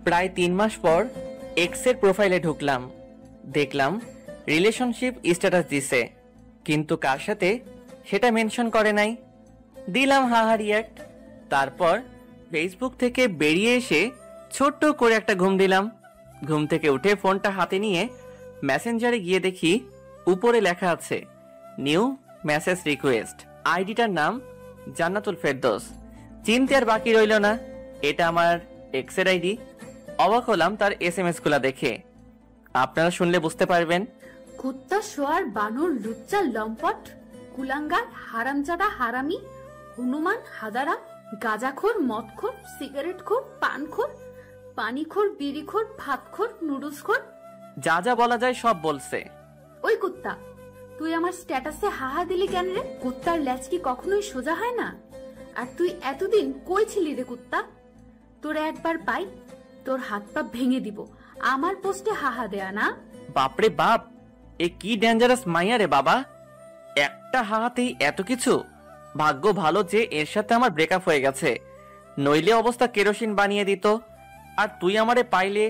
প্রায় 3 মাস পর এক্সের প্রোফাইলে ঢুকলাম, দেখলাম রিলেশনশিপ স্ট্যাটাস দিছে, কিন্তু কার সাথে সেটা মেনশন করে নাই। দিলাম হাহা রিয়াক্ট। তারপর ফেসবুক থেকে বেরিয়ে এসে ছোট্ট করে একটা ঘুম দিলাম। ঘুম থেকে উঠে ফোনটা হাতে নিয়ে মেসেঞ্জারে গিয়ে দেখি উপরে লেখা আছে নিউ মেসেজ রিকোয়েস্ট। আইডিটার নাম জান্নাতুল ফেরদৌস। চিনতে আর বাকি রইল না, এটা আমার এক্সের আইডি। অবাক হলাম তার SMS গুলা দেখে। আপনারা শুনলে বুঝতে পারবেন। কুত্তা শোয়ার বানর লুচ্চা লম্পট কুলাঙ্গার হারামজাদা হারামি হনুমান হাদারা গাঁজাখোর মদখোর সিগারেটখোর পানখোর পানিখোর বিড়িখোর ভাতখোর নুডলসখোর, যা যা বলা যায় সব বলছে। ওই কুত্তা, তুই আমার স্ট্যাটাসে হাহা দিলি কেন রে? কুত্তার ল্যাজ কি কখনোই সোজা হয় না? আর তুই এতদিন কই ছিলি রে কুত্তা? তোরে একবার পাই, তোর হাত পা ভেঙে দিব আমার পোস্টে হাহা দেয়া না। বাপরে বাপ, এ কি ডেঞ্জারাস মাইয়া রে বাবা! একটা হাহাতেই এত কিছু। ভাগ্য ভালো যে এর সাথে আমার ব্রেকআপ হয়ে গেছে, নইলে অবস্থা কেরোসিন বানিয়ে দিত। আর তুই আমারে পাইলে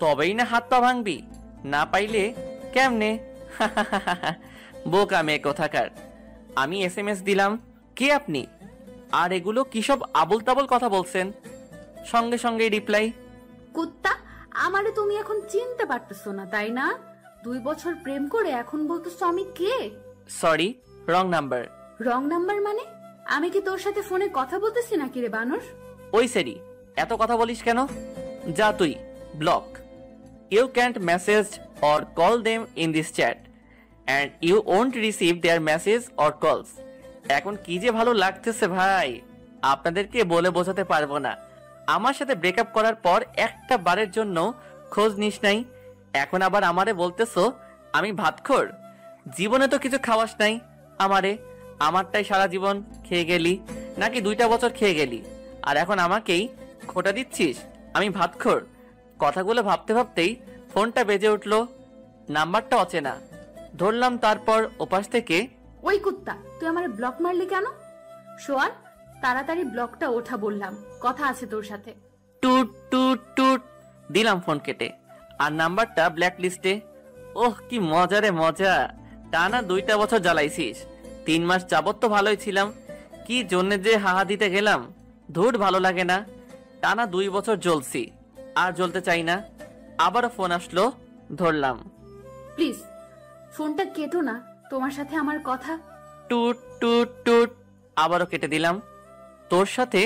তবেই না হাত পা ভাঙবি, না পাইলে কেমনে? বোকা মেয়ে কোথাকার। আমি SMS দিলাম, কে আপনি? আর এগুলো কি সব আবল তাবল কথা বলছেন? সঙ্গে সঙ্গে রিপ্লাই, কুত্তা, আমারে তুমি এখন চিনতে পারতেছো না তাই না? 2 বছর প্রেম করে এখন বলতেছো আমি কে? Sorry, wrong number. Wrong number মানে? আমি কি তোর সাথে ফোনে কথা বলতেছি নাকি রে বানর? ওই সেরি, এত কথা বলিস কেন? যা তুই, block. You can't message or call them in this chat and you won't receive their messages or calls. এখন কি যে ভালো লাগতেছে ভাই, আপনাদেরকে বলে বোঝাতে পারবো না। আমার সাথে ব্রেকআপ করার পর একটা বারের জন্য খোঁজ নিস নাই, এখন আবার আমারে বলতেছো আমি ভাতখোর। জীবনে তো কিছু খাওয়াস নাই আমারে, আমারটাই সারা জীবন খেয়ে গেলি, নাকি 2টা বছর খেয়ে গেলি, আর এখন আমাকেই খোটা দিচ্ছিস আমি ভাতখোর? কথাগুলো ভাবতে ভাবতেই ফোনটা বেজে উঠলো। নাম্বারটা অচেনা। ধরলাম, তারপর ওপাশ থেকে, ওই কুত্তা, তুই আমার ব্লক মারলি কেন? সোয়াল, তাড়াতাড়ি ব্লকটা ওঠা বললাম, কথা আছে তোর সাথে। টুট টুট টুট দিলাম ফোন কেটে, আর নাম্বারটা ব্ল্যাক লিস্টে। ওহ কি মজা রে মজা! টানা 2টা বছর জ্বালাইছিস, 3 মাস যাবত তো ভালোই ছিলাম, কি জন্য যে হাহা দিতে গেলাম। ধুর, ভালো লাগে না। টানা 2 বছর জ্বলছি, আর জ্বলতে চাই না। আবারও ফোন আসলো, ধরলাম। প্লিজ ফোনটা কেটো না, তোমার সাথে আমার কথা। টুট টুট টুট আবারও কেটে দিলাম, তোর সাথে।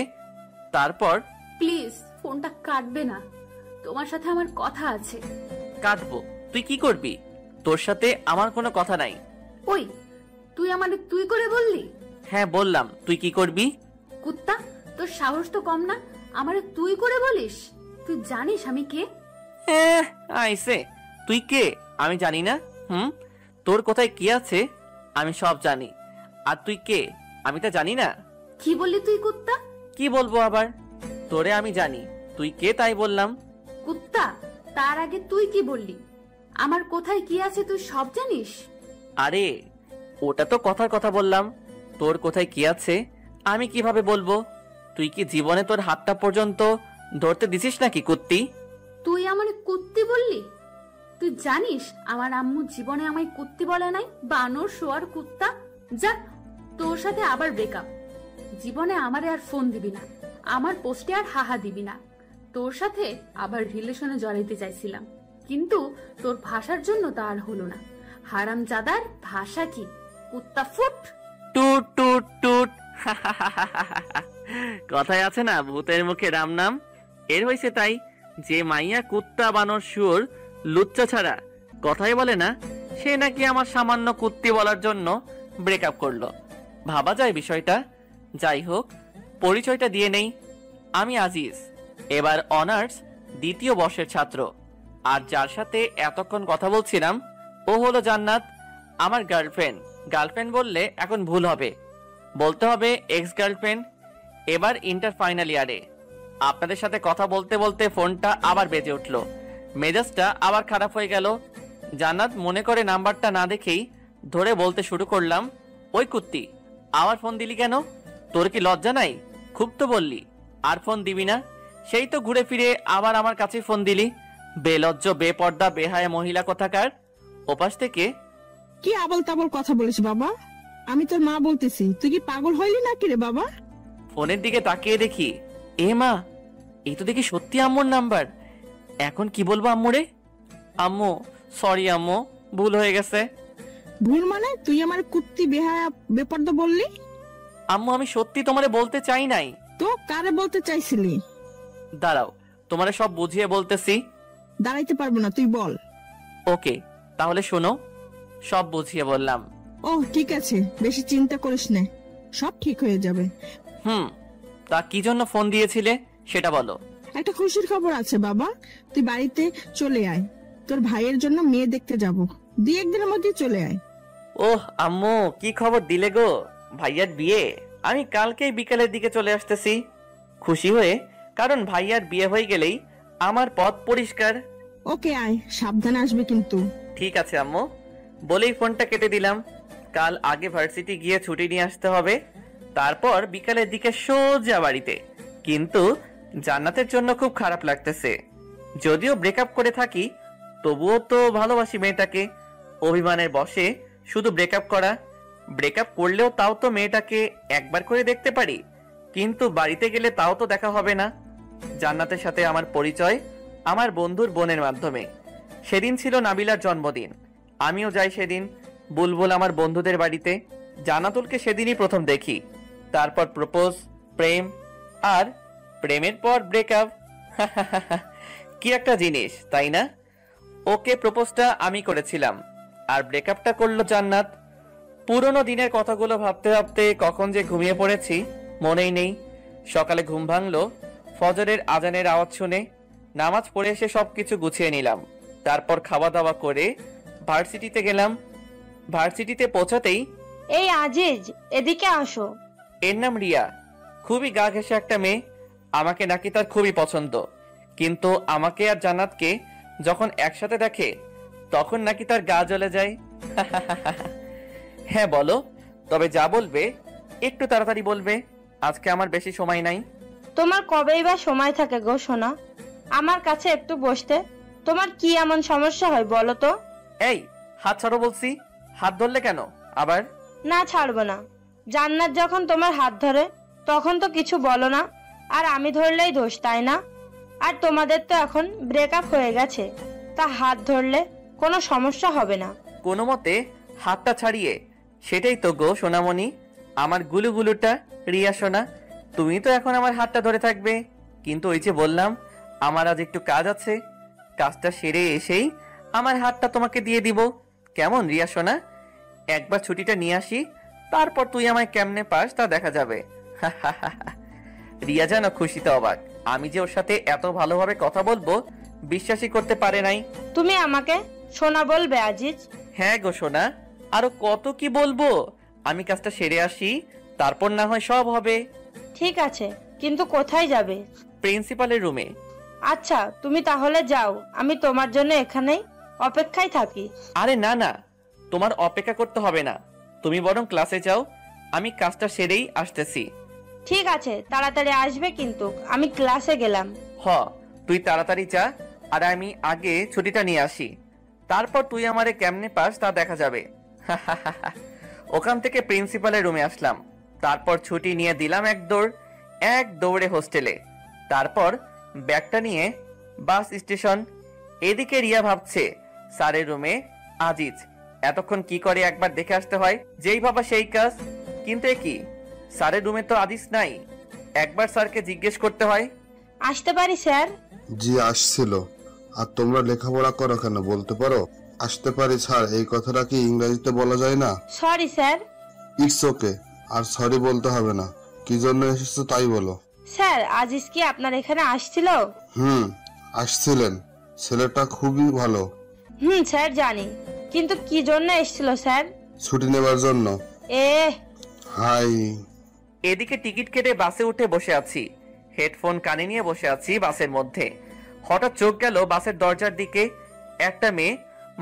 তারপর, প্লিজ ফোনটা কাটবে না, তোমার সাথে আমার কথা আছে। কাটবো? তুই কি করবি? তোর সাথে আমার কোনো কথা নাই। ওই, তুই আমারে তুই করে বললি? হ্যাঁ বললাম, তুই কি করবি? কুত্তা, তোর সাহস তো কম না, আমারে তুই করে বলিস? তুই জানিস আমি কে? আইসে, তুই কে আমি জানি না? তোর কোথায় কি আছে আমি সব জানি, আর তুই কে আমি তা জানি না। কি বললি তুই কুত্তা? কি বলবো আবার? তোরে আমি জানি, তুই কে তাই বললাম। কুত্তা, তার আগে তুই কি বললি? আমার কোথায় কি আছে তুই সব জানিস? আরে ওটা তো কথার কথা বললাম, তোর কোথায় কি আছে আমি কিভাবে বলবো? তুই কি জীবনে তোর হাতটা পর্যন্ত ধরতে দিছিস নাকি কুত্তি? তুই আমারে কুত্তি বললি? তুই জানিস আমার আম্মু জীবনে আমায় কুত্তি বলে নাই? বানর শোয়ার কুত্তা, যা, তোর সাথে আবার ব্রেকআপ। জীবনে আমারে আর ফোন দিবি না, আমার পোস্টে আর হাহা দিবি না। তোর সাথে আবার রিলেশনে জড়াইতে চাইছিলাম, কিন্তু তোর ভাষার জন্য তা আর হলো না। হারামজাদার ভাষা কি? কুত্তা ফুট। টুট টুট টুট। কথায় আছে না, ভূতের মুখে রাম নাম। এর হয়েছে তাই, যে মাইয়া কুত্তা বানর শুয়োর লুচ্চা ছাড়া কথাই বলে না, সে নাকি আমার সামান্য কুত্তি বলার জন্য ব্রেকআপ করলো। ভাবা যায় বিষয়টা। যাই হোক, পরিচয়টা দিয়ে নেই। আমি আজিজ, এবার অনার্স 2য় বর্ষের ছাত্র। আর যার সাথে এতক্ষণ কথা বলছিলাম ও হলো জান্নাত, আমার গার্লফ্রেন্ড। গার্লফ্রেন্ড বললে এখন ভুল হবে, বলতে হবে এক্স গার্লফ্রেন্ড। এবার ইন্টার ফাইনাল ইয়ারে। আপনাদের সাথে কথা বলতে বলতে ফোনটা আবার বেজে উঠলো, মেজাজটা আবার খারাপ হয়ে গেল। জান্নাত মনে করে নাম্বারটা না দেখেই ধরে বলতে শুরু করলাম, ওই কুত্তি, আবার ফোন দিলি কেন? তোর কি লজ্জা নাই? খুব তো বললি, আর ফোন দিবি না? সেই তো ঘুরে ফিরে আবার আমার কাছে ফোন দিলি। বেলজ্জ, বেপর্দা, বেহায়া মহিলা কোথাকার। ওপাশ থেকে, কি আবল তাবল কথা বলিস বাবা? আমি তোর মা বলতেছি, তুই কি পাগল হইলি নাকি রে বাবা? ফোনের দিকে তাকিয়ে দেখি, এ মা, এই তো দেখি সত্যি আম্মুর নাম্বার। এখন কি বলবো আম্মুরে? আম্মু, সরি আম্মু, ভুল হয়ে গেছে। ভুল মানে? তুই আমার কুত্তি বেহায়া বেপর্দা বললি? আম্মু, আমি সত্যি তোমারে বলতে চাই নাই। তো কারে বলতে চাইছিলি? দাঁড়াও, তোমারে সব বুঝিয়ে বলতেছি। দাঁড়াইতে পারবো না, তুই বল। ওকে, তাহলে শোনো, সব বুঝিয়ে বললাম। ও ঠিক আছে, বেশি চিন্তা করিস নে, সব ঠিক হয়ে যাবে। তা কি জন্য ফোন দিয়েছিলে সেটা বলো। একটা খুশির খবর আছে বাবা, তুই বাড়িতে চলে আয়। তোর ভাইয়ের জন্য মেয়ে দেখতে যাব, 2-1 দিনের মধ্যে চলে আয়। ওহ আম্মু, কি খবর দিলে গো? ভাইয়ার বিয়ে? আমি কালকেই বিকেলের দিকে চলে আসতেছি, খুশি হয়ে, কারণ ভাইয়ার বিয়ে হয়ে গেলেই আমার পথ পরিষ্কার। ওকে আয়, সাবধানে আসবে কিন্তু। ঠিক আছে আম্মু, বলেই ফোনটা কেটে দিলাম। কাল আগে ভার্সিটি গিয়ে ছুটি নিয়ে আসতে হবে, তারপর বিকালের দিকে সোজা বাড়িতে। কিন্তু জান্নাতের জন্য খুব খারাপ লাগতেছে। যদিও ব্রেকআপ করে থাকি, তবুও তো ভালোবাসি মেয়েটাকে। অভিমানের বশে শুধু ব্রেকআপ করা। ব্রেকআপ করলেও তাও তো মেয়েটাকে একবার করে দেখতে পারি, কিন্তু বাড়িতে গেলে তাও তো দেখা হবে না। জান্নাতের সাথে আমার পরিচয় আমার বন্ধুর বোনের মাধ্যমে। সেদিন ছিল নাবিলার জন্মদিন, আমিও যাই সেদিন বুলবুল আমার বন্ধুদের বাড়িতে। জান্নাতুলকে সেদিনই প্রথম দেখি, তারপর প্রপোজ, প্রেম, আর প্রেমের পর ব্রেকআপ। কি একটা জিনিস, তাই না? ওকে প্রপোজটা আমি করেছিলাম, আর ব্রেকআপটা করলো জান্নাত। পুরনো দিনের কথাগুলো ভাবতে ভাবতে কখন যে ঘুমিয়ে পড়েছি মনেই নেই। সকালে ঘুম ভাঙলো ফজরের আজানের আওয়াজ শুনে। নামাজ পড়ে এসে সবকিছু গুছিয়ে নিলাম, তারপর খাওয়া দাওয়া করে ভার্সিটিতে গেলাম। ভার্সিটিতে পৌঁছাতেই, এই আজিজ, এদিকে আসো। এর নাম রিয়া, খুবই গা ঘেঁষে একটা মেয়ে। আমাকে নাকি তার খুবই পছন্দ, কিন্তু আমাকে আর জান্নাতকে যখন একসাথে দেখে তখন নাকি তার গা জ্বলে যায়। হ্যাঁ বলো, তবে যা বলবে একটু তাড়াতাড়ি বলবে, আজকে আমার বেশি সময় নাই। তোমার কবেই বা সময় থাকে গো সোনা আমার কাছে একটু বসতে? তোমার কি এমন সমস্যা হয় বলো তো? এই, হাত ছাড়ো বলছি। হাত ধরলে কেন আবার? না, ছাড়বো না। জান্নাত যখন তোমার হাত ধরে তখন তো কিছু বলো না, আর আমি ধরলেই দোষ, তাই না? আর তোমাদের তো এখন ব্রেকআপ হয়ে গেছে, তা হাত ধরলে কোনো সমস্যা হবে না। কোনো মতে হাতটা ছাড়িয়ে, সেটাই তো গো সোনামণি, আমার গুলুগুলুটা। রিয়া সোনা, তুমি তো এখন আমার হাতটা ধরে থাকবে, কিন্তু ওই যে বললাম আমার আজ একটু কাজ আছে, কাজটা সেরে এসেই আমার হাতটা তোমাকে দিয়ে দিব। কেমন রিয়া সোনা? একবার ছুটিটা নিয়ে আসি, তারপর তুই আমায় কেমনে পাস তা দেখা যাবে। রিয়া যেন খুশিতে অবাক, আমি যে ওর সাথে এত ভালোভাবে কথা বলবো বিশ্বাসই করতে পারে নাই। তুমি আমাকে সোনা বলবে আজিজ? হ্যাঁ গো সোনা, আরো কত কি বলবো। আমি কাজটা সেরে আসি, তারপর না হয় সব হবে। ঠিক আছে, কিন্তু কোথায় যাবে? প্রিন্সিপালের রুমে। আচ্ছা, তুমি তাহলে যাও, আমি তোমার জন্য এখানেই অপেক্ষায় থাকি। আরে না না, তোমার অপেক্ষা করতে হবে না, তুমি বরং ক্লাসে যাও, আমি কাজটা সেরেই আসতেছি। ঠিক আছে, তাড়াতাড়ি আসবে কিন্তু, আমি ক্লাসে গেলাম। হ, তুই তাড়াতাড়ি যা, আর আমি আগে ছুটিটা নিয়ে আসি, তারপর তুই আমারে কেমনে পাস তা দেখা যাবে। ওখান থেকে প্রিন্সিপালের রুমে আসলাম, তারপর ছুটি নিয়ে দিলাম এক দৌড়ে হোস্টেলে, তারপর ব্যাগটা নিয়ে বাস স্টেশন। এদিকে রিয়া ভাবছে স্যারের রুমে আজিজ এতক্ষণ কি করে একবার দেখে আসতে হয়, যেই ভাবা সেই কাজ। কিন্তু এ কি, স্যারের রুমে তো আজিজ নাই, একবার স্যারকে জিজ্ঞেস করতে হয়। আসতে পারি স্যার? জি আসছিল। আর তোমরা লেখাপড়া করো কেন বলতে পারো? আসতে পারি স্যার, এই কথাটা কি ইংরেজিতে বলা যায় না? Sorry sir. ইটস ওকে, আর সরি বলতে হবে না। কি জন্য এসেছো তাই বলো। স্যার, আজিজ কি আপনার এখানে আসছিল? আসছিলেন, ছেলেটা খুবই ভালো। স্যার জানি, কিন্তু কি জন্য এসেছিল স্যার? ছুটি নেবার জন্য। এ হাই। এদিকে টিকিট কেটে বাসে উঠে বসে আছি, হেডফোন কানে নিয়ে বসে আছি বাসের মধ্যে। হঠাৎ চোখ গেল বাসের দরজার দিকে। একটা মেয়ে,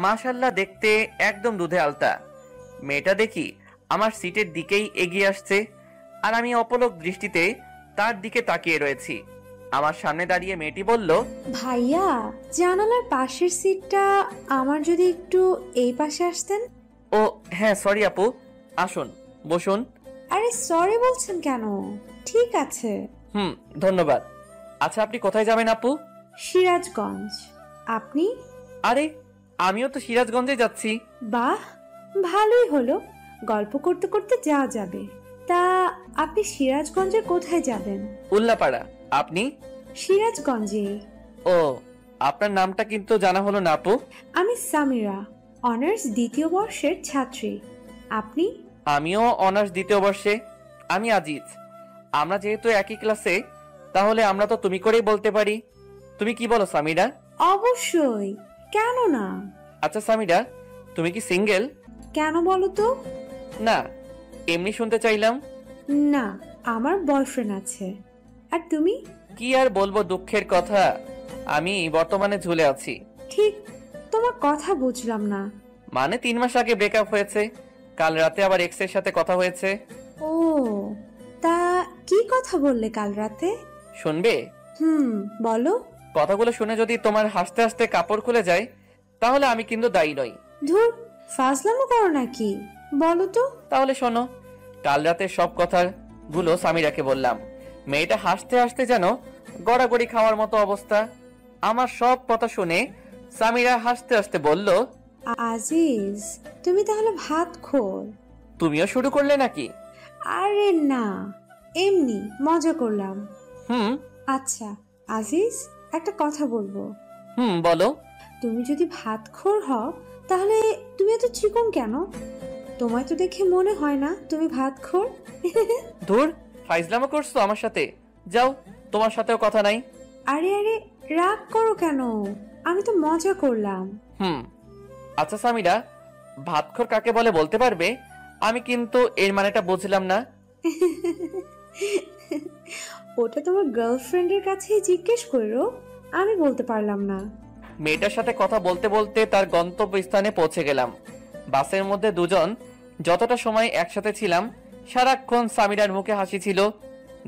মাশাআল্লাহ দেখতে একদম দুধে আলতা। মেয়েটা দেখি আমার সিটের দিকেই এগিয়ে আসছে, আর আমি অপলক দৃষ্টিতে তার দিকে তাকিয়ে রয়েছি। আমার সামনে দাঁড়িয়ে মেয়েটি বলল, ভাইয়া, জানালার পাশের সিটটা আমার, যদি একটু এই পাশে আসতেন। ও হ্যাঁ সরি আপু, আসুন বসুন। আরে সরি বলছেন কেন? ঠিক আছে। ধন্যবাদ। আচ্ছা আপনি কোথায় যাবেন আপু? সিরাজগঞ্জ। আপনি? আরে আমিও তো সিরাজগঞ্জে যাচ্ছি। বাহ, ভালোই হলো, গল্প করতে করতে যাওয়া যাবে। তা আপনি সিরাজগঞ্জের কোথায় যাবেন? উল্লাপাড়া। আপনি? সিরাজগঞ্জে। ও, আপনার নামটা কিন্তু জানা হলো না আপু। আমি সামিরা, অনার্স দ্বিতীয় বর্ষের ছাত্রী। আপনি? আমিও অনার্স দ্বিতীয় বর্ষে। আমি আজিজ। আমরা যেহেতু একই ক্লাসে, তাহলে আমরা তো তুমি করেই বলতে পারি। তুমি কি বলো সামিরা? অবশ্যই, কেন না। আচ্ছা সামিরা, তুমি কি সিঙ্গেল? কেন বলো তো? না, এমনি শুনতে চাইলাম। না, আমার বয়ফ্রেন্ড আছে। আর তুমি? কি আর বলবো, দুঃখের কথা, আমি বর্তমানে ঝুলে আছি। ঠিক, তোমার কথা বুঝলাম না। মানে 3 মাস আগে ব্রেকআপ হয়েছে, কাল রাতে আবার এক্স এর সাথে কথা হয়েছে। ও, তা কি কথা বললে কাল রাতে? শুনবে? বলো। কথাগুলো শুনে যদি তোমার হাসতে হাসতে কাপড় খুলে যায়, তাহলে আমি কিন্তু দায়ী নই। ধুর, ফাজলামো করো নাকি? বলো তো। তাহলে শোনো, কাল রাতে সব কথাগুলো সামিরাকে বললাম। মেয়েটা হাসতে হাসতে যেন গড়াগড়ি খাওয়ার মতো অবস্থা। আমার সব কথা শুনে সামিরা হাসতে হাসতে বলল, আজিজ, তুমি তাহলে ভাত খোর? তুমিও শুরু করলে নাকি? আরে না, এমনি মজা করলাম। হুম। আচ্ছা আজিজ, একটা কথা বলবো। বলো। তুমি যদি ভাত খোর হও, তাহলে তুমি এত চিকন কেন? তোমায় তো দেখে মনে হয় না তুমি ভাত খোর। ধুর, ফাইজলামো করছো আমার সাথে। যাও, তোমার সাথেও কথা নাই। আরে আরে, রাগ করো কেন? আমি তো মজা করলাম। আচ্ছা সামিরা, ভাতখোর কাকে বলে বলতে পারবে? আমি কিন্তু এর মানেটা বুঝলাম না। ওটা তোমার গার্লফ্রেন্ডের কাছেই জিজ্ঞেস করো, আমি বলতে পারলাম না। মেয়েটার সাথে কথা বলতে বলতে তার গন্তব্যস্থানে পৌঁছে গেলাম। বাসের মধ্যে দুজন যতটা সময় একসাথে ছিলাম, সারাক্ষণ সামিরার মুখে হাসি ছিল।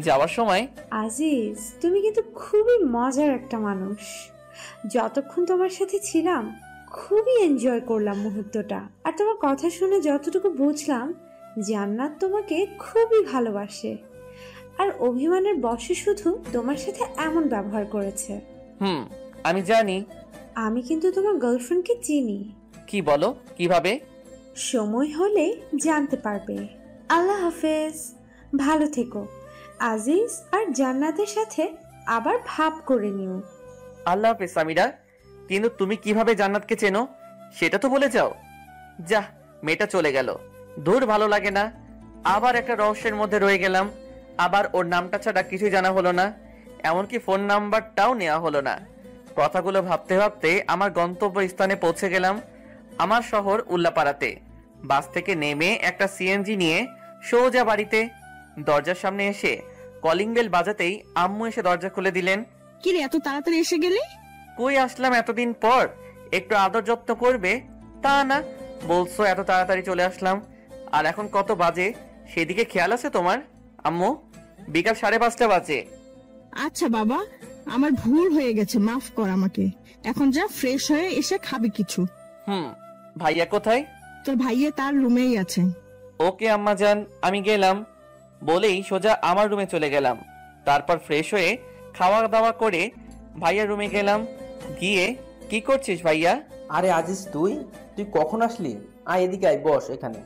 যাওয়ার সময়, আজিজ, তুমি কিন্তু খুবই মজার একটা মানুষ। যতক্ষণ তোমার সাথে ছিলাম খুবই এনজয় করলাম মুহূর্তটা। আর তোমার কথা শুনে যতটুকু বুঝলাম, জান্নাত তোমাকে খুবই ভালোবাসে, আর অভিমানের বশে শুধু তোমার সাথে এমন ব্যবহার করেছে। আমি জানি। আমি কিন্তু তোমার গার্লফ্রেন্ডকে চিনি। কি বলো? কিভাবে? সময় হলে জানতে পারবে। আল্লাহ হাফেজ, ভালো থেকো। আজিজ আর জান্নাতের সাথে আবার ভাব করে নিও। আল্লাহ হাফেজ সামিরা। কিন্তু তুমি কিভাবে জান্নাতকে চেনো সেটা তো বলে যাও। যা, মেয়েটা চলে গেল। দূর, ভালো লাগে না। আবার একটা রহস্যের মধ্যে রয়ে গেলাম। আবার ওর নামটা ছাড়া কিছুই জানা হলো না, এমনকি ফোন নাম্বারটাও নেওয়া হলো না। কথাগুলো ভাবতে ভাবতে আমার গন্তব্য স্থানে পৌঁছে গেলাম। আমার শহর উল্লাপাড়াতে। বাস থেকে নেমে একটা সিএনজি নিয়ে সোজা বাড়িতে। দরজার সামনে এসে কলিং বেল বাজাতেই আম্মু এসে দরজা খুলে দিলেন। কি রে, এত তাড়াতাড়ি এসে গেলি? কই আসলাম এতদিন পর, একটু আদর যত্ন করবে তা না, বলছো এত তাড়াতাড়ি চলে আসলাম। আর এখন কত বাজে সেদিকে খেয়াল আছে তোমার আম্মু? বিকাল 5:30 বাজে। আচ্ছা বাবা, আমার ভুল হয়ে গেছে, মাফ কর আমাকে। এখন যা, ফ্রেশ হয়ে এসে খাবি কিছু। ভাইয়া কোথায়? তোর ভাইয়া তার রুমেই আছে। ওকে আম্মা জান, আমি গেলাম বলেই সোজা আমার রুমে চলে গেলাম। তারপর ফ্রেশ হয়ে খাওয়া দাওয়া করে ভাইয়ার রুমে গেলাম। গিয়ে, কি করছিস ভাইয়া? আরে আজিজ, তুই কখন আসলি? আয় এদিকে, আয়, বস এখানে।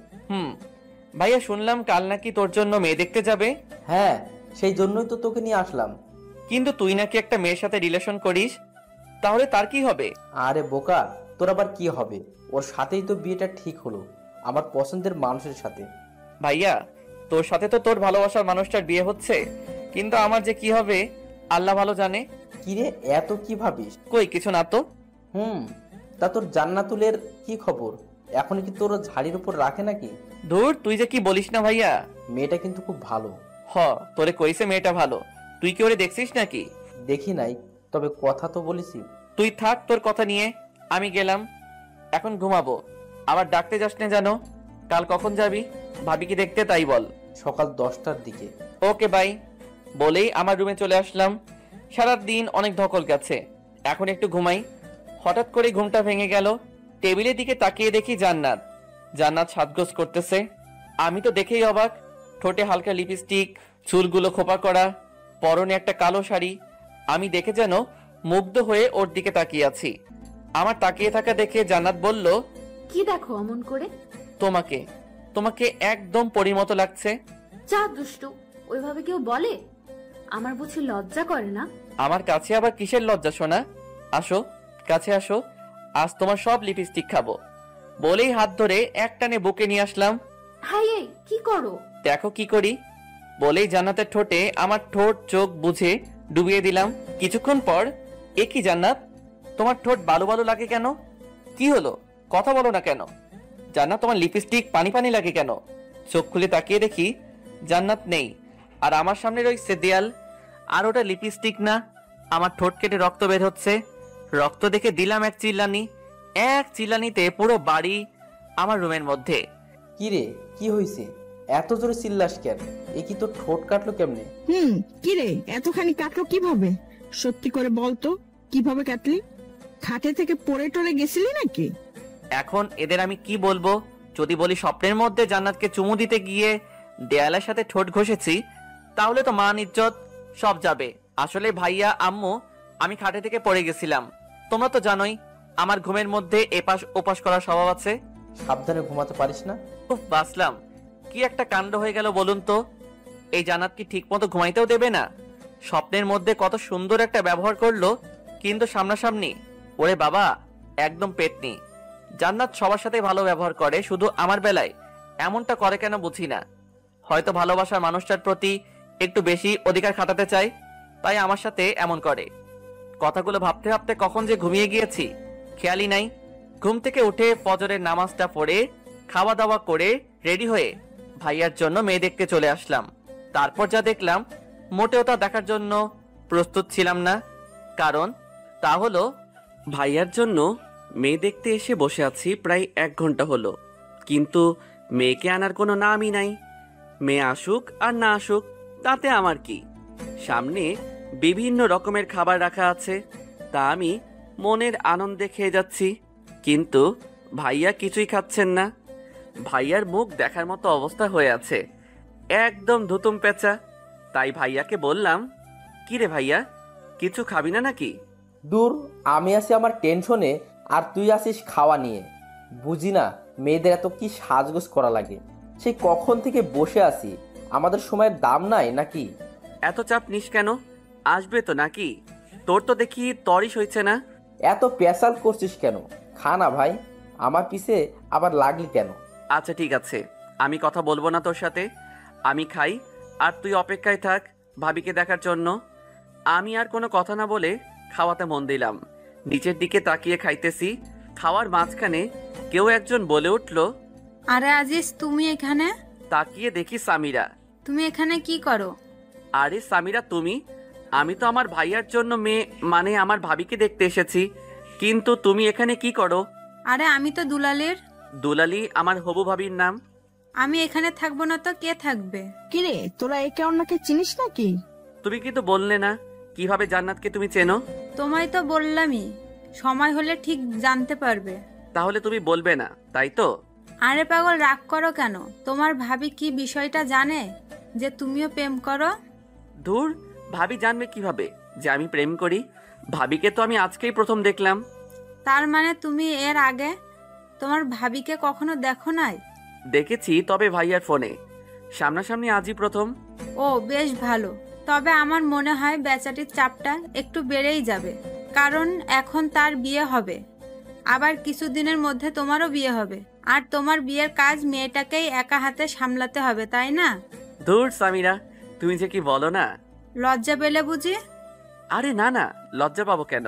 ভাইয়া, শুনলাম কাল নাকি তোর জন্য মেয়ে দেখতে যাবে। হ্যাঁ, সেই জন্যই তো তোকে নিয়ে আসলাম। কিন্তু তুই নাকি একটা মেয়ের সাথে রিলেশন করিস, তাহলে তার কি হবে? আরে বোকা, তোর আবার কি হবে? ওর সাথেই তো বিয়েটা ঠিক হলো, আমার পছন্দের মানুষের সাথে। ভাইয়া, তোর সাথে তো তোর ভালোবাসার মানুষটার বিয়ে হচ্ছে, কিন্তু আমার যে কি হবে আল্লাহ ভালো জানে। কিরে, এত কি ভাবিস? কই কিছু না তো। তা তোর জান্নাতুলের কি খবর? এখন কি তোর ঝাড়ির উপর রাখে নাকি? ধুর, তুই যে কি বলিস না ভাইয়া। মেয়েটা কিন্তু খুব ভালো। তোরে কইছে মেয়েটা ভালো, তুই কি ওরে দেখছিস নাকি? দেখি নাই, তবে কথা তো বলিসি। তুই থাক তোর কথা নিয়ে, আমি গেলাম। এখন ঘুমাবো, আবার ডাকতে যাস না জানো। কাল কখন যাবি? ভাবি কি দেখতে, তাই বল। সকাল 10টার দিকে। Okay bye. বলেই আমার রুমে চলে আসলাম। সারা দিন অনেক ধকল গেছে, এখন একটু ঘুমাই। হঠাৎ করে ঘুমটা ভেঙে গেল। টেবিলের দিকে তাকিয়ে দেখি জান্নাত। জান্নাত সাজগোজ করতেছে। আমি তো দেখেই অবাক। ঠোঁটে হালকা লিপস্টিক, চুলগুলো খোপা করা, পরনে একটা কালো শাড়ি। আমি দেখে যেন মুগ্ধ হয়ে ওর দিকে তাকিয়ে আছি। আমার তাকিয়ে থাকা দেখে জান্নাত বলল, কি দেখো অমন করে? তোমাকে তোমাকে একদম পরিমতো লাগছে। যা দুষ্টু, ওইভাবে কেউ বলে? আমার বুঝি লজ্জা করে না? আমার কাছে আবার কিসের লজ্জা শোনা? আসো, কাছে আসো, আজ তোমার সব লিপস্টিক খাবো। বলেই হাত ধরে একটানে বুকে নিয়ে আসলাম। হাই, এই কি করো? দেখো কি করি। বলেই জান্নাতের ঠোঁটে আমার ঠোঁট চোখ বুঝে ডুবিয়ে দিলাম। কিছুক্ষণ পর, এ কি জান্নাত, তোমার ঠোঁট বালু বালু লাগে কেন? কি হলো, কথা বলো না কেন? জান্নাত, তোমার লিপস্টিক পানি পানি লাগে কেন? চোখ খুলে তাকিয়ে দেখি জান্নাত নেই, আর আমার সামনে রয়েছে দেয়াল। আর ওটা লিপস্টিক না, আমার ঠোঁট কেটে রক্ত বের হচ্ছে। রক্ত দেখে দিলাম এক চিল্লানি। এক চিল্লানিতে পুরো বাড়ি আমার রুমের মধ্যে। কি রে, কি হয়েছে? এত জোরে চিল্লাস কেন? এ কি তোর ঠোঁট কাটলো কেমনে? কি রে, এতখানি কাটলো কিভাবে? সত্যি করে বলতো, কিভাবে কাটলি? খাটে থেকে পড়ে টরে গেছিলি নাকি? এখন এদের আমি কি বলবো? যদি বলি স্বপ্নের মধ্যে জান্নাতকে চুমু দিতে গিয়ে দেয়ালের সাথে ঠোঁট ঘষেছি, তাহলে তো মান ইজ্জত সব যাবে। আসলে ভাইয়া, আম্মু, আমি খাটে থেকে পড়ে গেছিলাম। তোমরা তো জানোই আমার ঘুমের মধ্যে এপাশ ওপাশ করার স্বভাব আছে। সাবধানে ঘুমাতে পারিস না? উফ, বাসলাম, কি একটা কাণ্ড হয়ে গেল বলুন তো। এই জান্নাত কি ঠিক মতো ঘুমাইতেও দেবে না? স্বপ্নের মধ্যে কত সুন্দর একটা ব্যবহার করলো, কিন্তু সামনাসামনি ওরে বাবা, একদম পেটনি। জান্নাত সবার সাথে ভালো ব্যবহার করে, শুধু আমার বেলায় এমনটা করে কেন বুঝি না। হয়তো ভালোবাসার মানুষটার প্রতি একটু বেশি অধিকার খাটাতে চায়, তাই আমার সাথে এমন করে। কথাগুলো ভাবতে ভাবতে কখন যে ঘুমিয়ে গিয়েছি খেয়ালই নাই। ঘুম থেকে উঠে ফজরের নামাজটা পড়ে খাওয়া দাওয়া করে রেডি হয়ে ভাইয়ার জন্য মেয়ে দেখতে চলে আসলাম। তারপর যা দেখলাম, মোটেও তা দেখার জন্য প্রস্তুত ছিলাম না। কারণ তা হলো, ভাইয়ার জন্য মেয়ে দেখতে এসে বসে আছি প্রায় 1 ঘন্টা হলো, কিন্তু মেয়েকে আনার কোনো নামই নাই। মেয়ে আসুক আর না আসুক তাতে আমার কি। সামনে বিভিন্ন রকমের খাবার রাখা আছে, তা আমি মনের আনন্দে খেয়ে যাচ্ছি, কিন্তু ভাইয়া কিছুই খাচ্ছেন না। ভাইয়ার মুখ দেখার মতো অবস্থা হয়ে আছে, একদম ধুতুম পেঁচা। তাই ভাইয়াকে বললাম, কি রে ভাইয়া, কিছু খাবি না নাকি? দূর, আমি আছি আমার টেনশনে, আর তুই আসিস খাওয়া নিয়ে। বুঝি না মেয়েদের এত কি সাজগোজ করা লাগে। সেই কখন থেকে বসে আছি, আমাদের সময়ের দাম নাই নাকি? এত চাপ নিস কেন, আসবে তো নাকি? তোর তো দেখি তরিস হয়েছে না। এত পেশাল করছিস কেন? খা না ভাই, আমার পিছে আবার লাগলি কেন? আচ্ছা ঠিক আছে, আমি কথা বলবো না তোর সাথে। আমি খাই আর তুই অপেক্ষায় থাক ভাবিকে দেখার জন্য। আমি আর কোনো কথা না বলে খাওয়াতে মন দিলাম। নিচের দিকে তাকিয়ে খাইতেছি। খাওয়ার মাঝখানে কেউ একজন বলে উঠল, আরে আজিজ, তুমি এখানে? তাকিয়ে দেখি সামিরা। তুমি এখানে কি করো? আরে সামিরা, তুমি? আমি তো আমার ভাইয়ার জন্য মেয়ে, মানে আমার ভাবিকে দেখতে এসেছি, কিন্তু তুমি এখানে কি করো? আরে আমি তো দুলালের। দুলালি আমার হবু ভাবির নাম। আমি এখানে থাকবো না তো কে থাকবে? কিরে, তোরা একে অন্যকে চিনিস নাকি? তুমি কিন্তু বললে না কিভাবে জান্নাতকে তুমি চেনো। তোমায় তো বললামই, সময় হলে ঠিক জানতে পারবে। তাহলে তুমি বলবে না, তাই তো? আরে পাগল, রাগ করো কেন? তোমার ভাবি কি বিষয়টা জানে যে তুমিও প্রেম করো? ধুর, ভাবি জানবে কিভাবে যে আমি প্রেম করি? ভাবিকে তো আমি আজকেই প্রথম দেখলাম। তার মানে তুমি এর আগে তোমার ভাবিকে কখনো দেখো নাই? দেখেছি, তবে ভাইয়ার ফোনে, সামনাসামনি আজই প্রথম। ও বেশ ভালো। তবে আমার মনে হয় বেচাটির চাপটা একটু বেড়েই যাবে, কারণ এখন তার বিয়ে হবে, আবার কিছুদিনের মধ্যে তোমারও বিয়ে হবে, আর তোমার বিয়ের কাজ মেয়েটাকেই একা হাতে সামলাতে হবে, তাই না? ধুর সামিরা, তুমি যে কি বলো না। লজ্জা পেলে বুঝি? আরে না না, লজ্জা পাবো কেন?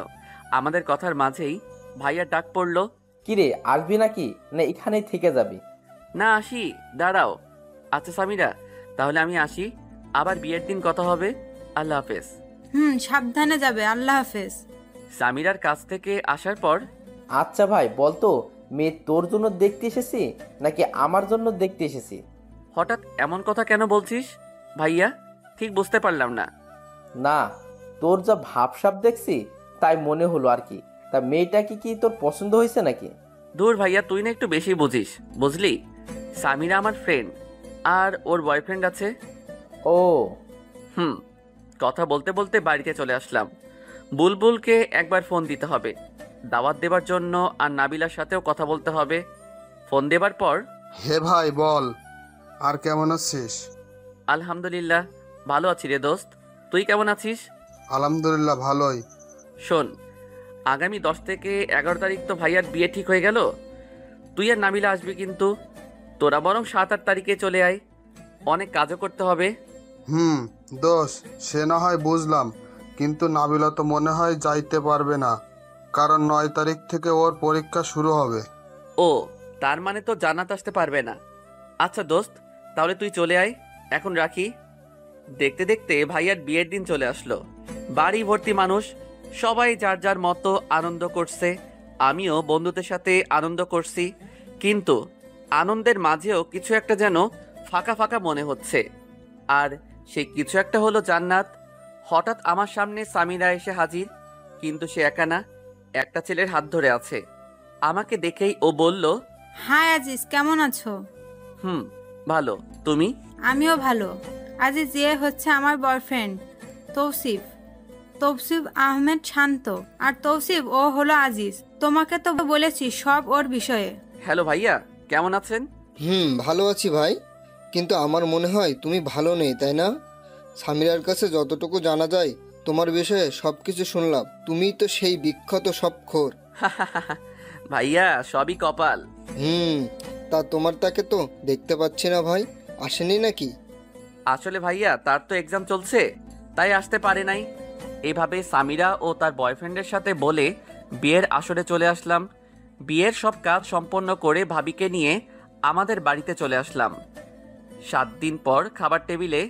আমাদের কথার মাঝেই ভাইয়ার ডাক পড়লো। কিরে, আসবি নাকি না এখানেই থেকে যাবি? না, আসি, দাঁড়াও। আচ্ছা সামিরা, তাহলে আমি আসি, আবার বিয়ের দিন কথা হবে। আল্লাহ হাফেজ। সাবধানে যাবে। আল্লাহ হাফেজ। সামিরার কাছ থেকে আসার পর, আচ্ছা ভাই, বলতো মেয়ে তোর জন্য দেখতে এসেছি নাকি আমার জন্য দেখতে এসেছি? হঠাৎ এমন কথা কেন বলছিস ভাইয়া? ঠিক বুঝতে পারলাম না। না, তোর যা ভাবসাব দেখছি তাই মনে হলো আর কি। তা মেয়েটা কি তোর পছন্দ হয়েছে নাকি? দূর ভাইয়া, তুই না একটু বেশি বুঝিস, বুঝলি? সামিরা আমার ফ্রেন্ড, আর ওর বয়ফ্রেন্ড আছে। ও কথা বলতে বলতে বাড়িতে চলে আসলাম। বুলবুলকে একবার ফোন দিতে হবে দাওয়াত দেবার জন্য, আর নাবিলার সাথেও কথা বলতে হবে। ফোন দেবার পর, হে ভাই বল, আর কেমন আছিস? আলহামদুলিল্লাহ ভালো আছি রে দোস্ত, তুই কেমন আছিস? আলহামদুলিল্লাহ ভালোই। শোন, আগামী 10 থেকে 11 তারিখ তো ভাইয়ার বিয়ে ঠিক হয়ে গেল। তুই আর নাবিলা আসবি, কিন্তু তোরা বরং 7-8 তারিখে চলে আয়, অনেক কাজও করতে হবে। দোষ, সে না হয় বুঝলাম, কিন্তু নাবিলা তো মনে হয় যাইতে পারবে না, কারণ 9 তারিখ থেকে ওর পরীক্ষা শুরু হবে। ও, তার মানে তো জান্নাত আসতে পারবে না। আচ্ছা দোস্ত, তাহলে তুই চলে আয়, এখন রাখি। দেখতে দেখতে ভাইয়ার বিয়ের দিন চলে আসলো। বাড়ি ভর্তি মানুষ, সবাই যার যার মতো আনন্দ করছে। আমিও বন্ধুদের সাথে আনন্দ করছি, কিন্তু আনন্দের মাঝেও কিছু একটা যেন ফাঁকা ফাঁকা মনে হচ্ছে। আর সেই কিছু একটা হলো জান্নাত। হঠাৎ আমার সামনে সামিরা এসে হাজির, কিন্তু সে একা না, একটা ছেলের হাত ধরে আছে। আমাকে দেখেই ও বলল, হাই আজিজ, কেমন আছো? ভালো, তুমি? আমিও ভালো। আজিজ, এ হচ্ছে আমার বয়ফ্রেন্ড তৌসিফ, তৌসিফ আহমেদ শান্ত। আর তৌসিফ, ও হলো আজিজ। তোমাকে তো বলেছি সব ওর বিষয়ে। হ্যালো ভাইয়া, কেমন আছেন? ভালো আছি ভাই, কিন্তু আমার মনে হয় তুমি ভালো নেই, তাই না? সামিরার কাছে যতটুকু জানা যায় তোমার বিষয়ে সবকিছু শুনলাম। তুমিই তো সেই বিখ্যাত সবখোর। ভাইয়া, সবই কপাল। তা তোমার তাকে তো দেখতে পাচ্ছি না ভাই, আসেনি নাকি? আসলে ভাইয়া, তার তো এক্সাম চলছে, তাই আসতে পারে নাই। এভাবে সামিরা ও তার বয়ফ্রেন্ডের সাথে বলে বিয়ের আসরে চলে আসলাম। বিয়ের সব কাজ সম্পন্ন করে ভাবিকে নিয়ে আমাদের বাড়িতে চলে আসলাম। 7 দিন পর খাবার টেবিলে।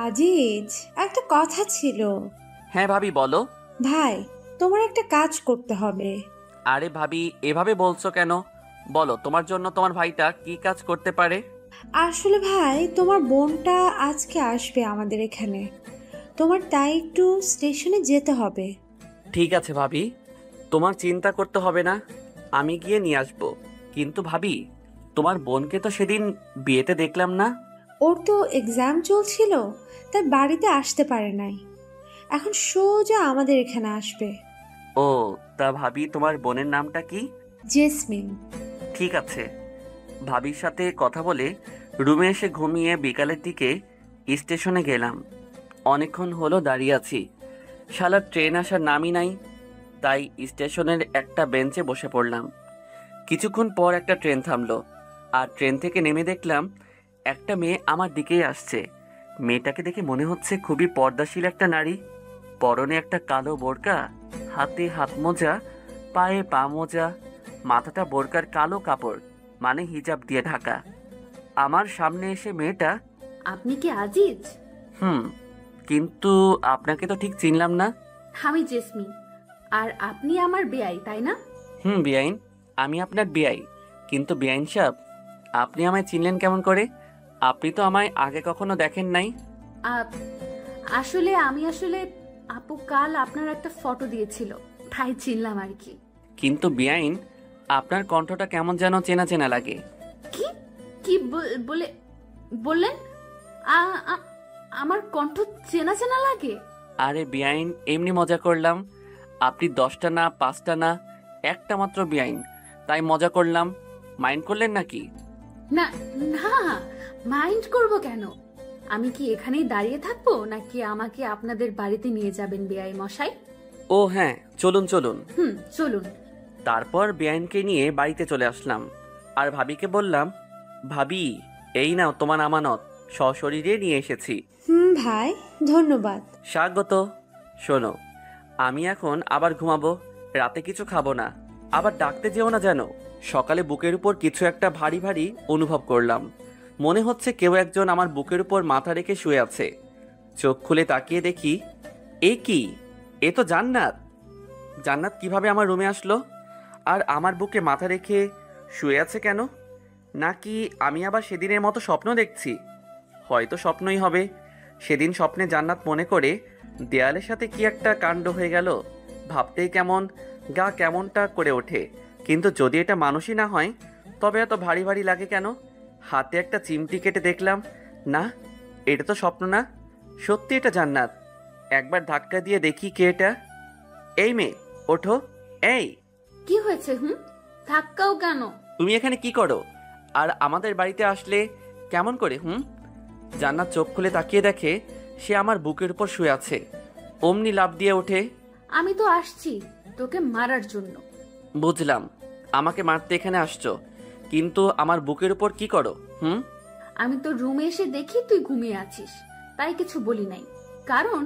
আজিজ, একটা কথা ছিল। হ্যাঁ ভাবি, বলো। ভাই, তোমার একটা কাজ করতে হবে। আরে ভাবি, এভাবে বলছো কেন? বলো, তোমার জন্য তোমার ভাইটা কি কাজ করতে পারে? আসলে ভাই, তোমার বোনটা আজকে আসবে আমাদের এখানে, তোমার তাই একটু স্টেশনে যেতে হবে। ঠিক আছে ভাবি, তোমার চিন্তা করতে হবে না, আমি গিয়ে নিয়ে আসবো। কিন্তু ভাবি, তোমার বোনকে তো সেদিন বিয়েতে দেখলাম না। ওর তো এক্সাম চলছিল, তাই বাড়িতে আসতে পারে নাই। এখন সোজা আমাদের এখানে আসবে। ও, তা ভাবি, তোমার বোনের নামটা কি? জেসমিন। ঠিক আছে। ভাবির সাথে কথা বলে রুমে এসে ঘুমিয়ে বিকালের দিকে স্টেশনে গেলাম। অনেকক্ষণ হলো দাঁড়িয়ে আছি, শালা ট্রেন আসার নামই নাই। তাই স্টেশনের একটা বেঞ্চে বসে পড়লাম। কিছুক্ষণ পর একটা ট্রেন থামলো, আর ট্রেন থেকে নেমে দেখলাম একটা মেয়ে আমার দিকেই আসছে। মেয়েটাকে দেখে মনে হচ্ছে খুবই পর্দাশীল একটা নারী। পরনে একটা কালো বোরকা, হাতে হাত মোজা, পায়ে পা মোজা, মাথাটা বোরকার কালো কাপড় মানে হিজাব দিয়ে ঢাকা। আমার সামনে এসে মেয়েটা, আপনি কি আজিজ? কিন্তু আপনাকে তো ঠিক চিনলাম না। আমি জেসমিন, আর আপনি আমার বেয়াই, তাই না? বেআইন, আমি আপনার বেআই। কিন্তু বেআইন সাহেব, আপনি আমায় চিনলেন কেমন করে? আপনি তো আমায় আগে কখনো দেখেন নাই। আসলে আপু কাল আপনার একটা ফটো দিয়েছিল, তাই চিনলাম আর কি। কিন্তু বেআইন, আপনার কণ্ঠটা কেমন যেন চেনা চেনা লাগে। কি কি বললেন? আমার কণ্ঠ চেনা চেনা লাগে? আরে বেআইন, এমনি মজা করলাম। আপনি 10টা না 5টা না, একটা মাত্র বেআইন, তাই মজা করলাম। মাইন্ড করলেন নাকি? না না, মাইন্ড করব কেন? আমি কি এখানেই দাঁড়িয়ে থাকবো, নাকি আমাকে আপনাদের বাড়িতে নিয়ে যাবেন বেআই মশাই? ও হ্যাঁ, চলুন চলুন। চলুন। তারপর বেআইনকে নিয়ে বাড়িতে চলে আসলাম, আর ভাবিকে বললাম, ভাবি, এই নাও তোমার আমানত, সশরীরে নিয়ে এসেছি। ভাই, ধন্যবাদ। স্বাগত। শোনো, আমি এখন আবার ঘুমাবো, রাতে কিছু খাবো না, আবার ডাকতে যেও না যেন। সকালে বুকের উপর কিছু একটা ভারী ভারী অনুভব করলাম। মনে হচ্ছে কেউ একজন আমার বুকের উপর মাথা রেখে শুয়ে আছে। চোখ খুলে তাকিয়ে দেখি, এ কি? এ তো জান্নাত। জান্নাত কিভাবে আমার রুমে আসলো, আর আমার বুকে মাথা রেখে শুয়ে আছে কেন? নাকি আমি আবার সেদিনের মতো স্বপ্ন দেখছি? হয়তো স্বপ্নই হবে। সেদিন স্বপ্নে জান্নাত মনে করে দেয়ালের সাথে কি একটা কাণ্ড হয়ে গেল। ভাবতেই কেমন গা কেমনটা করে ওঠে। কিন্তু যদি এটা মানুষই না হয় তবে এত ভারী ভারী লাগে কেন? হাতে একটা চিমটি কেটে দেখলাম, না এটা তো স্বপ্ন না, সত্যি এটা জান্নাত। একবার ধাক্কা দিয়ে দেখি কে এটা। এই মেয়ে ওঠো। এই কি হয়েছে? ধাক্কাও কেন? তুমি এখানে কি করো? আর আমাদের বাড়িতে আসলে কেমন করে? জান্নাত চোখ খুলে তাকিয়ে দেখে সে আমার বুকের উপর শুয়ে আছে। অমনি লাফ দিয়ে ওঠে। আমি তো আসছি তোকে মারার জন্য। বুঝলাম, আমাকে মারতে এখানে আসছো, কিন্তু আমার বুকের উপর কি করো? আমি তো রুমে এসে দেখি তুই ঘুমিয়ে আছিস, তাই কিছু বলি নাই। কারণ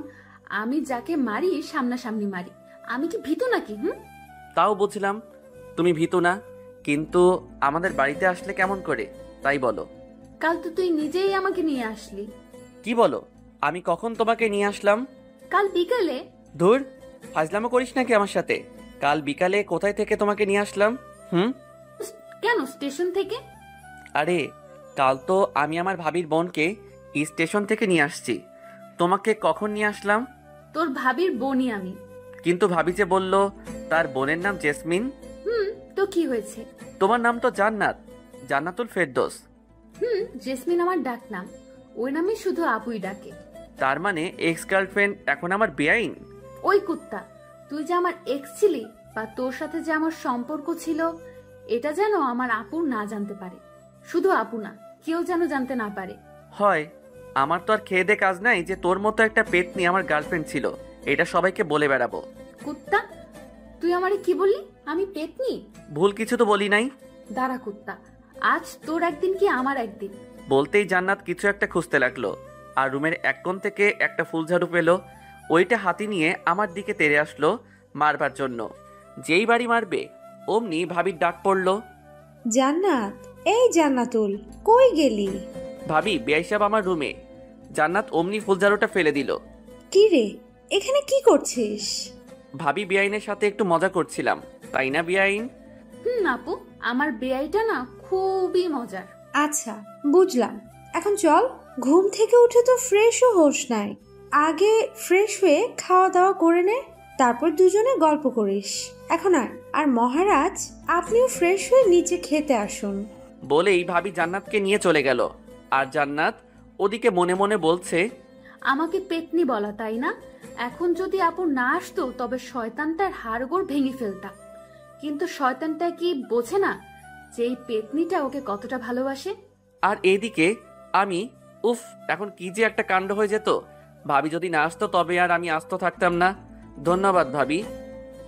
আমি যাকে মারি সামনাসামনি মারি। আমি কি ভীতু নাকি? তাও বুঝলাম তুমি ভীতু না, কিন্তু আমাদের বাড়িতে আসলে কেমন করে তাই বলো। কাল তো তুই নিজেই আমাকে নিয়ে আসলি। কি বলো? আমি কখন তোমাকে নিয়ে আসলাম? কাল বিকালে। ধুর, ফাজলামো করিস নাকি আমার সাথে? কাল বিকালে কোথায় থেকে তোমাকে নিয়ে আসলাম? কেন স্টেশন থেকে? আরে কাল তো আমি আমার ভাবির বোনকে স্টেশন থেকে নিয়ে আসছি। তোমাকে কখন নিয়ে আসলাম? তোর ভাবির বোনই আমি। কিন্তু ভাবি যে বলল তার বোনের নাম জেসমিন। তো কি হয়েছে? তোমার নাম তো জান্নাত, জান্নাতুল ফেরদৌস। জেসমিন আমার ডাক নাম, ওই নামে শুধু আপুই ডাকে। তার মানে এক্স গার্লফ্রেন্ড এখন আমার বেআইন? ওই কুত্তা, তুই যে আমার এক্স ছিলি বা তোর সাথে যে আমার সম্পর্ক ছিল এটা যেন আমার আপু না জানতে পারে। শুধু আপু না, কেউ যেন জানতে না পারে। হয়, আমার তো আর খেয়ে দে কাজ নাই যে তোর মতো একটা পেতনি আমার গার্লফ্রেন্ড ছিল এটা সবাইকে বলে বেড়াবো। কুত্তা, তুই আমারে কি বললি? আমি পেতনি? ভুল কিছু তো বলি নাই। দাঁড়া কুত্তা, আজ তোর একদিন কি আমার একদিন। বলতেই জান্নাত কিছু একটা খুঁজতে লাগলো আর রুমের এক কোণ থেকে একটা ফুলঝাড়ু পেলো। ওইটা হাতি নিয়ে আমার দিকে তেড়ে আসলো মারবার জন্য। যেই বাড়ি মারবে অমনি ভাবির ডাক পড়লো, জান্নাত, এই জান্নাতুল, কই গেলি? ভাবি, বেআই সাহেব আমার রুমে। জান্নাত অমনি ফুলঝাড়ুটা ফেলে দিল। কি রে, এখানে কি করছিস? ভাবি, বেআইনের সাথে একটু মজা করছিলাম, তাই না বেআইন? আপু, আমার বেআইটা না খুবই মজার। আচ্ছা বুঝলাম, এখন চল। ঘুম থেকে উঠে তো ফ্রেশও হোস নাই, আগে ফ্রেশ হয়ে খাওয়া দাওয়া করে নে, তারপর দুজনে গল্প করিস। এখন আর মহারাজ আপনিও ফ্রেশ হয়ে নিচে খেতে আসুন। বলেই ভাবি জান্নাতকে নিয়ে চলে গেল। আর জান্নাত ওদিকে মনে মনে বলছে, আমাকে পেতনি বলা তাই না? এখন যদি আপু না আসতো তবে শয়তানটার হাড়গোড় ভেঙে ফেলতাম। কিন্তু শয়তানটা কি বোঝে না যে এই পেতনিটা ওকে কতটা ভালোবাসে? আর এদিকে আমি, উফ, এখন কি যে একটা কাণ্ড হয়ে যেত। ভাবি যদি না আসতো তবে আর আমি আস্ত থাকতাম না। ধন্যবাদ ভাবি।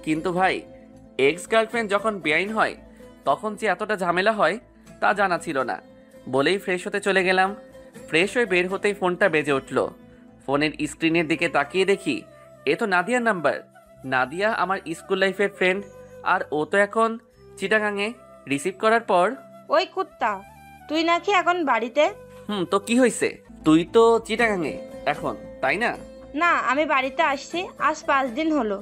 কিন্তু ভাই, এক্স গার্লফ্রেন্ড যখন বেআইন হয় তখন যে এতটা ঝামেলা হয় তা জানা ছিল না। বলেই ফ্রেশ হতে চলে গেলাম। ফ্রেশ হয়ে বের হতেই ফোনটা বেজে উঠল। ফোনের স্ক্রিনের দিকে তাকিয়ে দেখি এ তো নাদিয়ার নাম্বার। নাদিয়া আমার স্কুল লাইফের ফ্রেন্ড, আর ও তো এখন চিটাগাঙে। রিসিভ করার পর, ওই কুত্তা, তুই নাকি এখন বাড়িতে? তো কি হয়েছে? তুই তো চিটাগাঙে এখন, তাই না? না, আমি বাড়িতে আসছি আজ 5 দিন হলো।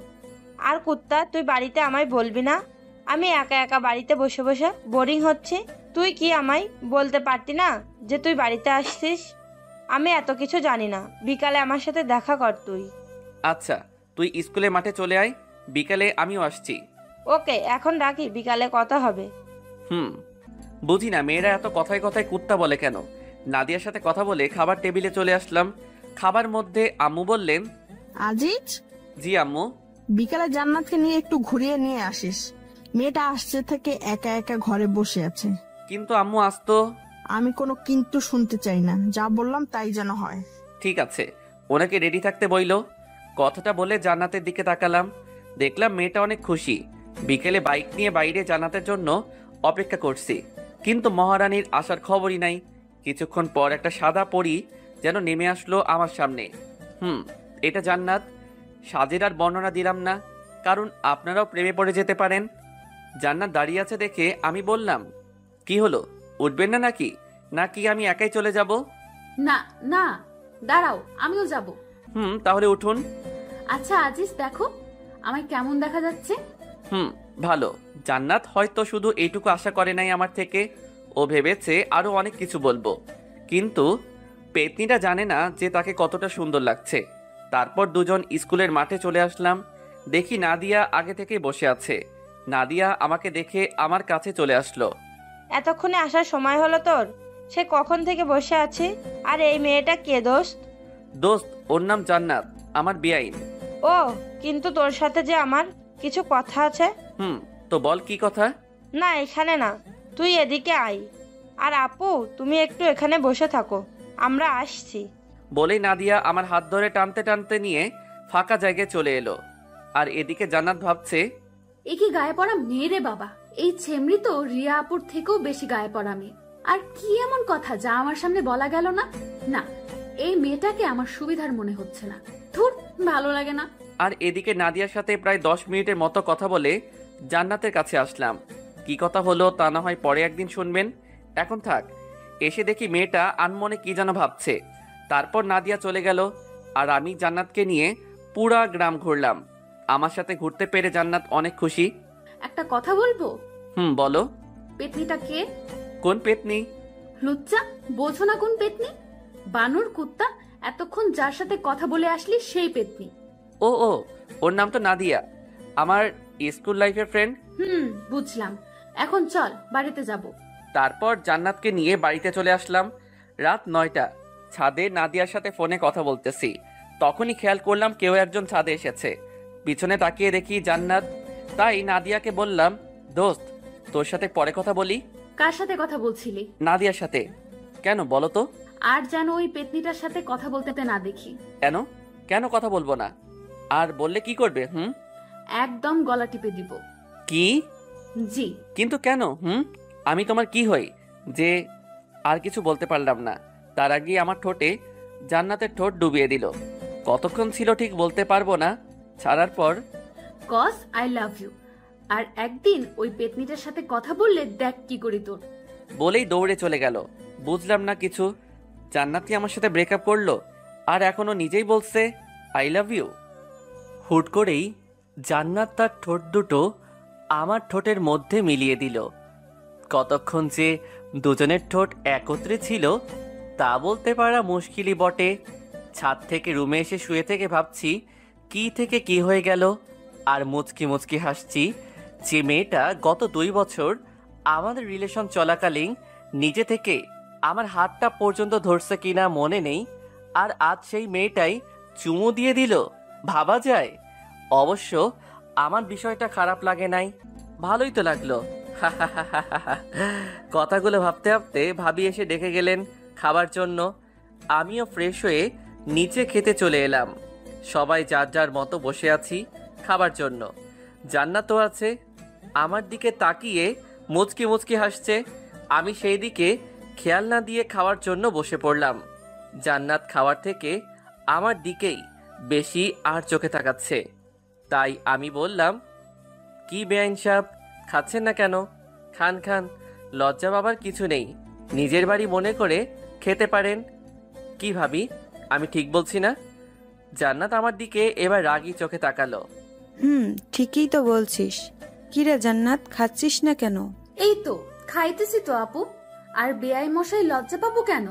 আর কুত্তা, তুই বাড়িতে আমায় বলবি না? আমি একা একা বাড়িতে বসে বসে বোরিং হচ্ছে। তুই কি আমায় বলতে পারতি না যে তুই বাড়িতে আসছিস? আমি এত কিছু জানি না। বিকালে আমার সাথে দেখা কর তুই। আচ্ছা, তুই স্কুলের মাঠে চলে আয়, বিকালে আমিও আসছি। ওকে, এখন রাখি, বিকালে কথা হবে। বুঝি না মেয়েরা এত কথায় কথায় কুত্তা বলে কেন। নাদিয়ার সাথে কথা বলে খাবার টেবিলে চলে আসলাম। খাবার মধ্যে আম্মু বললেন, আজিজ, জি আম্মু। বিকালে জান্নাতকে নিয়ে একটু ঘুরিয়ে নিয়ে আসিস। মেয়েটা আসছে থেকে একা একা ঘরে বসে আছে। কিন্তু আম্মু আসতো। আমি কোনো কিন্তু শুনতে চাই না, যা বললাম তাই যেন হয়। ঠিক আছে, ওনাকে রেডি থাকতে বইল। কথাটা বলে জান্নাতের দিকে তাকালাম, দেখলাম মেয়েটা অনেক খুশি। বিকেলে বাইক নিয়ে বাইরে জান্নাতের জন্য অপেক্ষা করছি, কিন্তু মহারানীর আসার খবরই নাই। কিছুক্ষণ পর একটা সাদা পরী যেন নেমে আসলো আমার সামনে। এটা জান্নাত। সাজের আর বর্ণনা দিলাম না, কারণ আপনারাও প্রেমে পড়ে যেতে পারেন। জান্নাত দাঁড়িয়ে আছে দেখে আমি বললাম, কি হলো, উঠবেন না নাকি? নাকি আমি একাই চলে যাব? না না, দাঁড়াও, আমিও যাব। তাহলে উঠুন। আচ্ছা আজিজ, দেখো আমায় কেমন দেখা যাচ্ছে? ভালো। জান্নাত হয়তো শুধু এইটুকু আশা করে নাই আমার থেকে, ও ভেবেছে আরো অনেক কিছু বলবো। কিন্তু পেতনিটা জানে না যে তাকে কতটা সুন্দর লাগছে। তারপর দুজন স্কুলের মাঠে চলে আসলাম। দেখি নাদিয়া আগে থেকেই বসে আছে। নাদিয়া আমাকে দেখে আমার কাছে চলে আসলো। এতক্ষণে আসার সময় হলো তোর? সে কখন থেকে বসে আছে? আর এই মেয়েটা কে দোস্ত? দোস্ত, ওর নাম জান্নাত, আমার বেআইন। ও, কিন্তু তোর সাথে যে আমার কিছু কথা আছে। তো বল কি কথা? না, এখানে না, তুই এদিকে আয়। আর আপু, তুমি একটু এখানে বসে থাকো, আমরা আসছি। বলেই নাদিয়া আমার হাত ধরে টানতে টানতে নিয়ে ফাঁকা জায়গায় চলে এলো। আর এদিকে জান্নাত ভাবছে, এ কি গায়ে পড়া মেয়ে রে বাবা! এই ছেমরি তো রিয়া আপুর থেকেও বেশি গায়ে পড়া মেয়ে। আর কি এমন কথা যা আমার সামনে বলা গেল না? না, এই মেয়েটাকে আমার সুবিধার মনে হচ্ছে না। ধুর, ভালো লাগে না। আর এদিকে নাদিয়ার সাথে প্রায় 10 মিনিটের মতো কথা বলে জান্নাতের কাছে আসলাম। কি কথা হলো তা না হয় পরে একদিন শুনবেন, এখন থাক। এসে দেখি মেয়েটা আনমনে কি যেন ভাবছে। তারপর নাদিয়া চলে গেল আর আমি জান্নাতকে নিয়ে পুরা গ্রাম ঘুরলাম। আমার সাথে ঘুরতে পেরে জান্নাত অনেক খুশি। একটা কথা বলবো? বলো। পেতনিটা কে? কোন পেতনি? লুচ্চা, বোঝো না কোন পেতনি? বানর কুত্তা, এতক্ষণ যার সাথে কথা বলে আসলি সেই পেতনি। ও, ওর নাম তো নাদিয়া, আমার স্কুল লাইফের ফ্রেন্ড। বুঝলাম। এখন চল, বাড়িতে যাব। তারপর জান্নাতকে নিয়ে বাড়িতে চলে আসলাম। রাত 9টা। ছাদে নাদিয়ার সাথে ফোনে কথা বলতেছি। তখনই খেয়াল করলাম কেউ একজন ছাদে এসেছে। পিছনে তাকিয়ে দেখি জান্নাত। তাই নাদিয়াকে বললাম, দোস্ত, তোর সাথে পরে কথা বলি। কার সাথে কথা বলছিলি? নাদিয়ার সাথে। কেন বলো তো? আর যেন ওই পেতনিটার সাথে কথা বলতে না দেখি। কেন কেন কথা বলবো না? আর বললে কি করবে? একদম গলা টিপে দিব। কি? জি। কিন্তু কেন? আমি তোমার কি হই যে? আর কিছু বলতে পারলাম না। তার আগে আমার ঠোঁটে জান্নাতের ঠোঁট ডুবিয়ে দিল। কতক্ষণ ছিল ঠিক বলতে পারবো না। ছাড়ার পর, কজ আই লাভ ইউ। আর একদিন ওই পেতনিটার সাথে কথা বললে দেখ কি করি তোর। বলেই দৌড়ে চলে গেল। বুঝলাম না কিছু। জান্নাত কি আমার সাথে ব্রেকআপ করলো? আর এখনো নিজেই বলছে আই লাভ ইউ। হুট করেই জান্নাত তার ঠোঁট দুটো আমার ঠোঁটের মধ্যে মিলিয়ে দিল। কতক্ষণ যে দুজনের ঠোঁট একত্রে ছিল তা বলতে পারা মুশকিলই বটে। ছাদ থেকে রুমে এসে শুয়ে থেকে ভাবছি কি থেকে কি হয়ে গেল। আর মুচকি মুচকি হাসছি যে মেয়েটা গত 2 বছর আমাদের রিলেশন চলাকালীন নিজে থেকে আমার হাতটা পর্যন্ত ধরছে কিনা মনে নেই। আর আজ সেই মেয়েটাই চুমু দিয়ে দিল। ভাবা যায়? অবশ্য আমার বিষয়টা খারাপ লাগে নাই, ভালোই তো লাগলো। কথাগুলো ভাবতে ভাবতে ভাবি এসে ডেকে গেলেন খাবার জন্য। আমিও ফ্রেশ হয়ে নিচে খেতে চলে এলাম। সবাই যার যার মতো বসে আছি খাবার জন্য। জান্নাতও আছে, আমার দিকে তাকিয়ে মুচকি মুচকি হাসছে। আমি সেই দিকে খেয়াল না দিয়ে খাওয়ার জন্য বসে পড়লাম। জান্নাত খাওয়ার থেকে আমার দিকেই বেশি আর চোখে তাকাচ্ছে। তাই আমি বললাম, কি বেআইন সাহেব, খাচ্ছেন না কেন? খান খান, লজ্জা পাবার কিছু নেই। নিজের বাড়ি মনে করে খেতে পারেন। কি ভাবি, আমি ঠিক বলছি না? জান্নাত আমার দিকে এবার রাগী চোখে তাকালো। ঠিকই তো বলছিস। কি রে জান্নাত, খাচ্ছিস না কেন? এই তো খাইতেছি তো আপু। আর বেআই মশাই লজ্জা পাবো কেন?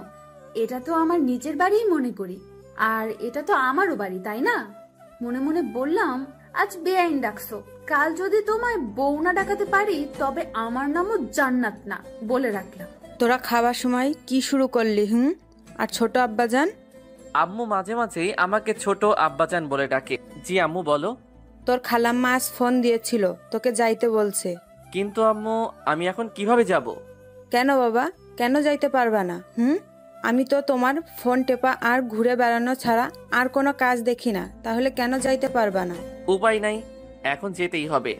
এটা তো আমার নিজের বাড়িই মনে করি। আর এটা তো আমারও বাড়ি, তাই না? মনে মনে বললাম, আজ বেআইন ডাকছো, কাল যদি তোমায় বউ না ডাকাতে পারি তবে আমার নামও জান্নাত না, বলে রাখলাম। তোরা খাবার সময় কি শুরু করলি? আর ছোট আব্বাজান? আম্মু মাঝে মাঝে আমাকে ছোট আব্বাজান বলে ডাকে। জি আম্মু বলো। তোর খালাম্মা আজ ফোন দিয়েছিল, তোকে যাইতে বলছে। কিন্তু আম্মু, আমি এখন কিভাবে যাব? কেন বাবা, কেন যাইতে পারবা না? আমি তো তোমার ফোন টেপা আর ঘুরে বেড়ানো ছাড়া আর কোনো কাজ দেখি না, তাহলে কেন যাইতে পারবা না? উপায় নাই, এখন যেতেই হবে।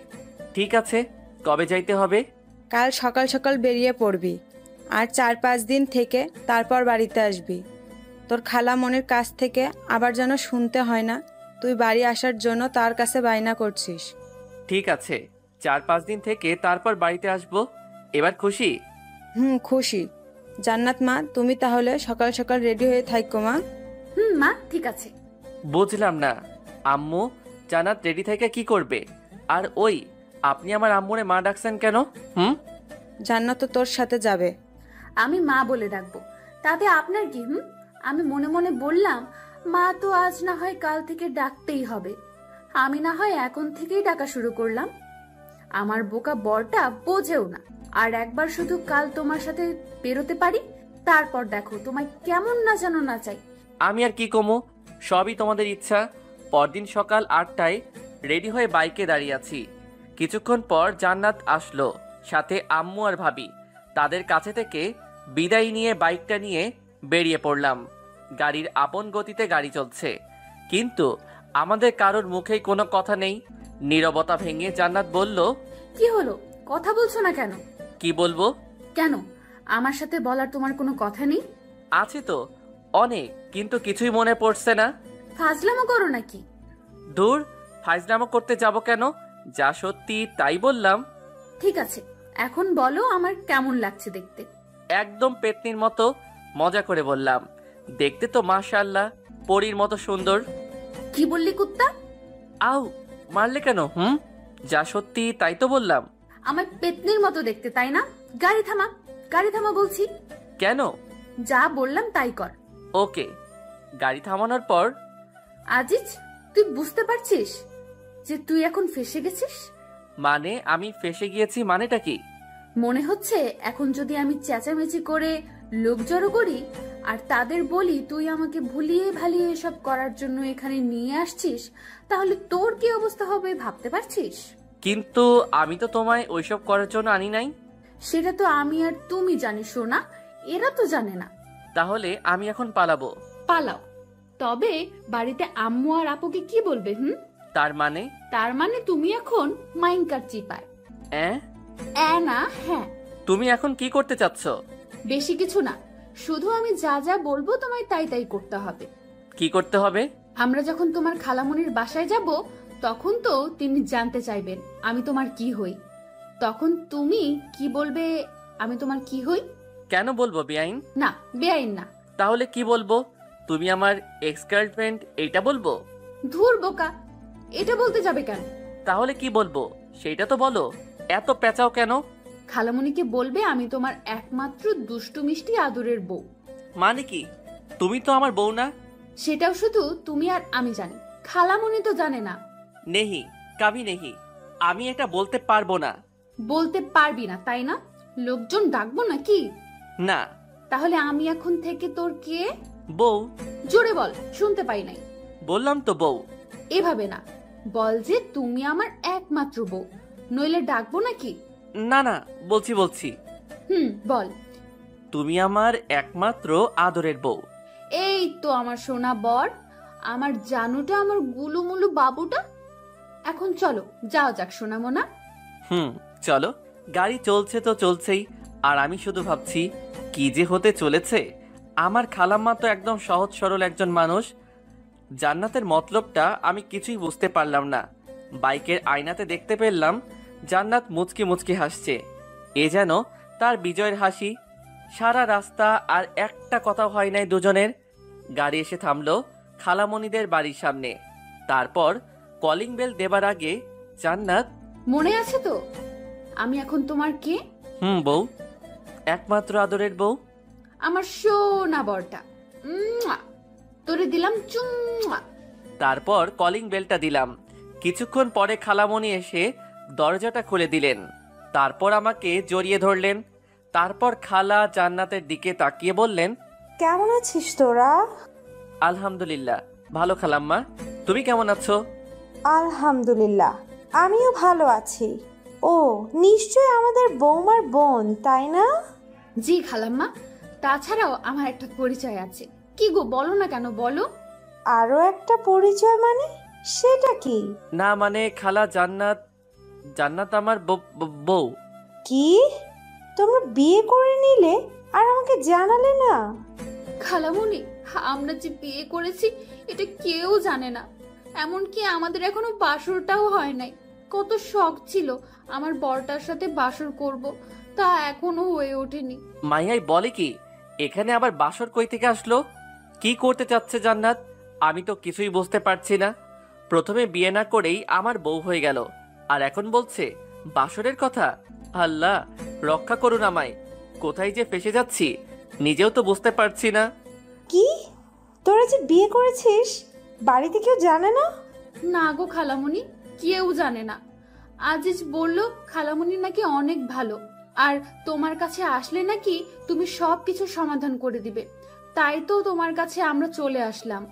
ঠিক আছে, কবে যাইতে হবে? কাল সকাল সকাল বেরিয়ে পড়বি, আর 4-5 দিন থেকে তারপর বাড়িতে আসবি। তোর খালা মনের কাছ থেকে আবার যেন শুনতে হয় না তুই বাড়ি আসার জন্য তার কাছে বায়না করছিস। ঠিক আছে, 4-5 দিন থেকে তারপর বাড়িতে আসবো। এবার খুশি? খুশি। জান্নাত মা, তুমি তাহলে সকাল সকাল রেডি হয়ে থাকো মা। মা, ঠিক আছে। বুঝলাম না আম্মু, জান্নাত রেডি থেকে কি করবে? আর ওই, আপনি আমার আম্মুরে মা ডাকছেন কেন? জান্নাত তো তোর সাথে যাবে। আমি মা বলে ডাকবো, তাতে আপনার কি? আমি মনে মনে বললাম, মা তো আজ না হয় কাল থেকে ডাকতেই হবে, আমি না হয় এখন থেকেই ডাকা শুরু করলাম। আমার বোকা বরটা বোঝেও না, আর একবার শুধু কাল তোমার সাথে বেরোতে পারি, তারপর দেখো তোমায় কেমন না জানো না চাই। আমি আর কি কমো, সবই তোমাদের ইচ্ছা। পরদিন সকাল 8টায় রেডি হয়ে বাইকে দাঁড়িয়ে আছি। কিছুক্ষণ পর জান্নাত আসলো, সাথে আম্মু আর ভাবি। তাদের কাছে থেকে বিদায় নিয়ে বাইকটা নিয়ে বেরিয়ে পড়লাম। গাড়ির আপন গতিতে গাড়ি চলছে, কিন্তু আমাদের কারোর মুখেই কোনো কথা নেই। নীরবতা ভেঙে জান্নাত বলল, কি হলো, কথা বলছো না কেন? কি বলবো? কেন, আমার সাথে বলার তোমার কোনো কথা নেই? আছে তো অনেক, কিন্তু কিছুই মনে পড়ছে না। ফাজলামো করো নাকি? দূর, ফাজলামো করতে যাব কেন, যা সত্যি তাই বললাম। ঠিক আছে, এখন বলো আমার কেমন লাগছে দেখতে? একদম পেতনির মতো, মজা করে বললাম। দেখতে তো মাশাআল্লাহ পরীর মতো সুন্দর। কি বললি কুত্তা? আউ, মারলে কেন? যা সত্যি তাই তো বললাম। আমার পেতনির মতো দেখতে, তাই না? গাড়ি থামা, গাড়ি থামা বলছি। কেন? যা বললাম তাই কর। ওকে। গাড়ি থামানোর পর, আজিজ, তুই বুঝতে পারছিস যে তুই এখন ফেসে গেছিস? মানে আমি ফেসে গিয়েছি মানেটা কি? মনে হচ্ছে এখন যদি আমি চেঁচামেচি করে লোক জড়ো করি আর তাদের বলি তুই আমাকে ভুলিয়ে ভালিয়ে এসব করার জন্য এখানে নিয়ে আসছিস, তাহলে তোর কি অবস্থা হবে ভাবতে পারছিস? কিন্তু আমি তো তোমায় ওইসব করার জন্য আনি নাই। সেটা তো আমি আর তুমি জানি সোনা, এরা তো জানে না। তাহলে আমি এখন পালাবো? পালাও, তবে বাড়িতে আম্মু আর আপুকে কি বলবে? তার মানে? তার মানে তুমি এখন মাইনকার চিপায়। না, হ্যাঁ। তুমি এখন কি করতে চাচ্ছ? বেশি কিছু না, শুধু আমি যা যা বলবো তোমায় তাই তাই করতে হবে। কি করতে হবে? আমরা যখন তোমার খালামণির বাসায় যাব, তখন তো তিনি জানতে চাইবেন আমি তোমার কি হই। তখন তুমি কি বলবে? আমি তোমার কি হই? কেন বলবো বেআইন? না, বেআইন না। তাহলে কি বলবো? তুমি আমার এক্স গার্লফ্রেন্ড এইটা বলবো? ধুর বোকা, এটা বলতে যাবে কেন? তাহলে কি বলবো সেইটা তো বলো, এত পেঁচাও কেন? খালামণিকে বলবে আমি তোমার একমাত্র দুষ্টু মিষ্টি আদরের বউ। মানে কি? তুমি তো আমার বউ না। সেটাও শুধু তুমি আর আমি জানি, খালামণি তো জানে না। নেহি কাভি নেহি, আমি এটা বলতে পারবো না। বলতে পারবি না তাই না? লোকজন ডাকবো নাকি? না। তাহলে আমি এখন থেকে তোর কে? বউ। জোরে বল, শুনতে পাই নাই। বললাম তো বউ। এভাবে না, বল যে তুমি আমার একমাত্র বউ, নইলে ডাকবো নাকি? না না, বলছি। বল। তুমি আমার একমাত্র আদরের বউ। এই তো আমার সোনা বর, আমার জানুটা, আমার গুলুমুলু বাবুটা। এখন চলো, যাও যাক সোনা মোনা। চলো। গাড়ি চলছে তো চলছেই, আর আমি শুধু ভাবছি কি যে হতে চলেছে। আমার খালাম্মা তো একদম সহজ সরল একজন মানুষ। জান্নাতের মতলবটা আমি কিছুই বুঝতে পারলাম না। বাইকের আয়নাতে দেখতে পেলাম জান্নাত মুচকি মুচকি হাসছে, এ যেন তার বিজয়ের হাসি। সারা রাস্তা আর একটা কথা হয় নাই দুজনের। গাড়ি এসে থামলো খালামণিদের বাড়ির সামনে। তারপর কলিং বেল দেবার আগে জান্নাত, মনে আছে তো আমি এখন তোমার কে? বউ, একমাত্র আদরের বউ, আমার সোনা বরটা। তোরে দিলাম চুম্মা। তারপর কলিং বেলটা দিলাম। কিছুক্ষণ পরে খালামণি এসে দরজাটা খুলে দিলেন, তারপর আমাকে জড়িয়ে ধরলেন। তারপর খালা জান্নাতের দিকে তাকিয়ে বললেন, কেমন আছিস তোরা? আলহামদুলিল্লাহ ভালো খালাম্মা, তুমি কেমন আছো? আলহামদুলিল্লাহ, আমিও ভালো আছি। ও নিশ্চয় আমাদের বৌমার বোন, তাই না? জি খালাম্মা, তাছাড়াও আমার একটা পরিচয় আছে। কি গো, বলো না কেন, বলো। আরো একটা পরিচয় মানে? সেটা কি? না মানে খালা, জান্নাত আমার বউ। কি, তোমরা বিয়ে করে নিলে আর আমাকে জানালে না? খালামণি, আমরা যে বিয়ে করেছি এটা কেউ জানে না, এমনকি আমাদের এখনো বাসরটাও হয় নাই। কত শখ ছিল আমার বরটার সাথে বাসর করব, তা এখনো হয়ে ওঠেনি। মাইয়াই বলে কি, এখানে আবার বাসর কই থেকে আসলো? কি করতে চাচ্ছে জান্নাত? আমি তো কিছুই বুঝতে পারছি না। প্রথমে বিয়ে না করেই আমার বউ হয়ে গেল, আর এখন বলছে বাসরের কথা। আল্লাহ রক্ষা করুন আমায়, কোথায় যে ফেসে যাচ্ছি নিজেও তো বুঝতে পারছি না। কি, তোরা যে বিয়ে করেছিস বাড়িতে কেউ জানে না? না গো খালামণি, কেউ জানে না। আজিজ বলল খালামণি নাকি অনেক ভালো, আর তোমার কাছে আসলে নাকি তুমি সবকিছু সমাধান করে দিবে। তাই তো তোমার কাছে আমরা চলে আসলাম।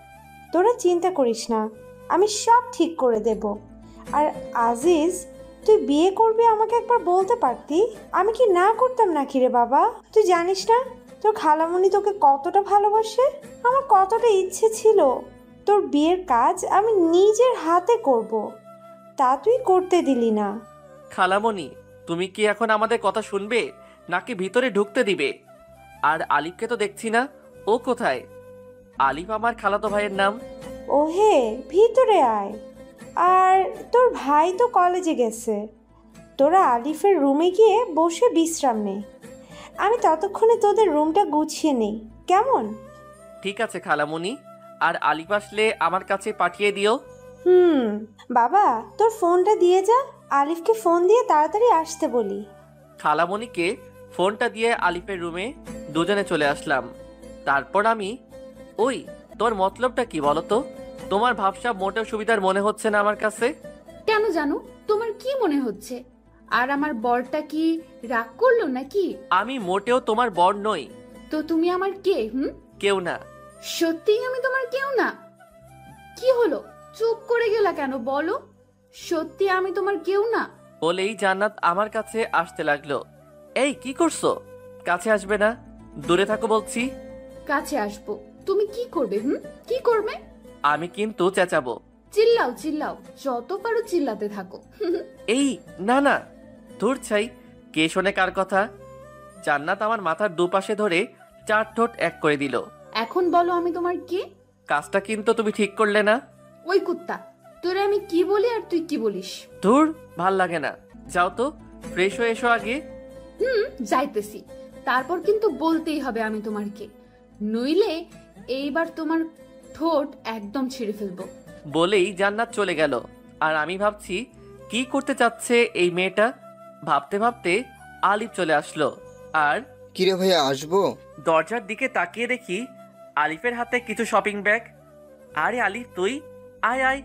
তোরা চিন্তা করিস না, আমি সব ঠিক করে দেব। আর আজিজ, তুই বিয়ে করবি আমাকে একবার বলতে পারতি, আমি কি না করতাম নাকি রে বাবা? তুই জানিস না তোর খালামণি তোকে কতটা ভালোবাসে। আমার কতটা ইচ্ছে ছিল তোর বিয়ের কাজ আমি নিজের হাতে করব, তা তুই করতে দিলি না। খালামণি, তুমি কি এখন আমাদের কথা শুনবে নাকি ভিতরে ঢুকতে দিবে? আর আলিফকে তো দেখছি না, ও কোথায়? আলিফ আমার খালাতো ভাইয়ের নাম। ওহে, ভিতরে আয়। আর তোর ভাই তো কলেজে গেছে, তোরা আলিফের রুমে গিয়ে বসে বিশ্রাম নে। আমি ততক্ষণে তোদের রুমটা গুছিয়ে নেই, কেমন? ঠিক আছে খালামণি, আর আলিফ আসলে আমার কাছে পাঠিয়ে দিও। বাবা, তোর ফোনটা দিয়ে যা, আলিফকে ফোন দিয়ে তাড়াতাড়ি আসতে বলি। খালামণিকে ফোনটা দিয়ে আলিফের রুমে দুজনে চলে আসলাম। তারপর আমি, ওই তোর মতলবটা কি বলো তো? তোমার ভাবসাব মোটেও সুবিধার মনে হচ্ছে না আমার কাছে। কেন জানো, তোমার কি মনে হচ্ছে? আর আমার বরটা কি রাগ করলো নাকি? আমি মোটেও তোমার বর নই। তো তুমি আমার কে? কেউ না। সত্যিই আমি তোমার কেউ না? কি হলো, চুপ করে গেলা কেন? বলো, সত্যি আমি তোমার কেউ না? বলেই জান্নাত আমার কাছে আসতে লাগলো। এই কি করছো? কাছে আসবে না, দূরে থাকো বলছি। কাছে আসবো? তুমি কি করবে? কি করবে? আমি কিন্তু চেঁচাবো। চিল্লাও চিল্লাও, যত পারো চিল্লাতে থাকো। এই না না, ধুর ছাই, কে শোনে কার কথা? জান্নাত আমার মাথার দুপাশে ধরে 4 ঠোঁট এক করে দিল। এখন বলো আমি তোমার কে? কাজটা কিন্তু তুমি ঠিক করলে না। ওই কুত্তা, তোরে আমি কি বলি আর তুই কি বলিস? ধুর, ভাল লাগে না। যাও তো, ফ্রেশ হয়ে এসো আগে। যাইতেছি, তারপর কিন্তু বলতেই হবে আমি তোমার কে, নইলে এইবার তোমার ঠোঁট একদম ছিঁড়ে ফেলবো। বলেই জান্নাত চলে গেল। আর আমি ভাবছি কি করতে চাচ্ছে এই মেয়েটা। ভাবতে ভাবতে আলিফ চলে আসলো। আর কিরে ভাইয়া, আসবো? দরজার দিকে তাকিয়ে দেখি আলিফের হাতে কিছু শপিং ব্যাগ। আরে আলিফ, তুই আয় আয়।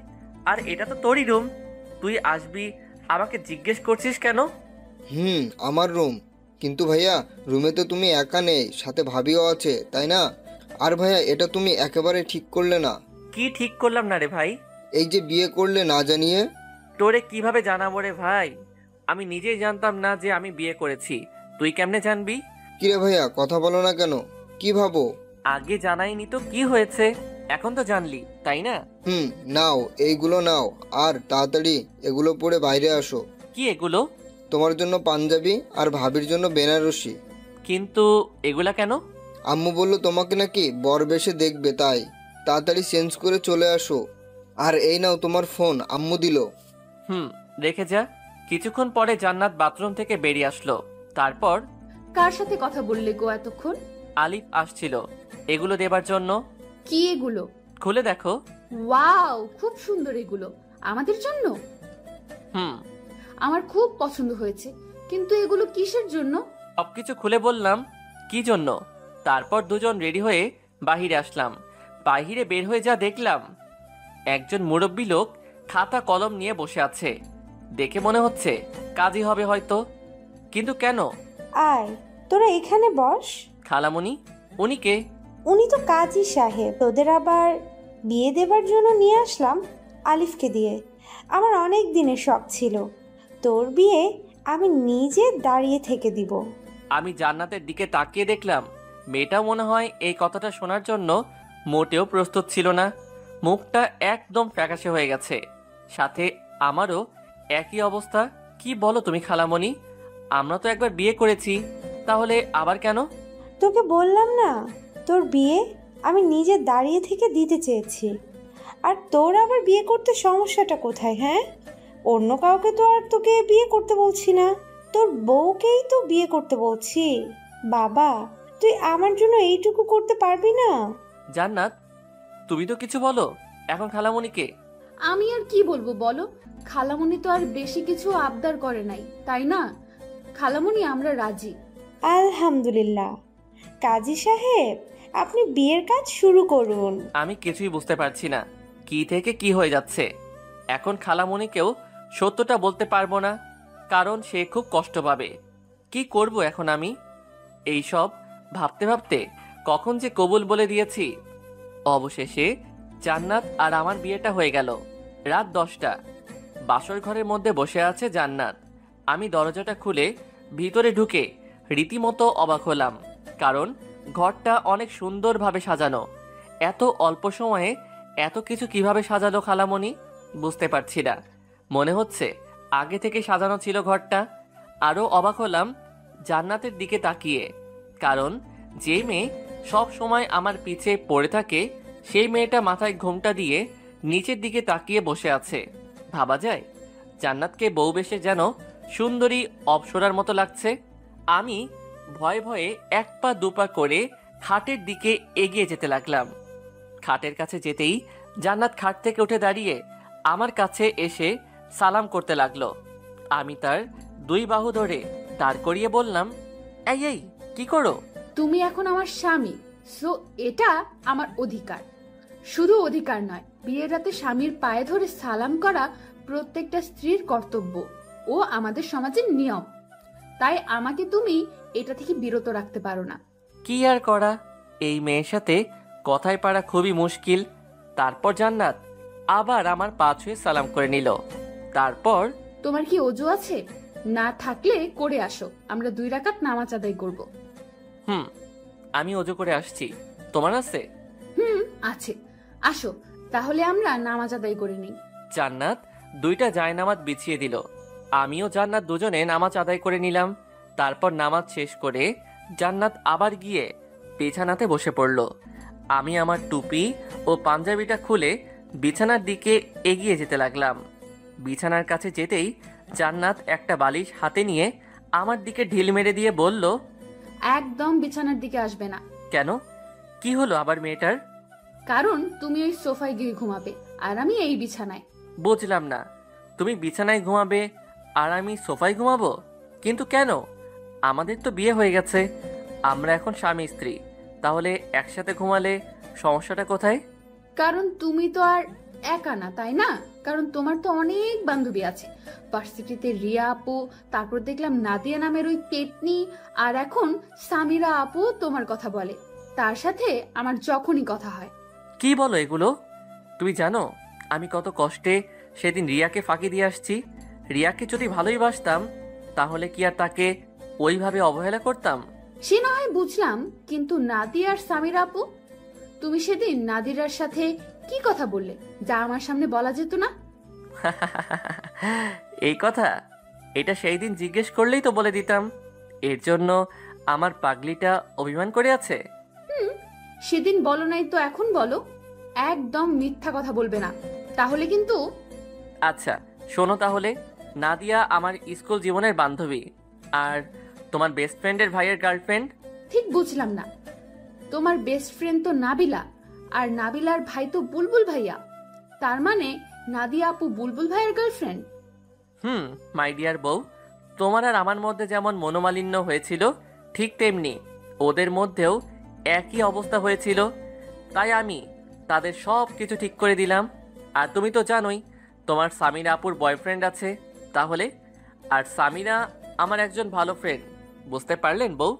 আর এটা তো তোরই রুম, তুই আসবি, আমাকে জিজ্ঞেস করছিস কেন? আমার রুম। কিন্তু ভাইয়া, রুমে তো তুমি একা নেই, সাথে ভাবিও আছে, তাই না? আর ভাইয়া, এটা তুমি একেবারে ঠিক করলে না। কি ঠিক করলাম না রে ভাই? এই যে বিয়ে করলে না জানিয়ে। তোরে কিভাবে জানাবো রে ভাই? আমি নিজেই জানতাম না যে আমি বিয়ে করেছি, তুই কেমনে জানবি? কিরে ভাইয়া, কথা বলো না কেন? কি ভাবো? আগে জানাইনি তো কি হয়েছে, এখন তো জানলি, তাই না? নাও, এইগুলো নাও, আর তাড়াতাড়ি এগুলো পরে বাইরে আসো। কি এগুলো? তোমার জন্য পাঞ্জাবি আর ভাবির জন্য বেনারসি। কিন্তু এগুলা কেন? আম্মু বললো তোমাকে নাকি বর বেশে দেখবে, তাই তাড়াতাড়ি চেঞ্জ করে চলে আসো। আর এই নাও তোমার ফোন, আম্মু দিল। রেখে যা। কিছুক্ষণ পরে জান্নাত বাথরুম থেকে বেরিয়ে আসলো। তারপর, কার সাথে কথা বললে গো এতক্ষণ? আলিফ আসছিল এগুলো দেবার জন্য। কি এগুলো? খুলে দেখো। ওয়াও, খুব সুন্দর এগুলো। আমাদের জন্য? আমার খুব পছন্দ হয়েছে, কিন্তু এগুলো কিসের জন্য? সবকিছু খুলে বললাম কি জন্য। তারপর দুজন রেডি হয়ে বাহিরে আসলাম। বাহিরে বের হয়ে যা দেখলাম, একজন মুরব্বী লোক খাতা কলম নিয়ে বসে আছে। দেখে মনে হচ্ছে কাজী হবে হয়তো, কিন্তু কেন? আয়, তোরা এখানে বস। খালামণি, উনি কে? উনি তো কাজী সাহেব। তোদের আবার বিয়ে দেবার জন্য নিয়ে আসলাম আলিফকে দিয়ে। আমার অনেক দিনের শখ ছিল তোর বিয়ে আমি নিজে দাঁড়িয়ে থেকে দিব। আমি জান্নাতের দিকে তাকিয়ে দেখলাম মেয়েটা মনে হয় এই কথাটা শোনার জন্য মোটেও প্রস্তুত ছিল না। মুখটা একদম ফ্যাকাশে হয়ে গেছে, সাথে আমারও একই অবস্থা। কি বলো তুমি খালামণি? আমরা তো একবার বিয়ে করেছি, তাহলে আবার কেন? তোকে বললাম না, তোর বিয়ে আমি নিজে দাঁড়িয়ে থেকে দিতে চেয়েছি। আর তোর আবার বিয়ে করতে সমস্যাটা কোথায়? হ্যাঁ, অন্য কাউকে তো আর তোকে বিয়ে করতে বলছি না, তোর বউকেই তো বিয়ে করতে বলছি। বাবা, তুই আমার জন্য এইটুকু করতে পারবি না? জান্নাত, তুমি তো কিছু বলো এখন খালামণিকে। আমি আর কি বলবো বলো? খালামণি তো আর বেশি কিছু আবদার করে নাই, তাই না? খালামণি, আমরা রাজি। আলহামদুলিল্লাহ। কাজী সাহেব, আপনি বিয়ের কাজ শুরু করুন। আমি কিছুই বুঝতে পারছি না, কি থেকে কি হয়ে যাচ্ছে। এখন খালামণিকেও সত্যটা বলতে পারবো না, কারণ সে খুব কষ্ট পাবে। কি করব এখন আমি? এই সব ভাবতে ভাবতে কখন যে কবুল বলে দিয়েছি। অবশেষে জান্নাত আর আমার বিয়েটা হয়ে গেল। রাত 10টা। বাসর ঘরের মধ্যে বসে আছে জান্নাত। আমি দরজাটা খুলে ভিতরে ঢুকে রীতিমতো অবাক হলাম, কারণ ঘরটা অনেক সুন্দরভাবে সাজানো। এত অল্প সময়ে এত কিছু কিভাবে সাজালো খালামণি বুঝতে পারছি না। মনে হচ্ছে আগে থেকে সাজানো ছিল ঘরটা। আরও অবাক হলাম জান্নাতের দিকে তাকিয়ে, কারণ যে মেয়ে সব সময় আমার পিছে পড়ে থাকে সেই মেয়েটা মাথায় ঘোমটা দিয়ে নিচের দিকে তাকিয়ে বসে আছে। ভাবা যায় জান্নাতকে বউ বেশে যেন সুন্দরী অপ্সরার মতো লাগছে। আমি ভয়ে ভয়ে এক পা দুপা করে খাটের দিকে এগিয়ে যেতে লাগলাম। খাটের কাছে যেতেই জান্নাত খাট থেকে উঠে দাঁড়িয়ে আমার কাছে এসে সালাম করতে লাগলো। আমি তার 2 বাহু ধরে দাঁড় করিয়ে বললাম, এই এই কি করো? তুমি এখন আমার স্বামী, সো এটা আমার অধিকার। শুধু অধিকার নয়, বিয়ের রাতে স্বামীর পায়ে ধরে সালাম করা প্রত্যেকটা স্ত্রীর কর্তব্য ও আমাদের সমাজের নিয়ম। তাই আমাকে তুমি এটা থেকে বিরত রাখতে পারো না। কি আর করা, এই মেয়ের সাথে কথায় পারা খুবই মুশকিল। তারপর জান্নাত আবার আমার পা ছুঁয়ে সালাম করে নিল। তারপর, তোমার কি ওযু আছে? না থাকলে করে আসো, আমরা 2 রাকাত নামাজ আদায় করব। আমি ওযু করে আসছি, তোমার আছে? আছে, আসো তাহলে আমরা নামাজ আদায় করে নিই। জান্নাত 2টা জায়নামাজ বিছিয়ে দিল। আমিও জান্নাত দুজনে নামাজ আদায় করে নিলাম। তারপর নামাজ শেষ করে জান্নাত আবার গিয়ে বিছানাতে বসে পড়ল। আমি আমার টুপি ও পাঞ্জাবিটা খুলে বিছানার দিকে এগিয়ে যেতে লাগলাম। বিছানার কাছে যেতেই জান্নাত একটা বালিশ হাতে নিয়ে আমার দিকে ঢিল মেরে দিয়ে বলল, একদম বিছানার দিকে আসবে না। কেন? কি হলো আবার মেয়েটার? কারণ তুমি ওই সোফায় গিয়ে ঘুমাবে আর আমি এই বিছানায়। বুঝলাম না, তুমি বিছানায় ঘুমাবে আর আমি সোফায় ঘুমাবো? কিন্তু কেন? আমাদের তো বিয়ে হয়ে গেছে, আমরা এখন স্বামী স্ত্রী, তাহলে একসাথে ঘুমালে সমস্যাটা কোথায়? কারণ তুমি তো আর একা না, তাই না? কারণ তোমার তো অনেক বান্ধবী আছে। ভার্সিটিতে রিয়া আপু, তারপর দেখলাম নাদিয়া নামের ওই পেতনি, আর এখন সামিরা আপু তোমার কথা বলে। তার সাথে আমার যখনই কথা হয়। কি বলো এগুলো? তুমি জানো আমি কত কষ্টে সেদিন রিয়াকে ফাঁকি দিয়ে আসছি। রিয়াকে যদি ভালোই বাসতাম তাহলে কি আর তাকে ওইভাবে অবহেলা করতাম? সে না হয় বুঝলাম, কিন্তু নাদিয়া আর সামিরা আপু, তুমি সেদিন নাদিরার সাথে কি কথা বললে যা আমার সামনে বলা যেত না? এই কথা এটা সেই দিন জিজ্ঞেস করলেই তো বলে দিতাম। এর জন্য আমার পাগলিটা অভিমান করে আছে। সেদিন বলো নাই তো এখন বলো। একদম মিথ্যা কথা বলবে না, তাহলে কিন্তু। আচ্ছা শোনো তাহলে, নাদিয়া আমার স্কুল জীবনের বান্ধবী, আর তোমার বেস্ট ফ্রেন্ডের ভাইয়ের গার্লফ্রেন্ড। ঠিক বুঝলাম না, তোমার বেস্ট ফ্রেন্ড তো নাবিলা, আর নাবিলার ভাই তো বুলবুল ভাইয়া। তার মানে নাদিয়া আপু বুলবুল ভাইয়ের গার্লফ্রেন্ড? মাই ডিয়ার বউ, তোমার আর আমার মধ্যে যেমন মনোমালিন্য হয়েছিল ঠিক তেমনি ওদের মধ্যেও একই অবস্থা হয়েছিল। তাই আমি তাদের সব কিছু ঠিক করে দিলাম। আর তুমি তো জানোই তোমার সামিরা আপুর বয়ফ্রেন্ড আছে, তাহলে আর সামিরা আমার একজন ভালো ফ্রেন্ড, বুঝতে পারলেন বউ?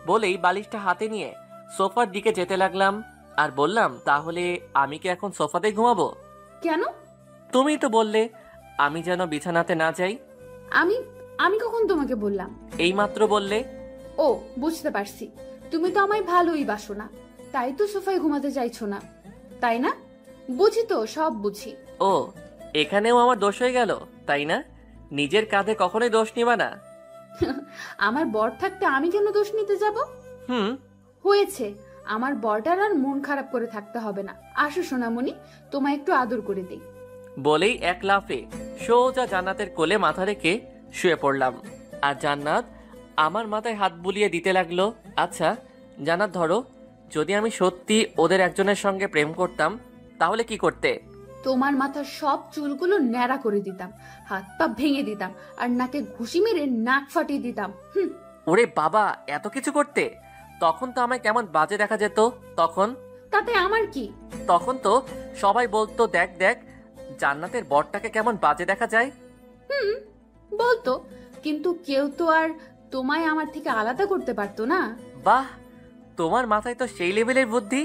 বলেই বালিশটা হাতে নিয়ে সোফার দিকে যেতে লাগলাম আর বললাম, তাহলে আমি কি এখন সোফাতে ঘুমাবো? কেন? তুমি তো বললে আমি যেন বিছানাতে না যাই। আমি আমি কখন তোমাকে বললাম? এইমাত্র বললে। ও, বুঝতে পারছি, তুমি তো আমায় ভালোই বাসো না, তাই তো সোফায় ঘুমাতে চাইছো না, তাই না? বুঝি তো, সব বুঝি। ও, এখানেও আমার দোষ হয়ে গেল, তাই না? নিজের কাঁধে কখনোই দোষ নিবা না। আমার বর থাকতে আমি কেন দোষ নিতে যাব? হয়েছে, আমার বরটার আর মন খারাপ করে থাকতে হবে না। আসো সোনামণি, তোমায় একটু আদর করে দিই। বলেই এক লাফে সোজা জান্নাতের কোলে মাথা রেখে শুয়ে পড়লাম। আর জান্নাত আমার মাথায় হাত বুলিয়ে দিতে লাগলো। আচ্ছা জান্নাত, ধরো যদি আমি সত্যি ওদের একজনের সঙ্গে প্রেম করতাম তাহলে কি করতে? তোমার মাথার সব চুলগুলো ন্যাড়া করে দিতাম, হাত পা ভেঙে দিতাম, আর নাকে ঘুষি মেরে নাক ফাটিয়ে দিতাম। ওরে বাবা, এত কিছু করতে? তখন তো আমায় কেমন বাজে দেখা যেত। তাতে আমার কি? তখন তো সবাই বলতো, দেখ দেখ জান্নাতের বরটাকে কেমন বাজে দেখা যায়। বলতো, কিন্তু কেউ তো আর তোমায় আমার থেকে আলাদা করতে পারতো না। বাহ, তোমার মাথায় তো সেই লেভেলের বুদ্ধি।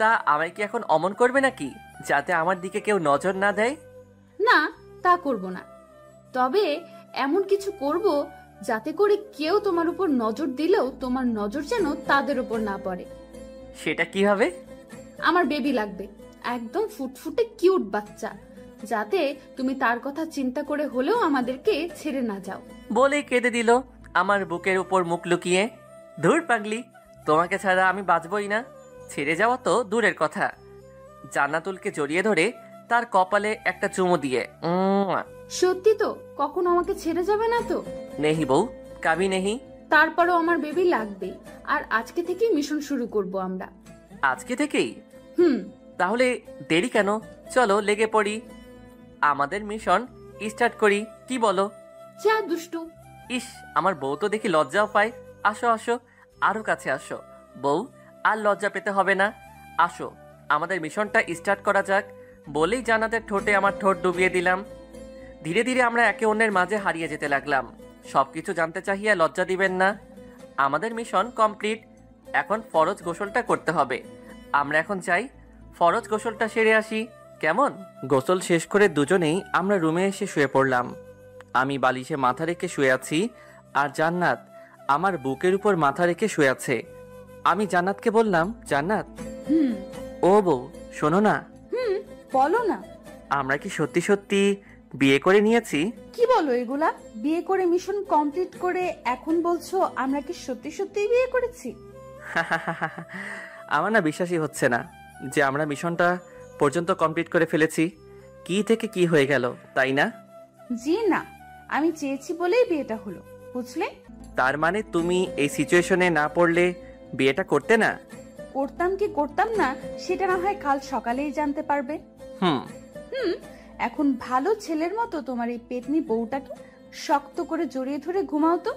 তা আমায় কি এখন অমন করবে নাকি, যাতে আমার দিকে কেউ নজর না দেয়? না, তা করব না। তবে এমন কিছু করব যাতে করে কেউ তোমার উপর নজর দিলেও তোমার নজর যেন তাদের উপর না পড়ে। সেটা কিভাবে? আমার বেবি লাগবে, একদম ফুটফুটে কিউট বাচ্চা, যাতে তুমি তার কথা চিন্তা করে হলেও আমাদেরকে ছেড়ে না যাও। বলেই কেঁদে দিল আমার বুকের উপর মুখ লুকিয়ে। ধুর পাগলি, তোমাকে ছাড়া আমি বাঁচবই না। ছেড়ে যাওয়া তো দূরের কথা, জান্নাতুলকে জড়িয়ে ধরে তার কপালে একটা চুমু দিয়ে, সত্যি তো কখনো আমাকে ছেড়ে যাবে না তো? নেহি বউ, কাবি নেহি। তারপরও আমার বেবি লাগবে, আর আজকে থেকেই মিশন শুরু করব আমরা। আজকে থেকেই? হুম। তাহলে দেরি কেন, চলো লেগে পড়ি, আমাদের মিশন স্টার্ট করি, কি বলো? যা দুষ্টু। ইস, আমার বউ তো দেখি লজ্জাও পায়। আসো আসো, আরো কাছে আসো বউ, আর লজ্জা পেতে হবে না। আসো, আমাদের মিশনটা স্টার্ট করা যাক। বলেই জান্নাতের ঠোঁটে আমার ঠোঁট ডুবিয়ে দিলাম। ধীরে ধীরে আমরা একে অন্যের মাঝে হারিয়ে যেতে লাগলাম। সবকিছু জানতে চাহিয়া লজ্জা দিবেন না। আমাদের মিশন কমপ্লিট, এখন ফরজ গোসলটা করতে হবে। আমরা এখন চাই ফরজ গোসলটা সেরে আসি, কেমন? গোসল শেষ করে দুজনেই আমরা রুমে এসে শুয়ে পড়লাম। আমি বালিশে মাথা রেখে শুয়ে আছি, আর জান্নাত আমার বুকের উপর মাথা রেখে শুয়ে আছে। আমি জান্নাতকে বললাম, জান্নাত। ও বউ, শোনো না। বলো না। আমরা কি সত্যি সত্যি বিয়ে করে নিয়েছি? কি বলো এগুলা? বিয়ে করে মিশন কমপ্লিট করে এখন বলছো আমরা কি সত্যি সত্যি বিয়ে করেছি? আমার না বিশ্বাসই হচ্ছে না যে আমরা মিশনটা পর্যন্ত কমপ্লিট করে ফেলেছি। কি থেকে কি হয়ে গেল, তাই না? জি না, আমি চেয়েছি বলেই বিয়েটা হলো, বুঝলে? তার মানে তুমি এই সিচুয়েশনে না পড়লে বিয়েটা করতে না? করতাম কি করতাম না সেটা না হয় কাল সকালেই জানতে পারবে। এখন ভালো ছেলের মতো তোমার এই পেতনি বউটাকে শক্ত করে জড়িয়ে ধরে ঘুমাও তো,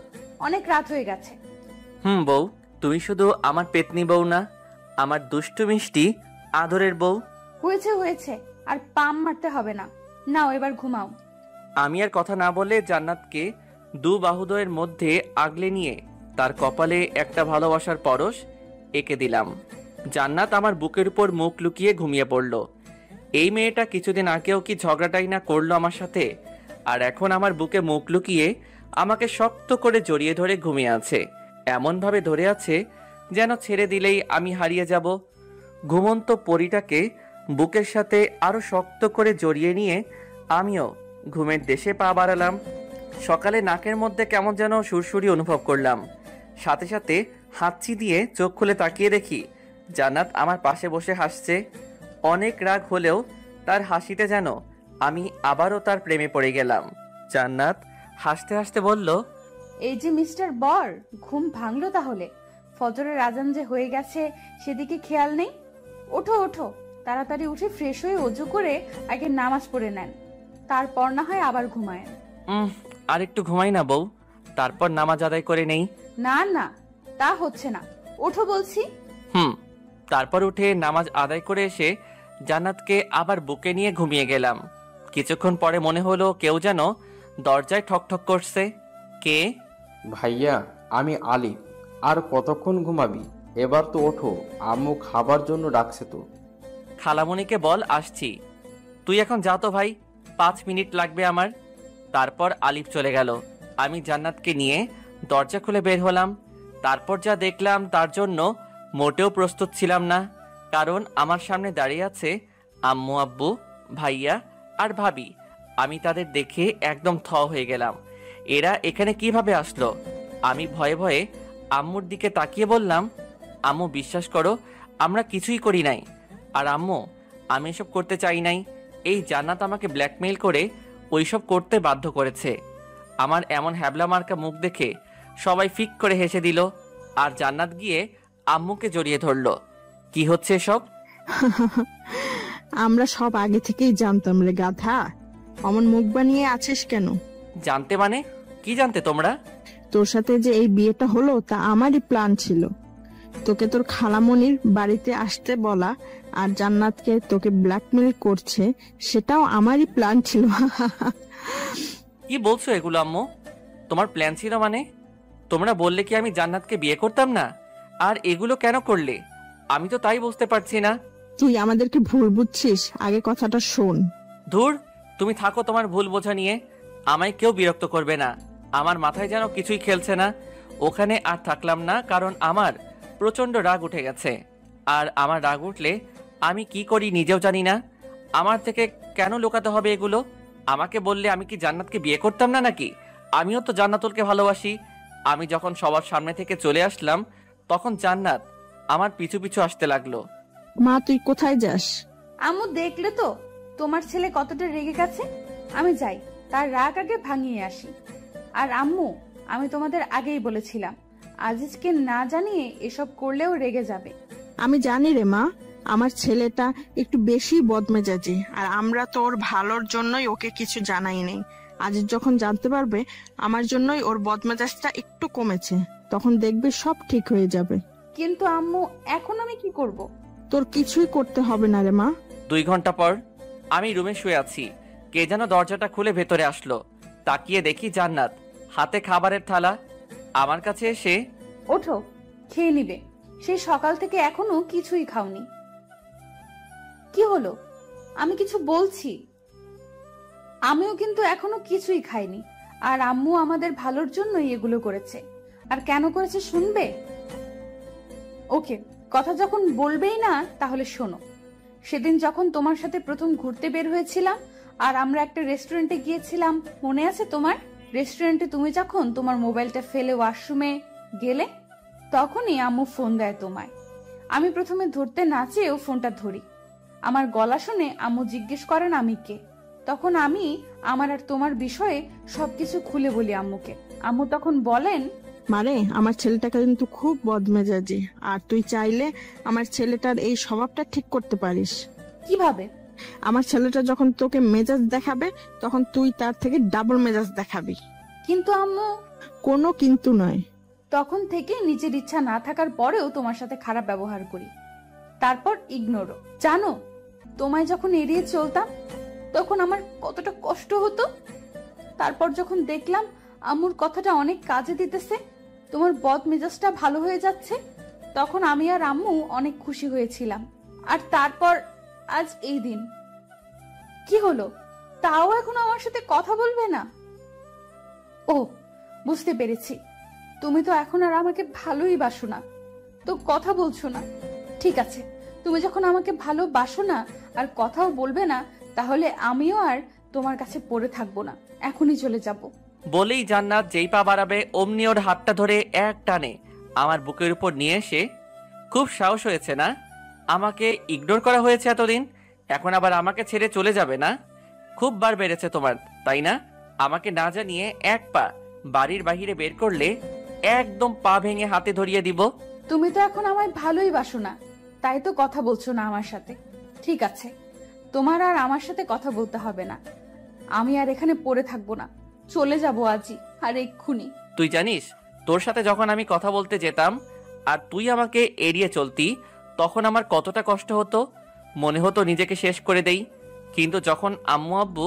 অনেক রাত হয়ে গেছে। বউ, তুমি শুধু আমার পেতনি বউ না, আমার দুষ্টু মিষ্টি আদরের বউ। হয়েছে হয়েছে, আর পাম মারতে হবে না, নাও এবার ঘুমাও। আমি আর কথা না বলে জান্নাতকে দু বাহুদয়ের মধ্যে আগলে নিয়ে তার কপালে একটা ভালোবাসার পরশ এঁকে দিলাম। জান্নাত আমার বুকের উপর মুখ লুকিয়ে ঘুমিয়ে পড়ল। এই মেয়েটা কিছুদিন আগেও কি ঝগড়াটাই না করলো আমার সাথে, আর এখন আমার বুকে মুখ লুকিয়ে আমাকে শক্ত করে জড়িয়ে ধরে ঘুমিয়ে আছে। এমনভাবে ধরে আছে যেন ছেড়ে দিলেই আমি হারিয়ে যাব। ঘুমন্ত পরীটাকে বুকের সাথে আরো শক্ত করে জড়িয়ে নিয়ে আমিও ঘুমের দেশে পা বাড়ালাম। সকালে নাকের মধ্যে কেমন যেন সুরসুরি অনুভব করলাম। সাথে সাথে হাঁচি দিয়ে চোখ খুলে তাকিয়ে দেখি জান্নাত আমার পাশে বসে হাসছে। অনেক রাগ হলেও তার হাসিতে যেন আমি আবারও তার প্রেমে পড়ে গেলাম। জান্নাত হাসতে হাসতে বলল, এই যে মিস্টার বর, ঘুম ভাঙলো তাহলে? ফজরের আজান যে হয়ে গেছে সেদিকে খেয়াল নেই? ওঠো ওঠো, তাড়াতাড়ি উঠে ফ্রেশ হয়ে ওযু করে আগে নামাজ পড়ে নেন, তারপর না হয় আবার ঘুমায়েন। আর একটু ঘুমাই না বউ, তারপর নামাজ আদায় করে নেই। না না, তা হচ্ছে না, ওঠো বলছি। তারপর উঠে নামাজ আদায় করে এসে জান্নাতকে আবার বুকে নিয়ে ঘুমিয়ে গেলাম। কিছুক্ষণ পরে মনে হলো কেউ যেন দরজায় ঠক ঠক করছে। কে? ভাইয়া, আমি আলিফ। আর কতক্ষণ ঘুমাবি? এবার তো ওঠো, আম্মু খাবার জন্য ডাকছে তো। খালামণিকে বল আসছি। তুই এখন যা তো ভাই, 5 মিনিট লাগবে আমার। তারপর আলিফ চলে গেল। আমি জান্নাতকে নিয়ে দরজা খুলে বের হলাম। তারপর যা দেখলাম তার জন্য মোটেও প্রস্তুত ছিলাম না, কারণ আমার সামনে দাঁড়িয়ে আছে আম্মু, আব্বু, ভাইয়া আর ভাবি। আমি তাদের দেখে একদম থ হয়ে গেলাম। এরা এখানে কিভাবে আসলো? আমি ভয়ে ভয়ে আম্মুর দিকে তাকিয়ে বললাম, আম্মু বিশ্বাস করো, আমরা কিছুই করি নাই। আর আম্মু, আমি এসব করতে চাই নাই। এই জান্নাত আমাকে ব্ল্যাকমেইল করে ওইসব করতে বাধ্য করেছে। আমার এমন হ্যাবলা মার্কা মুখ দেখে সবাই ফিক করে হেসে দিল, আর জান্নাত গিয়ে আম্মুকে জড়িয়ে ধরলো। কি হচ্ছে সব? আমরা সব আগে থেকেই জানতাম রে গাধা, অমন মুখ বানিয়ে আছিস কেন? জানতে মানে? কি জানতে তোমরা? তোর সাথে যে এই বিয়েটা হলো তা আমারই প্ল্যান ছিল। তোকে তোর খালামণির বাড়িতে আসতে বলা আর জান্নাতকে তোকে ব্ল্যাকমেল করছে, সেটাও আমারই প্ল্যান ছিল। কি বলছো এগুলো আম্মু? তোমার প্ল্যান ছিল মানে? তোমরা বললে কি আমি জান্নাতকে বিয়ে করতাম না? আর এগুলো কেন করলে? আমি তো তাই বুঝতে পারছি না। তুই আমাদেরকে ভুল বুঝছিস, আগে কথাটা শোন। ধুর, তুমি থাকো তোমার ভুল বোঝা নিয়ে। আমায় কেউ বিরক্ত করবে না। আমার মাথায় যেন কিছুই খেলছে না। ওখানে আর থাকলাম না, কারণ আমার প্রচন্ড রাগ উঠে গেছে। আর আমার রাগ উঠলে আমি কি করি নিজেও জানি না। আমার থেকে কেন লুকাতে হবে এগুলো? আমাকে বললে আমি কি জান্নাতকে বিয়ে করতাম না নাকি? আমিও তো জান্নাতুলকে ভালোবাসি। আমি যখন সবার সামনে থেকে চলে আসলাম, তখন জান্নাত আমার পিছু পিছু আসতে লাগলো। মা তুই কোথায় যাস? আম্মু দেখলে তো তোমার ছেলে কতটা রেগে গেছে। আমি যাই, তার রাগ আগে ভাঙিয়ে আসি। আর আম্মু, আমি তোমাদের আগেই বলেছিলাম আজিজকে না জানিয়ে এসব করলেও রেগে যাবে। আমি জানি রে মা, আমার ছেলেটা একটু বেশি বদমেজাজি, আর আমরা তো ওর ভালোর জন্যই ওকে কিছু জানাই নেই। আজ যখন জানতে পারবে আমার জন্যই ওর বদমেজাজটা একটু কমেছে, তখন দেখবে সব ঠিক হয়ে যাবে। কিন্তু আম্মু, এখন আমি কি করব? তোর কিছুই করতে হবে না রে মা। 2 ঘন্টা পর আমি রুমে শুয়ে আছি। কে যেন দরজাটা খুলে ভেতরে আসলো। তাকিয়ে দেখি জান্নাত, হাতে খাবারের থালা। আমার কাছে এসে, ওঠো, খেয়ে নিবে। সেই সকাল থেকে এখনো কিছুই খাওনি। কি হলো? আমি কিছু বলছি। আমিও কিন্তু এখনো কিছুই খাইনি। আর আম্মু আমাদের ভালোর জন্যই এগুলো করেছে। আর কেন করেছে শুনবে? ওকে, কথা যখন বলবেই না তাহলে শোনো। সেদিন যখন তোমার সাথে প্রথম ঘুরতে বের হয়েছিলাম আর আমরা একটা রেস্টুরেন্টে গিয়েছিলাম, মনে আছে তোমার? রেস্টুরেন্টে তুমি যখন তোমার মোবাইলটা ফেলে ওয়াশরুমে গেলে, তখনই আম্মু ফোন দেয় তোমায়। আমি প্রথমে ধরতে না চেয়েও ফোনটা ধরি। আমার গলা শুনে আম্মু জিজ্ঞেস করেন আমি কে। তখন আমি আমার আর তোমার বিষয়ে সবকিছু খুলে বলি আম্মুকে। আম্মু তখন বলেন, মারে আমার ছেলেটাকে কিন্তু খুব বদমেজাজি, আর তুই চাইলে আমার ছেলেটার এই স্বভাবটা ঠিক করতে পারিস। কিভাবে? আমার ছেলেটা যখন তোকে মেজাজ দেখাবে, তখন তুই তার থেকে ডাবল মেজাজ দেখাবি। কিন্তু আম্মু। কোনো কিন্তু নয়। তখন থেকে নিজের ইচ্ছা না থাকার পরেও তোমার সাথে খারাপ ব্যবহার করি, তারপর ইগনোরও। জানো, তোমায় যখন এড়িয়ে চলতাম তখন আমার কতটা কষ্ট হতো। তারপর যখন দেখলাম আম্মুর কথাটা অনেক কাজে দিতেছে, তোমার বদ মেজাজটা ভালো হয়ে যাচ্ছে, তখন আমি আর আম্মু অনেক খুশি হয়েছিলাম। আর তারপর আজ এই দিন। কি হলো? তাও এখন আমার সাথে কথা বলবে না? ও, বুঝতে পেরেছি, তুমি তো এখন আর আমাকে ভালোই বাসো না, তো কথা বলছো না। ঠিক আছে, তুমি যখন আমাকে ভালোবাসো না আর কথাও বলবে না, তাহলে আমিও আর তোমার কাছে পড়ে থাকবো না, এখনই চলে যাব। বলেই জান্নাত যেই পা বাড়াবে অমনি ওর হাতটা ধরে এক টানে আমার বুকের উপর নিয়ে এসে, খুব সাহস হয়েছে না? আমাকে ইগনোর করা হয়েছে এতদিন, এখন আবার আমাকে ছেড়ে চলে যাবে না? খুব বার বেড়েছে তোমার, তাই না? আমাকে না জানিয়ে এক পা বাড়ির বাহিরে বের করলে একদম পা ভেঙে হাতে ধরিয়ে দিব। তুমি তো এখন আমায় ভালোই বাসো না, তাই তো কথা বলছো না আমার সাথে। ঠিক আছে, তোমার আর আমার সাথে কথা বলতে হবে না। আমি আর এখানে পড়ে থাকবো না, চলে যাবো আজই, আর এক্ষুনি। তুই জানিস, তোর সাথে যখন আমি কথা বলতে যেতাম আর তুই আমাকে এড়িয়ে চলতি, তখন আমার কতটা কষ্ট হতো। মনে হতো নিজেকে শেষ করে দেই। কিন্তু যখন আম্মু আব্বু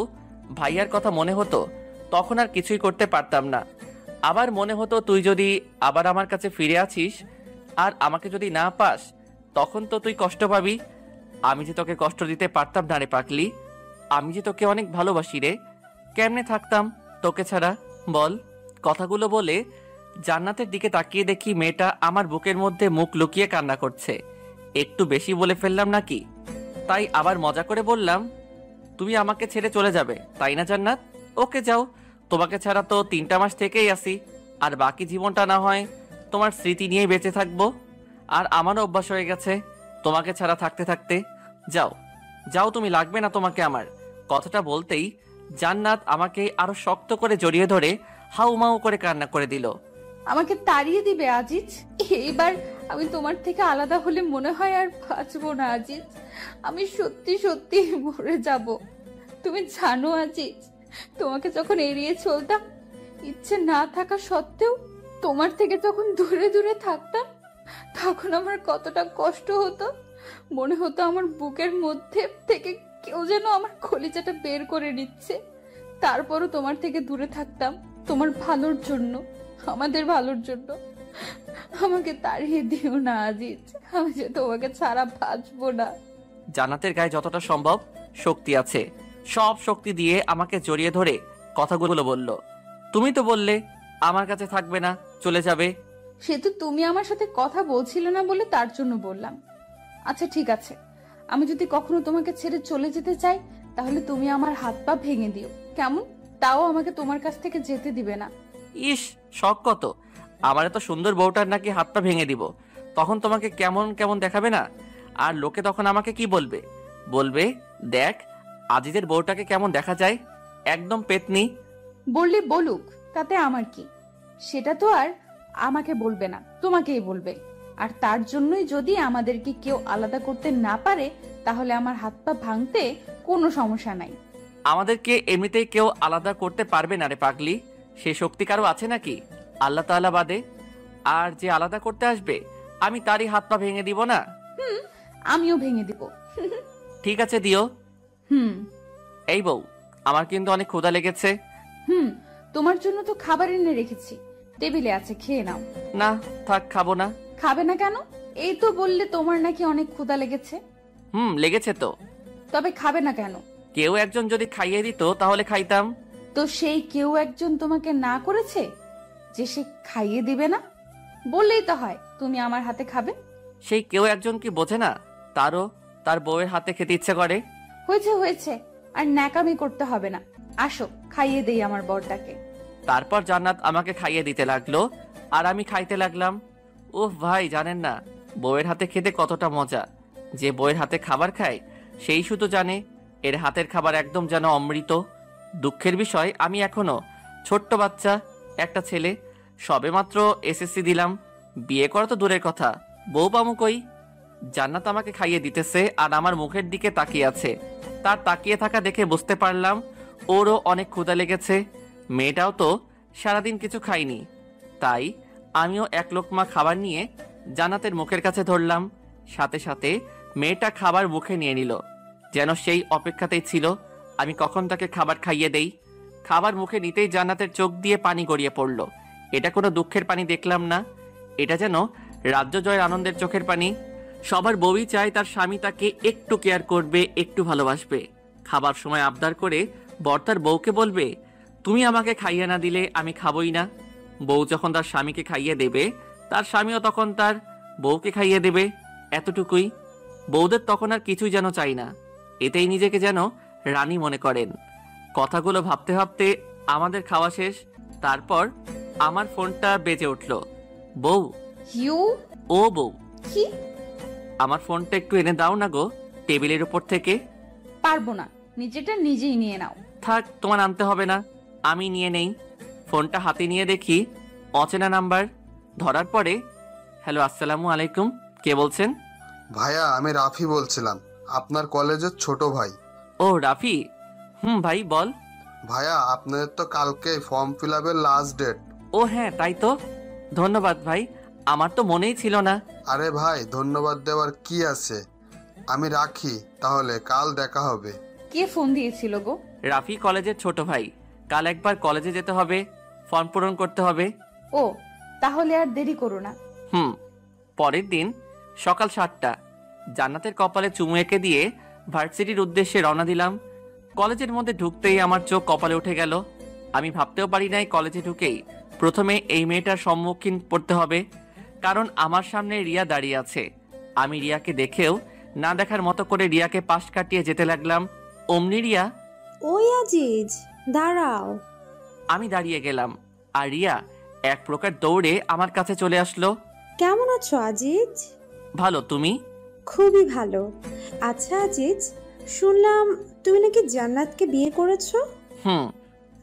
ভাইয়ার কথা মনে হতো, তখন আর কিছুই করতে পারতাম না। আবার মনে হতো তুই যদি আবার আমার কাছে ফিরে আছিস আর আমাকে যদি না পাস, তখন তো তুই কষ্ট পাবি। আমি যে তোকে কষ্ট দিতে পারতাম না রে পাগলি। আমি যে তোকে অনেক ভালোবাসি রে। কেমনে থাকতাম তোকে ছাড়া বল? কথাগুলো বলে জান্নাতের দিকে তাকিয়ে দেখি মেয়েটা আমার বুকের মধ্যে মুখ লুকিয়ে কান্না করছে। একটু বেশি বলে ফেললাম নাকি? তাই আবার মজা করে বললাম, তুমি আমাকে ছেড়ে চলে যাবে তাই না জান্নাত? ওকে যাও, তোমাকে ছাড়া তো 3টা মাস থেকেই আসি, আর বাকি জীবনটা না হয় তোমার স্মৃতি নিয়েই বেঁচে থাকবো। আর আমারও অভ্যাস হয়ে গেছে তোমাকে ছাড়া থাকতে থাকতে। যাও যাও, তুমি লাগবে না তোমাকে আমার। কথাটা বলতেই জান্নাত আমাকে আরো শক্ত করে জড়িয়ে ধরে হাউমাউ করে কান্না করে দিল। আমাকে তাড়িয়ে দিবে আজিজ? এইবার আমি তোমার থেকে আলাদা হলে মনে হয় আর বাঁচবো না আজিজ। আমি সত্যি সত্যি মরে যাব। তুমি জানো আজিজ, তোমাকে যখন এড়িয়ে চলতাম, ইচ্ছে না থাকা সত্ত্বেও তোমার থেকে যখন দূরে দূরে থাকতাম, তখন আমার কতটা কষ্ট হতো। মনে হতো আমার বুকের মধ্যে থেকে কেউ যেন আমার কলিজাটা বের করে নিচ্ছে। তারপরও তোমার থেকে দূরে থাকতাম তোমার ভালোর জন্য, আমাদের ভালোর জন্য। আমাকে তাড়িয়ে দিও না আজিজ, আমি যে তোমাকে ছাড়া বাঁচবো না। জান্নাতের গায়ে যতটা সম্ভব শক্তি আছে, সব শক্তি দিয়ে আমাকে জড়িয়ে ধরে কথাগুলো বলল। তুমি তো বললে আমার কাছে থাকবে না, চলে যাবে। সে তো তুমি আমার সাথে কথা বলছিলে না বলে তার জন্য বললাম। আচ্ছা ঠিক আছে, আমি যদি কখনো তোমাকে ছেড়ে চলে যেতে চাই তাহলে তুমি আমার হাত পা ভেঙে দিও, কেমন? তাও আমাকে তোমার কাছ থেকে যেতে দিবে না। ইস, শখ কত! আমার এত সুন্দর বউটার নাকি হাত পা ভেঙে দিব, তখন তোমাকে কেমন কেমন দেখাবে না? আর লোকে তখন আমাকে কি বলবে? বলবে, দেখ আজিজের বউটাকে কেমন দেখা যায়, একদম পেতনি। বললে বলুক, তাতে আমার কি? সেটা তো আর আমাকে বলবে না, তোমাকেই বলবে। আর তার জন্যই যদি আমাদেরকে কেউ আলাদা করতে না পারে তাহলে আমার হাত পা ভাঙতে কোনো সমস্যা নাই। আমাদেরকে এমনিতেই কেউ আলাদা করতে পারবে না রে পাগলি, সে শক্তি কারো আছে নাকি আল্লাহ তাআলা বাদে? আর যে আলাদা করতে আসবে আমি তারই হাত পা ভেঙে দিব না? আমিও ভেঙে দিব। ঠিক আছে, দিও। হুম এই বউ, আমার কিন্তু অনেক ক্ষুধা লেগেছে। তোমার জন্য তো খাবার এনে রেখেছি, টেবিলে আছে, খেয়ে নাও। না থাক, খাবো না। খাবে না কেন? এই তো বললে তোমার নাকি অনেক ক্ষুধা লেগেছে। লেগেছে তো। তবে খাবে না কেন? কেউ একজন যদি খাইয়ে দিত তাহলে খাইতাম। তো সেই কেউ একজন তোমাকে না করেছে যে সে খাইয়ে দিবে না? বললেই তো হয় তুমি আমার হাতে খাবে। সেই কেউ একজন কি বোঝে না তারও তার বউয়ের হাতে খেতে ইচ্ছে করে? হয়েছে হয়েছে, আর ন্যাকামি করতে হবে না। আসো খাইয়ে দেই আমার বরটাকে। তারপর জান্নাত আমাকে খাইয়ে দিতে লাগলো আর আমি খাইতে লাগলাম। উফ ভাই, জানেন না বউয়ের হাতে খেতে কতটা মজা। যে বউয়ের হাতে খাবার খায় সেই শুধু জানে এর হাতের খাবার একদম যেন অমৃত। দুঃখের বিষয়, আমি এখনো ছোট্ট বাচ্চা, একটা ছেলে, সবেমাত্র এসএসসি দিলাম, বিয়ে করা তো দূরের কথা, বউ পামু কই? জান্নাত আমাকে খাইয়ে দিতেছে আর আমার মুখের দিকে তাকিয়ে আছে। তার তাকিয়ে থাকা দেখে বুঝতে পারলাম ওরও অনেক ক্ষুধা লেগেছে। মেয়েটাও তো সারাদিন কিছু খায়নি, তাই আমিও এক লোকমা খাবার নিয়ে জান্নাতের মুখের কাছে ধরলাম। সাথে সাথে মেয়েটা খাবার মুখে নিয়ে নিল, যেন সেই অপেক্ষাতেই ছিল আমি কখন তাকে খাবার খাইয়ে দেই। খাবার মুখে নিতেই জান্নাতের চোখ দিয়ে পানি গড়িয়ে পড়ল। এটা কোনো দুঃখের পানি দেখলাম না, এটা যেন রাজ্য জয়ের আনন্দের চোখের পানি। সবার বউই চায় তার স্বামী তাকে একটু কেয়ার করবে, একটু ভালোবাসবে। খাবার সময় আবদার করে বর তার বউকে বলবে, তুমি আমাকে খাইয়ে না দিলে আমি খাবই না। বউ যখন তার স্বামীকে খাইয়ে দেবে, তার স্বামীও তখন তার বউকে খাইয়ে দেবে। এতটুকুই। বউদের তখন আর কিছুই যেন চাই না, এতেই নিজেকে যেন রানী মনে করেন। কথাগুলো ভাবতে ভাবতে আমাদের খাওয়া শেষ। তারপর আমার ফোনটা বেজে উঠল। বউ। ও বউ, কি? আমার ফোনটা একটু এনে দাও না গো, টেবিলের উপর থেকে। পারবো না, নিজেটা নিজেই নিয়ে নাও। থাক, তোমার আনতে হবে না, আমি নিয়ে নেই। ফোনটা হাতে নিয়ে দেখি অচেনা নাম্বার। ধরার পরে, হ্যালো, আসসালামু আলাইকুম, কে বলছেন? ভাইয়া, আমি রাফি বলছিলাম, আপনার কলেজের ছোট ভাই। ও রাফি, ভাই বল। ভাইয়া, আপনাদের তো কালকে ফর্ম ফিল আপের লাস্ট ডেট। ও হ্যাঁ, তাই তো, ধন্যবাদ ভাই, আমার তো মনেই ছিল না। আরে ভাই, ধন্যবাদ দেওয়ার কি আছে, আমি রাখি তাহলে, কাল দেখা হবে। কে ফোন দিয়েছিল গো? রাফি, কলেজের ছোট ভাই। কাল একবার কলেজে যেতে হবে, ফর্ম পূরণ করতে হবে। ও, তাহলে আর দেরি করো না। পরের দিন সকাল 7টা, জান্নাতের কপালে চুমু এঁকে দিয়ে ভার্সিটির উদ্দেশ্যে রওনা দিলাম। কলেজের মধ্যে ঢুকতেই আমার চোখ কপালে উঠে গেল। আমি ভাবতেও পারি নাই কলেজে ঢুকেই প্রথমে এই মেয়েটার সম্মুখীন পড়তে হবে, কারণ আমার সামনে রিয়া দাঁড়িয়ে আছে। আমি রিয়াকে দেখেও না দেখার মতো করে রিয়াকে পাশ কাটিয়ে যেতে লাগলাম। অমনি রিয়া, ওই আজিজ, দাঁড়াও। আমি দাঁড়িয়ে গেলাম আর রিয়া এক প্রকার দৌড়ে আমার কাছে চলে আসলো। কেমন আছো আজিজ? ভালো, তুমি? খুবই ভালো। আচ্ছা আজিজ, শুনলাম তুমি নাকি জান্নাতকে বিয়ে করেছো।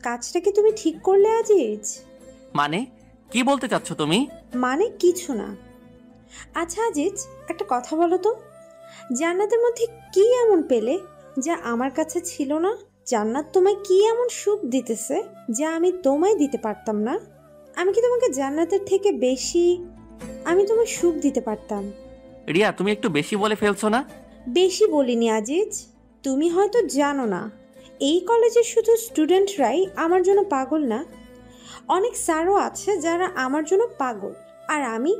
কাজটা কি তুমি ঠিক করলে আজিজ? মানে কি বলতে চাচ্ছ তুমি? মানে কিছু না। আচ্ছা আজিজ, একটা কথা বলো তো, জান্নাতের মধ্যে কি এমন পেলে যা আমার কাছে ছিল না? জান্নাত তোমায় কি এমন সুখ দিতেছে যা আমি তোমায় দিতে পারতাম না? আমি কি তোমাকে জান্নাতের থেকে বেশি আমি তোমার সুখ দিতে পারতাম। রিয়া, তুমি একটু বেশি বলে ফেলছো না? বেশি বলিনি আজিজ, তুমি হয়তো জানো না এই কলেজের শুধু স্টুডেন্টরাই আমার জন্য পাগল না, অনেক স্যারও আছে যারা আমার জন্য পাগল, আর আমি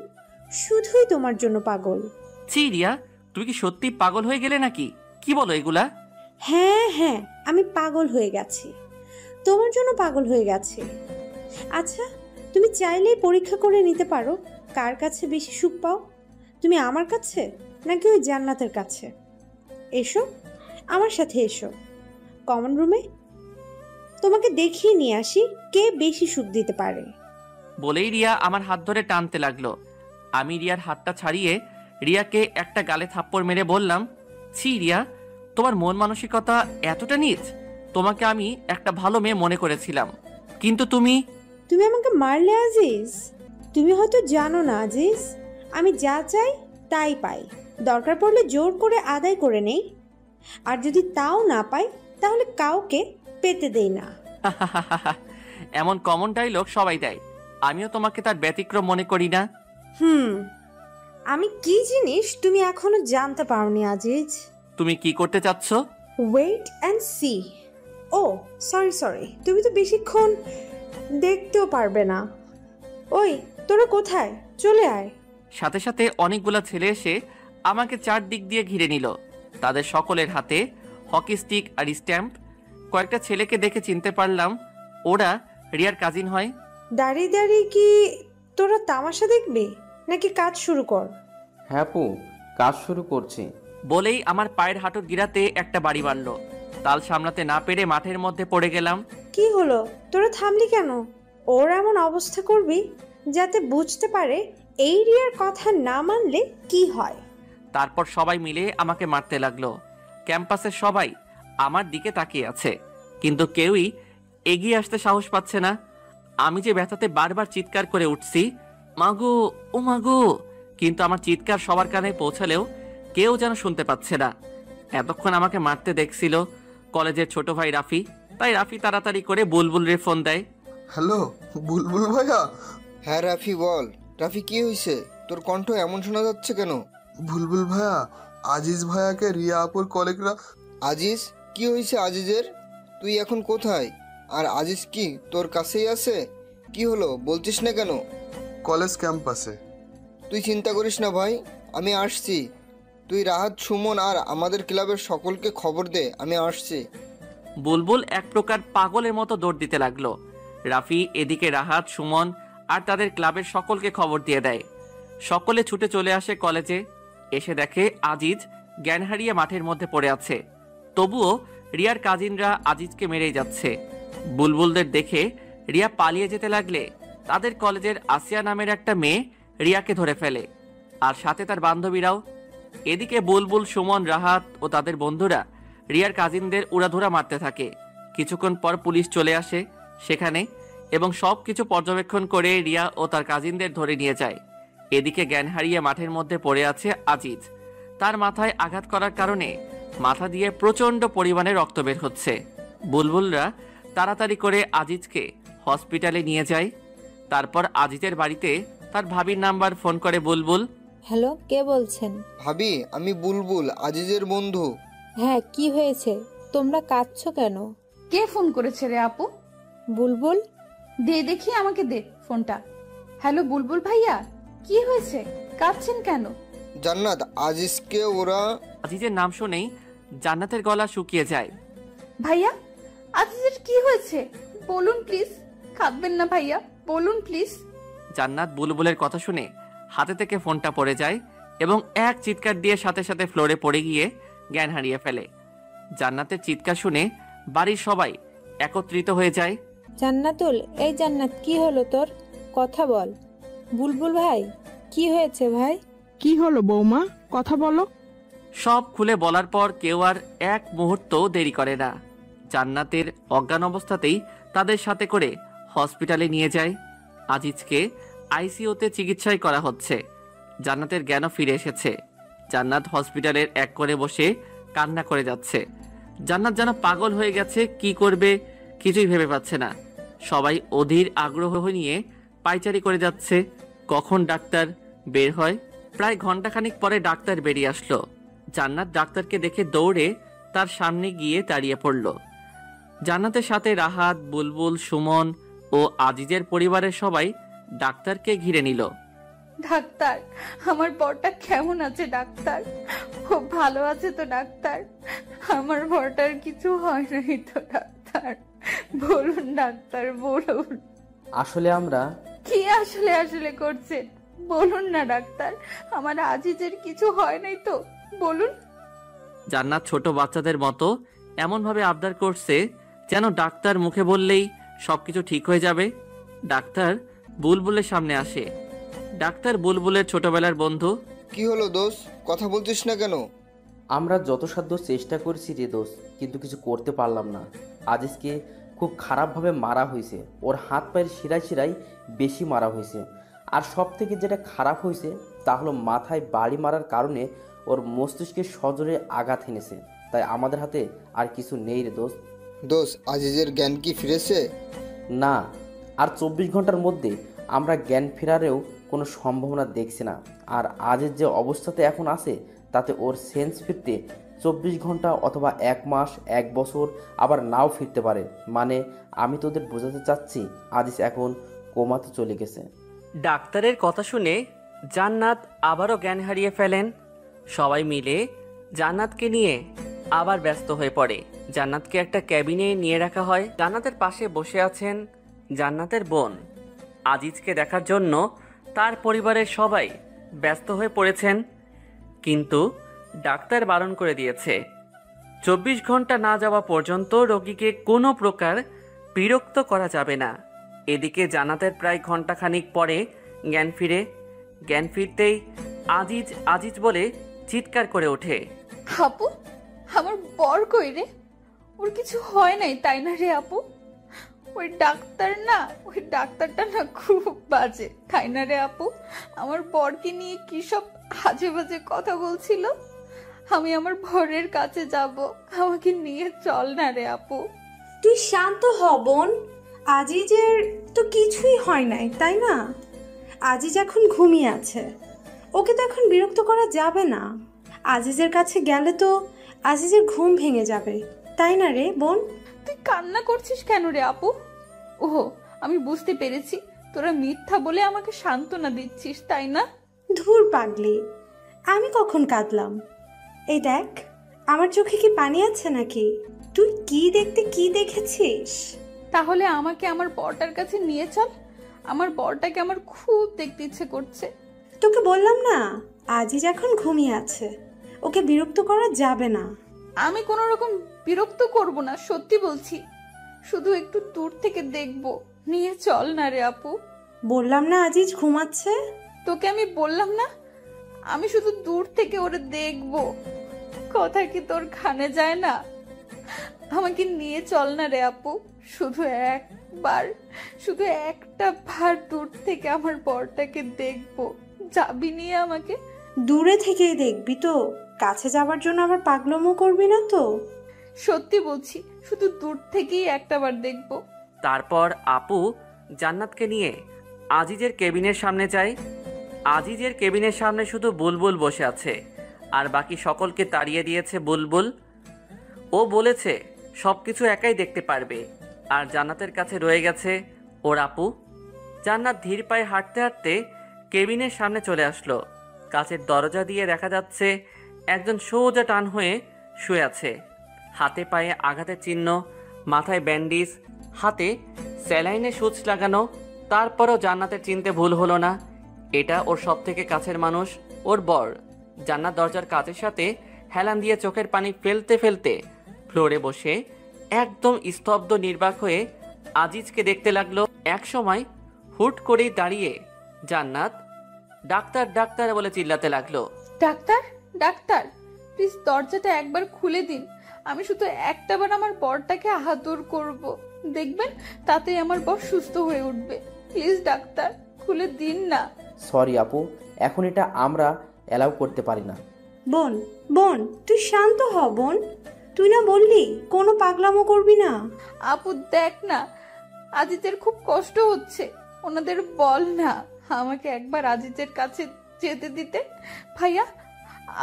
শুধুই তোমার জন্য পাগল। ছি রিয়া, তুমি কি সত্যি পাগল হয়ে গেলে নাকি? কি বলো এগুলা? হ্যাঁ হ্যাঁ, আমি পাগল হয়ে গেছি, তোমার জন্য পাগল হয়ে গেছি। আচ্ছা, তুমি চাইলেই পরীক্ষা করে নিতে পারো কার কাছে বেশি সুখ পাও, তুমি আমার কাছে নাকি ওই জান্নাতের কাছে। এসো আমার সাথে, এসো কমন রুমে, তোমাকে দেখিয়ে নিয়ে আসি কে বেশি সুখ দিতে পারে। বলেই রিয়া আমার হাত ধরে টানতে লাগলো। আমি রিয়ার হাতটা ছাড়িয়ে রিয়াকে একটা গালে থাপ্পড় মেরে বললাম, ছি রিয়া, তোমার মন মানসিকতা এতটা নীচ? তোমাকে আমি একটা ভালো মেয়ে মনে করেছিলাম, কিন্তু তুমি আমাকে মারলে আজিজ। তুমি হয়তো জানো না আজিজ, আমি যা চাই তাই পাই, দরকার পড়লে জোর করে আদায় করে নেই, আর যদি তাও না পাই তাহলে কাউকে পেতে দেই না। এমন কমন ডায়লগ সবাই দেয়, আমিও তোমাকে তার ব্যতিক্রম মনে করি না। আমি কি জিনিস তুমি এখনো জানতে পারোনি আজিজ। তুমি কি করতে চাচ্ছ? Wait and see. Oh sorry, তুমি তো বেশিক্ষণ দেখতেও পারবে না। ওই তোরা কোথায়, চলে আয়। সাথে সাথে অনেকগুলা ছেলে এসে আমাকে চারদিক দিয়ে ঘিরে নিল। তাদের সকলের হাতে হকি স্টিক আর স্ট্যাম্প। কয়েকটা ছেলেকে দেখে চিনতে পারলাম ওরা রিয়ার কাজিন হয়। দাঁড়িয়ে দাঁড়িয়ে কি তোরা তামাশা দেখবি নাকি কাজ শুরু কর? হ্যাঁ পু, কাজ শুরু করছি। বলেই আমার পায়ের হাঁটুর গিরাতে একটা বাড়ি মারল। তাল সামলাতে না পেরে মাঠের মধ্যে পড়ে গেলাম। কি হলো, তোরা থামলি কেন? ওর এমন অবস্থা করবি যাতে বুঝতে পারে এই রিয়ার কথা না মানলে কি হয়। তারপর সবাই মিলে আমাকে মারতে লাগলো। ক্যাম্পাসের সবাই আমার দিকে তাকিয়ে আছে, কিন্তু কেউই এগিয়ে আসতে সাহস পাচ্ছে না। আমি যে ব্যথাতে বারবার চিৎকার করে উঠছি, মাগো ও মাগো, কিন্তু আমার চিৎকার সবার কানে পৌঁছালেও কেউ যেন শুনতে পাচ্ছে না। এতক্ষণ আমাকে মারতে দেখছিল কলেজের ছোট ভাই রাফি, তাই রাফি তাড়াতাড়ি করে বুলবুলরে ফোন দেয়। হ্যালো বুলবুল ভাইয়া। হ্যাঁ রাফি বল। রাফি কি হয়েছে, তোর কণ্ঠ এমন শোনা যাচ্ছে কেন? বুলবুল ভাইয়া, আজিজ ভাইয়াকে রিয়া আপুর কলিগরা। আজিজ? কি হয়েছে আজিজের? তুই এখন কোথায়? আর আজিজ কি তোর কাছেই আছে? কি হলো বলছিস না কেন? কলেজ ক্যাম্পাসে। তুই চিন্তা করিস না ভাই, আমি আসছি। তুই রাহাত, সুমন আর আমাদের ক্লাবের সকলকে খবর দে, আমি আসছি। বুলবুল এক প্রকার পাগলের মতো দৌড় দিতে লাগলো। রাফি এদিকে রাহাত, সুমন আর তাদের ক্লাবের সকলকে খবর দিয়ে দেয়। সকলে ছুটে চলে আসে কলেজে। এসে দেখে আজিজ জ্ঞান হারিয়ে মাঠের মধ্যে পড়ে আছে। তবুও রিয়ার কাজিনরা আজিজকে মেরেই যাচ্ছে। বুলবুলদের দেখে রিয়া পালিয়ে যেতে লাগলে তাদের কলেজের আসিয়া নামের একটা মেয়ে রিয়াকে ধরে ফেলে, আর সাথে তার বান্ধবীরাও। এদিকে বুলবুল, সুমন, রাহাত ও তাদের বন্ধুরা রিয়ার কাজিনদের উড়াধুরা মারতে থাকে। কিছুক্ষণ পর পুলিশ চলে আসে সেখানে এবং সবকিছু পর্যবেক্ষণ করে রিয়া ও তার কাজিনদের ধরে নিয়ে যায়। এদিকে জ্ঞান হারিয়ে মাঠের মধ্যে পড়ে আছে আজিজ। তার মাথায় আঘাত করার কারণে মাথা দিয়ে প্রচন্ড পরিমাণে রক্ত বের হচ্ছে। বুলবুলরা তাড়াতাড়ি করে আজিজকে হসপিটালে নিয়ে যায়। তারপর আজিজের বাড়িতে তার ভাবির নাম্বার ফোন করে বুলবুল। হ্যালো, কে বলছেন? ভাবি, আমি বুলবুল, আজিজের বন্ধু। হ্যাঁ, কি হয়েছে? তোমরা কাঁদছো কেন? কে ফোন করেছে রে আপু? বুলবুল। দে দেখি, আমাকে দে ফোনটা। হ্যালো বুলবুল ভাইয়া, কি হয়েছে, কাঁদছেন কেন? জান্নাত, আজিজকে ওরা। আজিজের নাম শুনেই জান্নাতের গলা শুকিয়ে যায়। ভাইয়া, আজিজের কি হয়েছে বলুন প্লিজ, কাঁদবেন না ভাইয়া, বলুন প্লিজ। জান্নাত বুলবুলের কথা শুনে হাতে থেকে ফোনটা পড়ে যায় এবং এক চিৎকার দিয়ে সাথে সাথে ফ্লোরে পড়ে গিয়ে জ্ঞান হারিয়ে ফেলে। জান্নাতের চিৎকার শুনে বাড়ির সবাই একত্রিত হয়ে যায়। জান্নাতুল, এই জান্নাত, কি হলো তোর? কথা বল। বুলবুল ভাই, কি হয়েছে ভাই? কি হলো বৌমা, কথা বলো। সব খুলে বলার পর কেউ আর এক মুহূর্ত দেরি করে না। জান্নাতের অজ্ঞান অবস্থাতেই তাদের সাথে করে হসপিটালে নিয়ে যায়। আজিজকে আইসিইউতে চিকিৎসাই করা হচ্ছে। জান্নাতের জ্ঞানও ফিরে এসেছে। জান্নাত হসপিটালের এক কোণে বসে কান্না করে যাচ্ছে। জান্নাত যেন পাগল হয়ে গেছে, কি করবে কিছুই ভেবে পাচ্ছে না। সবাই অধীর আগ্রহ নিয়ে পাইচারি করে যাচ্ছে, কখন ডাক্তার বের হয়। প্রায় ঘন্টাখানিক পরে ডাক্তার বেরিয়ে আসলো। জান্নাত ডাক্তারকে দেখে দৌড়ে তার সামনে গিয়ে দাঁড়িয়ে পড়ল। জান্নাতের সাথে রাহাত, বুলবুল, সুমন ও আজিজের পরিবারের সবাই ডাক্তারকে ঘিরে নিল। ডাক্তার, আমার বরটা কেমন আছে ডাক্তার? খুব ভালো আছে তো ডাক্তার? আমার বরটার কিছু হয় নাই তো ডাক্তার? বলুন ডাক্তার, বলুন। আসলে আমরা কি আসলে আসলে করছেন? বলুন না ডাক্তার, আমার আজিজের কিছু হয় নাই তো? বলুন। জান্নাত ছোট বাচ্চাদের মতো এমন ভাবে আবদার করছে যেন ডাক্তার মুখে বললেই সবকিছু ঠিক হয়ে যাবে। ডাক্তার বুলবুলের সামনে আসে। ডাক্তার বুলবুলের ছোটবেলার বন্ধু। কি হলো দোষ, কথা বলছিস না কেন? আমরা যথাসাধ্য চেষ্টা করেছি রে দোষ, কিন্তু কিছু করতে পারলাম না। আজিজকে খুব খারাপভাবে মারা হয়েছে। ওর হাত পায়ের শিরায় শিরায় বেশি মারা হয়েছে। আর সব থেকে যেটা খারাপ হয়েছে তা হলো মাথায় বাড়ি মারার কারণে ওর মস্তিষ্কে সজোরে আঘাত এনেছে। তাই আমাদের হাতে আর কিছু নেই রে দোষ। দোষ, আজিজের জ্ঞান কি ফিরেছে? না, আর 24 ঘন্টার মধ্যে আমরা জ্ঞান ফেরারেও কোনো সম্ভাবনা দেখছি না। আর আজের যে অবস্থাতে এখন আছে তাতে ওর সেন্স ফিরতে 24 ঘন্টা অথবা 1 মাস, 1 বছর, আবার নাও ফিরতে পারে। মানে আমি তোদের বোঝাতে চাচ্ছি আজিজ এখন কোমাতে চলে গেছে। ডাক্তারের কথা শুনে জান্নাত আবারও জ্ঞান হারিয়ে ফেলেন। সবাই মিলে জান্নাতকে নিয়ে আবার ব্যস্ত হয়ে পড়ে। জান্নাতকে একটা ক্যাবিনে নিয়ে রাখা হয়। জান্নাতের পাশে বসে আছেন জান্নাতের বোন। আজিজকে দেখার জন্য তার পরিবারের সবাই ব্যস্ত হয়ে পড়েছেন, কিন্তু ডাক্তার বারণ করে দিয়েছে 24 ঘন্টা না যাওয়া পর্যন্ত রোগীকে কোনো প্রকার বিরক্ত করা যাবে না। এদিকে জান্নাতের প্রায় ঘন্টাখানিক পরে জ্ঞান ফিরে। জ্ঞান ফিরতেই আজিজ আজিজ বলে চিৎকার করে ওঠে। আপু, আমার বর কই রে? ওর কিছু হয় নাই তাই না রে আপু? ওই ডাক্তারটা না খুব বাজে তাই না রে আপু? আমার বরকে নিয়ে কি সব আজে বাজে কথা বলছিল। আমি আমার বরের কাছে যাব, আমাকে নিয়ে চল না রে আপু। তুই শান্ত হ বোন, আজিজের তো কিছুই হয় নাই তাই না? আজিজ এখন ঘুমিয়ে আছে, ওকে তো এখন বিরক্ত করা যাবে না। আজিজের কাছে গেলে তো আজিজের ঘুম ভেঙে যাবে তাই না রে বোন? তুই কান্না করছিস কেন রে আপু? ওহো, আমি বুঝতে পেরেছি, তোরা মিথ্যা বলে আমাকে সান্ত্বনা দিচ্ছিস তাই না? ধুর পাগলি, আমি কখন কাঁদলাম? এই দেখ, আমার চোখে কি পানি আছে নাকি? তুই কি দেখেছিস? তাহলে আমাকে আমার বরটার কাছে নিয়ে চল, আমার বরটাকে আমার খুব দেখতে ইচ্ছে করছে। তোকে বললাম না আজিজ এখন ঘুমিয়ে আছে, ওকে বিরক্ত করা যাবে না। আমি কোনো রকম বিরক্ত করব না, সত্যি বলছি। শুধু একটু দূর থেকে দেখবো, নিয়ে চল না রে আপু। বললাম না আজিজ ঘুমাচ্ছে। তোকে আমি বললাম না আমি শুধু দূর থেকে ওরে দেখবো? কথা কি তোর কানে যায় না? আমাকে নিয়ে চল না রে আপু, শুধু একটা বার দূর থেকে আমার বরটাকে দেখবো। যাবি নিয়ে আমাকে? দূরে থেকেই দেখবি তো, কাছে যাবার জন্য আবার পাগলামো করবি না তো? সত্যি বলছি, শুধু দূর থেকেই একটাবার দেখবো। তারপর আপু জান্নাতকে নিয়ে আজিজের কেবিনের সামনে যায়। আজিজের কেবিনের সামনে শুধু বুলবুল বসে আছে, আর বাকি সকলকে তাড়িয়ে দিয়েছে বুলবুল। ও বলেছে সবকিছু একাই দেখতে পারবে, আর জান্নাতের কাছে রয়ে গেছে ওর আপু। জান্নাত ধীর পায়ে হাঁটতে হাঁটতে কেবিনের সামনে চলে আসলো। কাচের দরজা দিয়ে দেখা যাচ্ছে একজন সোজা টান হয়ে শুয়ে আছে, হাতে পায়ে আঘাতের চিহ্ন, মাথায় ব্যান্ডেজ, হাতে স্যালাইনে সুচ লাগানো। তারপরও জান্নাতের চিনতে ভুল হলো না, এটা ওর সব থেকে কাছের মানুষ, ওর বর। জান্নাত দরজার কাচের সাথে হেলান দিয়ে চোখের পানি ফেলতে ফেলতে ফ্লোরে বসে একদম স্তব্ধ নির্বাক হয়ে আজিজকে দেখতে লাগলো। এক সময় হুট করেই দাঁড়িয়ে জান্নাত ডাক্তার ডাক্তার বলে চিল্লাতে লাগলো। ডাক্তার, ডাক্তার, প্লিজ দরজাটা একবার খুলে দিন। আমি শুধু একটাবার আমার বরটাকে আদর করব, দেখবেন তাতেই আমার বর সুস্থ হয়ে উঠবে। প্লিজ ডাক্তার, খুলে দিন না। সরি আপু, এখন এটা আমরা অ্যালাউ করতে পারি না। বোন বোন তুই শান্ত হ বোন, তুই না বললি কোনো পাগলামো করবি না? আপু দেখ না, আজিজের খুব কষ্ট হচ্ছে, ওনাদের বল না আমাকে একবার আজিজের কাছে যেতে দিতে। ভাইয়া,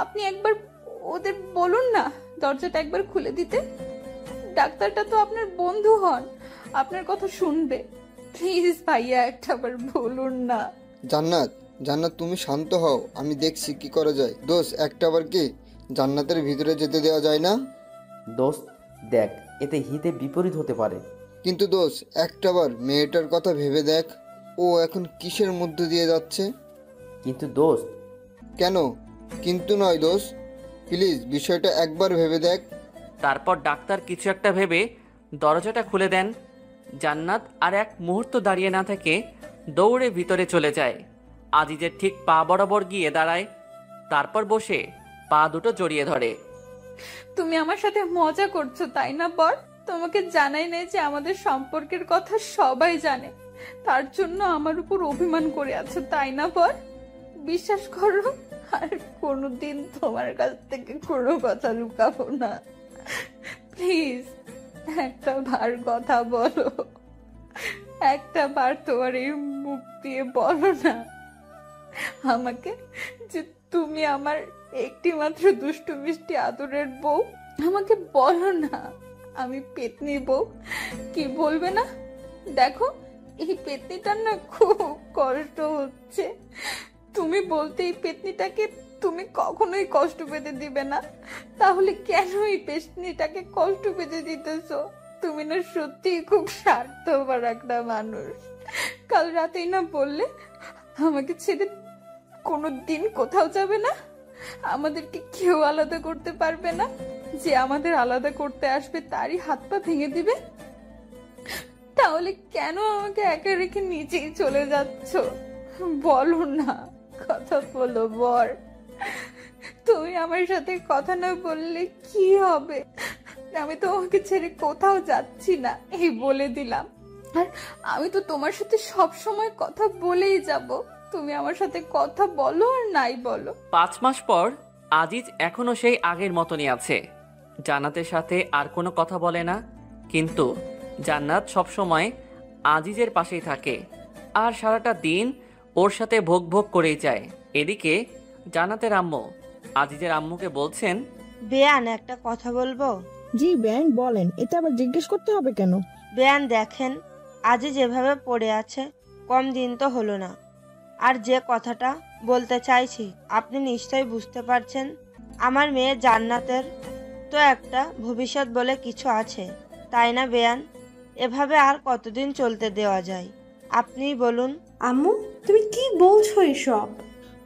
আপনি একবার ওদের বলুন না দরজাটা একবার খুলে দিতে। ডাক্তারটা তো আপনার বন্ধু হন, আপনার কথা শুনবে। প্লিজ ভাইয়া, একটাবার বলুন না। জান্নাত, জান্নাত তুমি শান্ত হও, আমি দেখছি কি করা যায়। দোস্ত, একটাবার কি জান্নাতের ভিতরে যেতে দেওয়া যায় না? দোস্ত দেখ, এতে হিতে বিপরীত হতে পারে। কিন্তু দোস্ত, একটাবার মেয়েটার কথা ভেবে দেখ, ও এখন কিসের মধ্যে দিয়ে যাচ্ছে। কিন্তু দোস্ত। কেন কিন্তু নয় দোস্ত, প্লিজ বিষয়টা একবার ভেবে দেখ। তারপর ডাক্তার কিছু একটা ভেবে দরজাটা খুলে দেন। জান্নাত আর এক মুহূর্ত দাঁড়িয়ে না থেকে দৌড়ে ভিতরে চলে যায়। আজিজের ঠিক পা বরাবর গিয়ে দাঁড়ায়, তারপর বসে পা দুটো জড়িয়ে ধরে। তুমি আমার সাথে মজা করছো তাই না বর? তোমাকে জানাই নাই যে আমাদের সম্পর্কের কথা সবাই জানে, তার জন্য আমার উপর অভিমান করে আছো তাই না বর? বিশ্বাস করো, আর কোনোদিন তোমার কাছ থেকে কোনো কথা লুকাবো না। প্লিজ একটা বার কথা বলো, একটা বার তোমার এই মুখ দিয়ে বলো না আমাকে যে তুমি আমার একটি মাত্র দুষ্টু মিষ্টি আদরের বউ। আমাকে বলো না আমি পেতনি বউ। কি বলবে না? দেখো এই পেতনিটার না খুব কষ্ট হচ্ছে। তুমি বলতে এই পেতনিটাকে তুমি কখনোই কষ্ট পেতে দিবে না, তাহলে কেন এই পেতনিটাকে কষ্ট পেতে দিতেছো? তুমি না সত্যি খুব স্বার্থপর একটা মানুষ। কাল রাতেই না বললে আমাকে ছেড়ে কোনোদিন কোথাও যাবে না, আমাদেরকে কেউ আলাদা করতে পারবে না, যে আমাদের আলাদা করতে আসবে তারই হাত পা ভেঙে দিবে। তাহলে কেন আমাকে একা রেখে নিচেই চলে যাচ্ছ? বলো না, কথা বলো বর। তুমি আমার সাথে কথা না বললে কি হবে? আমি তোমাকে ছেড়ে কোথাও যাচ্ছি না, এই বলে দিলাম। আর আমি তো তোমার সাথে সব সময় কথা বলেই যাব। তুমি আমার সাথে কথা বলো আর নাই বলো। 5 মাস পর আজিজ এখনো সেই আগের মতনই আছে। জান্নাতের সাথে আর কোনো কথা বলে না, কিন্তু জান্নাত সব সময় আজিজের পাশেই থাকে আর সারাটা দিন ওর সাথে ভোগ ভোগ করেই যায়। এদিকে জান্নাতের আম্মু আজিজের আম্মুকে বলছেন, বেয়ান, একটা কথা বলবো? জি বেআইন বলেন, এটা আবার জিজ্ঞেস করতে হবে কেন? বেয়ান দেখেন, আজই যেভাবে পড়ে আছে কম দিন তো হলো না, আর যে কথাটা বলতে চাইছি আপনি নিশ্চয়ই বুঝতে পারছেন। আমার মেয়ে জান্নাতের তো একটা ভবিষ্যৎ বলে কিছু আছে, তাই না বেয়ান? এভাবে আর কতদিন চলতে দেওয়া যায় আপনিই বলুন। আম্মু, তুমি কি বলছো এসব?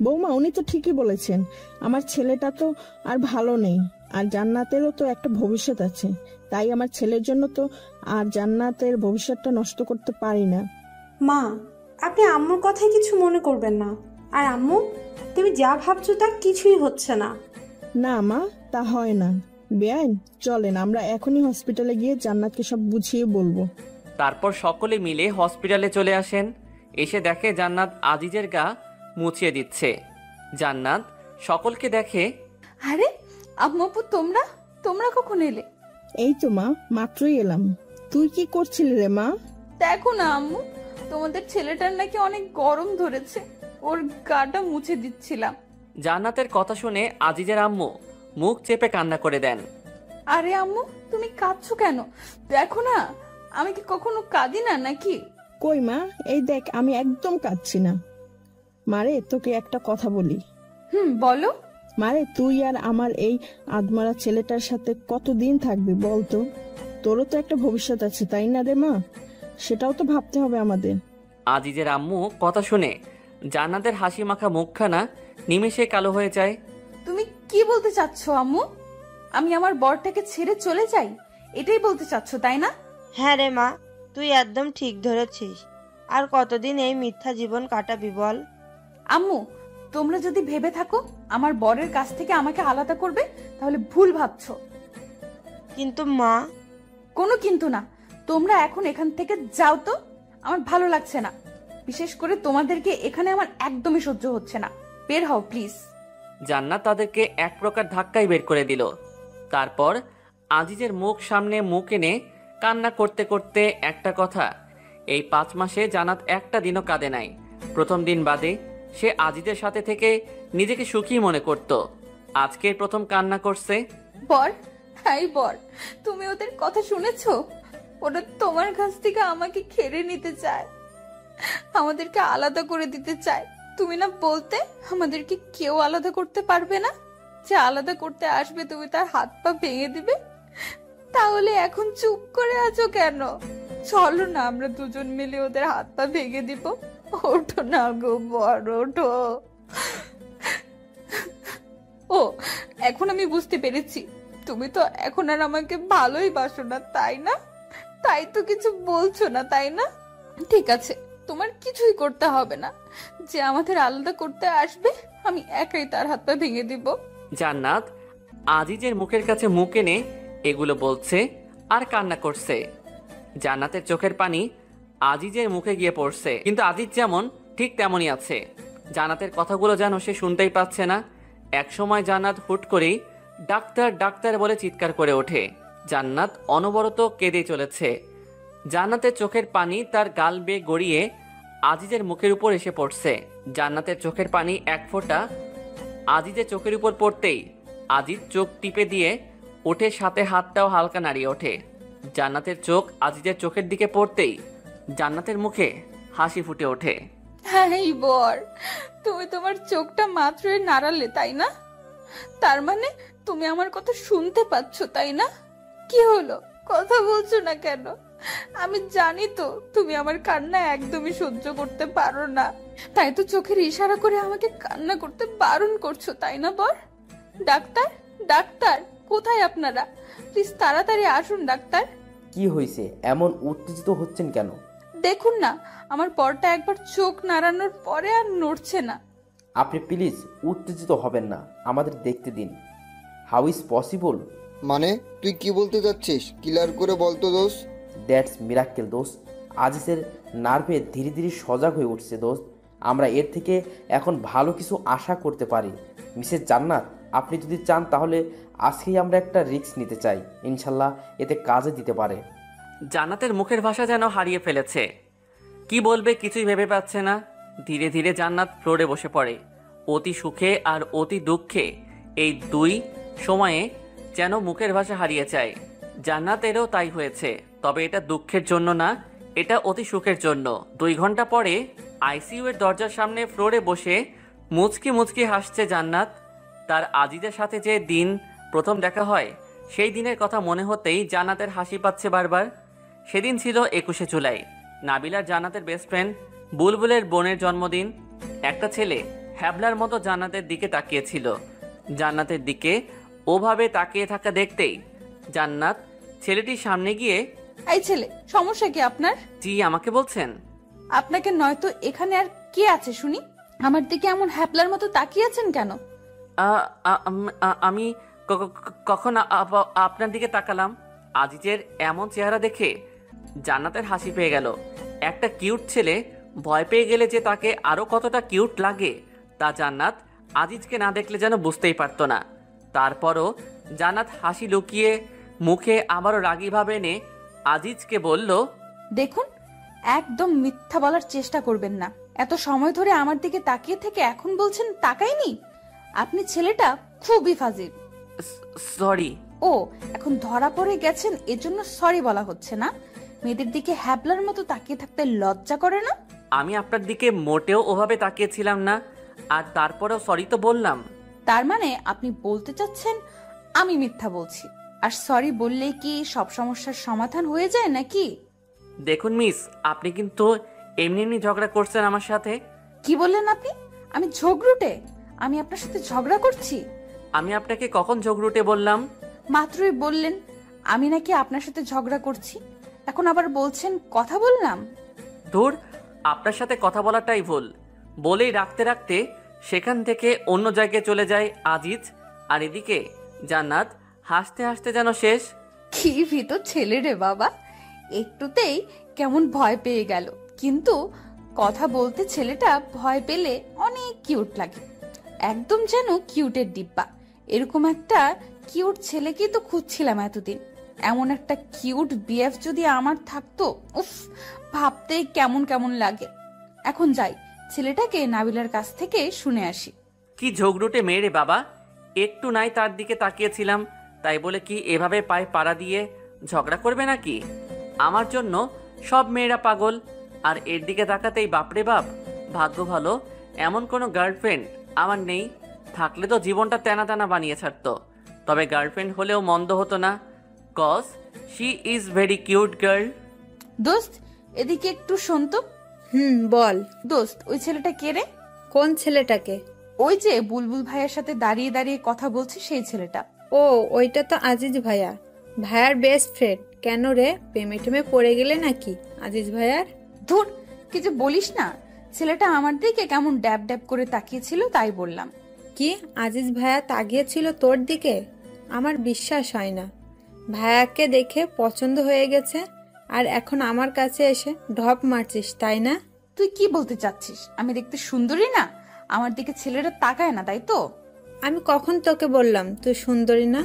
বৌমা, উনি তো ঠিকই বলেছেন। আমার ছেলেটা তো আর ভালো নেই, আর জান্নাতেরও তো একটা ভবিষ্যৎ আছে। তাই আমার ছেলের জন্য তো আর জান্নাতের ভবিষ্যৎটা নষ্ট করতে পারি না। মা, আপনি আম্মুর কথায় কিছু মনে করবেন না। আর আম্মু, তুমি যা ভাবছো তা কিছুই হচ্ছে না। না মা, তা হয় না। বেআইন, চলেন আমরা এখনই হসপিটালে গিয়ে জান্নাতকে সব বুঝিয়ে বলবো। তারপর সকলে মিলে হসপিটালে চলে আসেন। এসে দেখে জান্নাত আজিজের গা মুছিয়ে দিচ্ছে। জান্নাত সকলকে দেখে, আরে আম্মু আপু, তোমরা তোমরা কখন এলে? এই তো মা, মাত্রই এলাম। তুই কি করছিলি রে মা? দেখো না আম্মু, তোমাদের ছেলেটার নাকি অনেক গরম ধরেছে, ওর গাটা মুছে দিচ্ছিলাম। জান্নাতের কথা শুনে আজিজের আম্মু মুখ চেপে কান্না করে দেন। আরে আম্মু, তুমি কাঁদছো কেন? দেখো না আমি কি কখনো কাঁদি না নাকি? কই মা, এই দেখ আমি একদম কাঁদছি না। মারে, তোকে একটা কথা বলি। বলো। মারে, তুই আর আমার এই আদমারা ছেলেটার সাথে কতদিন থাকবি বলতো? তোরও তো একটা ভবিষ্যৎ আছে তাই না রে মা? সেটাও তো ভাবতে হবে আমাদের। আজিজের আম্মু কথা শুনে জান্নাতের হাসি মাখা মুখখানা নিমেষে কালো হয়ে যায়। তুমি কি বলতে চাচ্ছ আম্মু? আমি আমার বরটাকে ছেড়ে চলে যাই, এটাই বলতে চাচ্ছ তাই না? হ্যাঁ রে মা, তুই একদম ঠিক ধরেছিস। আর কতদিন এই মিথ্যা জীবন কাটাবি বল? আম্মু, তোমরা যদি ভেবে থাকো আমার বরের কাছ থেকে আমাকে আলাদা করবে, তাহলে ভুল ভাবছো। কিন্তু মা। কোনো কিন্তু না, তোমরা এখন এখান থেকে যাও তো, আমার ভালো লাগছে না। বিশেষ করে তোমাদেরকে এখানে আমার একদমই সহ্য হচ্ছে না। বের হও প্লিজ। জান্নাত তাদেরকে এক প্রকার ধাক্কাই বের করে দিল। তারপর আজিজের মুখ সামনে মুখ এনে কান্না করতে করতে একটা কথা, এই 5 মাসে জান্নাত একটা দিনও কাঁদে নাই। প্রথম দিন বাদে সে আজিজের সাথে থেকে নিজেকে সুখী মনে করত। আজকে প্রথম কান্না করছে। বর, হাই বর, তুমি ওদের কথা শুনেছো? ওরা তোমার কাছ থেকে আমাকে কেড়ে নিতে চায়, আমাদেরকে আলাদা করে দিতে চায়। তুমি না বলতে আমাদেরকে কেউ আলাদা করতে পারবে না? যে আলাদা করতে আসবে তুমি তার হাত পা ভেঙে দিবে। তাহলে এখন চুপ করে আছো কেন? চলো না, আমরা দুজন মিলে ওদের হাত পা ভেঙে দিব। ওঠো না গো বর, ওঠো। ও, এখন আমি বুঝতে পেরেছি, তুমি তো এখন আর আমাকে ভালোই বাসো না, তাই না? তাই তো কিছু বলছো না, তাই না? ঠিক আছে, তোমার কিছুই করতে হবে না। যে আমাদের আলাদা করতে আসবে আমি একাই তার হাত পা ভেঙে দিব। জান্নাত আজিজের মুখের কাছে মুখ এনে এগুলো বলছে আর কান্না করছে। জান্নাতের চোখের পানি আজিজের মুখে গিয়ে পড়ছে, কিন্তু আজিজ যেমন ঠিক তেমনই আছে। জান্নাতের কথাগুলো যেন সে শুনতেই পাচ্ছে না। একসময় জান্নাত হুট করেই ডাক্তার ডাক্তার বলে চিৎকার করে ওঠে। জান্নাত অনবরত কেঁদে চলেছে। জান্নাতের চোখের পানি তার গাল বেয়ে গড়িয়ে আজিজের মুখের উপর এসে পড়ছে। জান্নাতের চোখের পানি এক ফোঁটা আজিজের চোখের উপর পড়তেই আজিজ চোখ টিপে দিয়ে ওঠে, সাথে হাতটাও হালকা নাড়িয়ে ওঠে। জান্নাতের চোখ আজিজের চোখের দিকে পড়তেই জান্নাতের মুখে হাসি ফুটে ওঠে। হ্যাঁ বর, তুমি তোমার চোখটা মাত্রই নাড়ালে, তাই না? তার মানে তুমি আমার কথা শুনতে পাচ্ছ, তাই না? কি হলো, কথা বলছো না কেন? আমি জানি তো তুমি আমার কান্না একদমই সহ্য করতে পারো না, তাই তো চোখের ইশারা করে আমাকে কান্না করতে বারণ করছো, তাই না বর? ডাক্তার, ডাক্তার, কোথায় আপনারা? প্লিজ তাড়াতাড়ি আসুন ডাক্তার। কি হয়েছে, এমন উত্তেজিত হচ্ছেন কেন? দেখুন না, আমার বরটা একবার চোখ নাড়ানোর পরে আর নড়ছে না। আপনি প্লিজ উত্তেজিত হবেন না, আমাদের দেখতে দিন। How is possible? মানে তুই কি বলতে যাচ্ছিস? ক্লিয়ার করে বলতো দোস্ত। দ্যাটস মিরাক্কেল দোস্ত। আজিজের নার্ভে ধীরে ধীরে সজাগ হয়ে উঠছে দোস্ত। আমরা এর থেকে এখন ভালো কিছু আশা করতে পারি। মিসেস জান্নাত, আপনি যদি চান তাহলে আজকেই আমরা একটা রিস্ক নিতে চাই। ইনশাল্লাহ এতে কাজে দিতে পারে। জান্নাতের মুখের ভাষা যেন হারিয়ে ফেলেছে। কি বলবে কিছুই ভেবে পাচ্ছে না। ধীরে ধীরে জান্নাত ফ্লোরে বসে পড়ে। অতি সুখে আর অতি দুঃখে এই দুই সময়ে যেন মুখের ভাষা হারিয়ে যায়। জান্নাতেরও তাই হয়েছে, তবে এটা দুঃখের জন্য না, এটা অতি সুখের জন্য। 2 ঘন্টা পরে আইসিইউ এর দরজার সামনে ফ্লোরে বসে মুচকি মুচকি হাসছে জান্নাত। তার আজিজের সাথে যে দিন প্রথম দেখা হয় সেই দিনের কথা মনে হতেই জান্নাতের হাসি পাচ্ছে বারবার। সেদিন ছিল 21শে জুলাই, নাবিলার জান্নাতের বেস্ট ফ্রেন্ড বুলবুলের বোনের জন্মদিন। একটা ছেলে হ্যাবলার মতো জান্নাতের দিকে তাকিয়েছিল। জান্নাতের দিকে ওভাবে তাকিয়ে থাকা দেখতেই জান্নাত ছেলেটির সামনে গিয়ে, এই ছেলে, সমস্যা কি আপনার? জি, আমাকে বলছেন? আপনাকে নয়তো এখানে আর কে আছে শুনি? আমার দিকে এমন হ্যাপলার মতো তাকিয়ে আছেন কেন? আমি কখন আপনার দিকে তাকালাম? আজিজের এমন চেহারা দেখে জান্নাতের হাসি পেয়ে গেল। একটা কিউট ছেলে ভয় পেয়ে গেলে যে তাকে আরো কতটা কিউট লাগে তা জান্নাত আজিজকে না দেখলে যেন বুঝতেই পারতো না। তারপরও জান্নাত হাসি লুকিয়ে মুখে আবারও রাগী ভাবে এনে আজিজকে বলল, দেখুন, একদম মিথ্যা বলার চেষ্টা করবেন না। এত সময় ধরে আমার দিকে তাকিয়ে থেকে এখন বলছেন তাকাইনি? আপনি ছেলেটা খুবই ফাজিল। সরি। ও, এখন ধরা পড়ে গেছেন এজন্য সরি বলা হচ্ছে না? মেয়েদের দিকে হ্যাবলার মতো তাকিয়ে থাকতে লজ্জা করে না? আমি আপনার দিকে মোটেও ওভাবে তাকিয়েছিলাম না, আর তারপরেও সরি তো বললাম। তার মানে আপনি বলতে চাচ্ছেন আমি মিথ্যা বলছি, আর সরি বললেই কি সব সমস্যার সমাধান হয়ে যায় নাকি? দেখুন মিস, আপনি কিন্তু এমনি এমনি ঝগড়া করছেন আমার সাথে। কি বললেন আপনি? আমি ঝগড়ুটে? আমি আপনার সাথে ঝগড়া করছি? আমি আপনাকে কখন ঝগড়ুটে বললাম? মাত্রই বললেন আমি নাকি আপনার সাথে ঝগড়া করছি, এখন আবার বলছেন কথা বললাম। ধুর, আপনার সাথে কথা বলাটাই ভুল। বলেই রাখতে রাখতে সেখান থেকে অন্য জায়গায় চলে যায় আজিজ। আর এদিকে জান্নাত হাসতে হাসতে যেন শেষ। কি ভিতর ছেলে রে বাবা, একটুতেই কেমন ভয় পেয়ে গেল। কিন্তু কথা বলতে ছেলেটা ভয় পেলে অনেক কিউট লাগে, একদম যেন কিউটের ডিব্বা। এরকম একটা কিউট ছেলেকেই তো খুঁজছিলাম এতদিন। এমন একটা কিউট বিএফ যদি আমার থাকতো, উফ, ভাবতেই কেমন কেমন লাগে। এখন যাই, ছেলেটাকে নাবিলার কাছ থেকে শুনে আসি। কি ঝগড়ুটে মেয়ে রে বাবা, একটু নাই তার দিকে তাকিয়েছিলাম, তাই বলে কি এভাবে পায়ে পাড়া দিয়ে ঝগড়া করবে নাকি? আমার জন্য সব মেয়েরা পাগল, আর এর দিকে তাকাতেই বাপরে বাপ। ভাগ্য ভালো এমন কোনো গার্লফ্রেন্ড আমার নেই, থাকলে তো জীবনটা তেনা তেনা বানিয়ে ছাড়তো। তবে গার্লফ্রেন্ড হলেও মন্দ হতো না, cause she is very cute girl. দোস্ত এদিকে একটু শোন তো। বল। দোস্ত ওই ছেলেটা কে রে? কোন ছেলেটাকে? ওই যে বুলবুল ভাইয়ের সাথে দাঁড়িয়ে দাঁড়িয়ে কথা বলছে সেই ছেলেটা। ও, ওইটা তো আজিজ ভাইয়া, ভাইয়ার বেস্ট ফ্রেন্ড। কেন রে, প্রেমে টেমে পড়ে গেলে নাকি আজিজ ভাইয়ার? ধুর, কি যে বলিস না। ছেলেটা আমার দিকে কেমন ড্যাব ড্যাব করে তাকিয়েছিল, তাই বললাম। কি আজিজ ভাইয়া তাকিয়েছিল তোর দিকে? আমার বিশ্বাস হয় না। ভাইয়াকে দেখে পছন্দ হয়ে গেছে, আর এখন আমার কাছে এসে ঢপ মারছিস, তাই না? তুই কি বলতে চাচ্ছিস? আমি দেখতে সুন্দরী না? আমার দিকে ছেলেটা তাকায় না, তাই তো? আমি কখন তোকে বললাম তুই সুন্দরী না?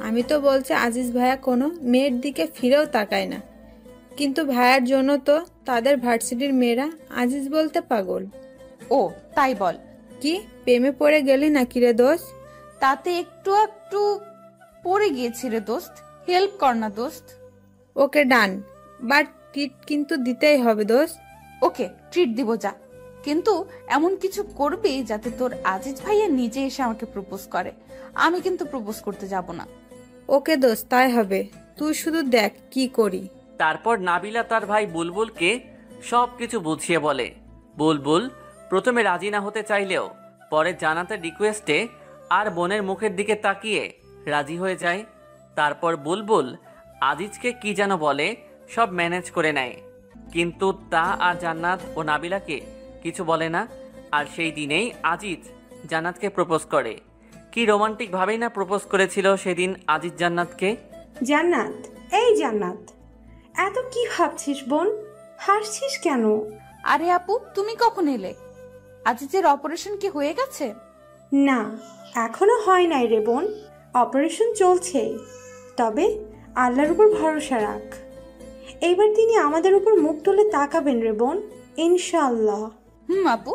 আমি তো বলছি আজিজ ভাইয়া কোনো মেয়ের দিকে ফিরেও তাকায় না, কিন্তু ভাইয়ার জন্য তো তাদের ভার্সিটির মেয়েরা আজিজ বলতে পাগল। ও তাই বল। কি প্রেমে পড়ে গেলি নাকি রে দোস্ত? তাতে একটু একটু পড়ে গিয়েছি রে দোস্ত, হেল্প কর না দোস্ত। ওকে ডান, বাট ট্রিট কিন্তু দিতেই হবে দোস্ত। ওকে ট্রিট দিব, যা, কিন্তু এমন কিছু করবি যাতে তোর আজিজ ভাইয়া নিজে এসে আমাকে প্রপোজ করে। আমি কিন্তু প্রপোজ করতে যাব না। ওকে দোস্ত, তাই হবে, তুই শুধু দেখ কি করি। তারপর নাবিলা তার ভাই বুলবুলকে সব কিছু বুঝিয়ে বলে। বুলবুল প্রথমে রাজি না হতে চাইলেও পরে জান্নাতের রিকোয়েস্টে আর বোনের মুখের দিকে তাকিয়ে রাজি হয়ে যায়। তারপর বুলবুল আজিজকে কি যেন বলে, সব ম্যানেজ করে নেয়, কিন্তু তা আর জান্নাত ও নাবিলাকে কিছু বলে না। আর সেই দিনেই আজিজ জান্নাতকে প্রপোজ করে। কি রোমান্টিক ভাবেই না প্রপোজ করেছিল সেদিন আজিজ জান্নাতকে। জান্নাত, এই জান্নাত, এত কি ভাবছিস বোন? হাসছিস কেন? আরে আপু, তুমি কখন এলে? আজিজের অপারেশন কি হয়ে গেছে? না, এখনো হয় নাই রে বোন, অপারেশন চলছে। তবে আল্লাহর উপর ভরসা রাখ, এইবার তিনি আমাদের উপর মুখ তুলে তাকাবেন রে বোন, ইনশাআল্লাহ। আপু।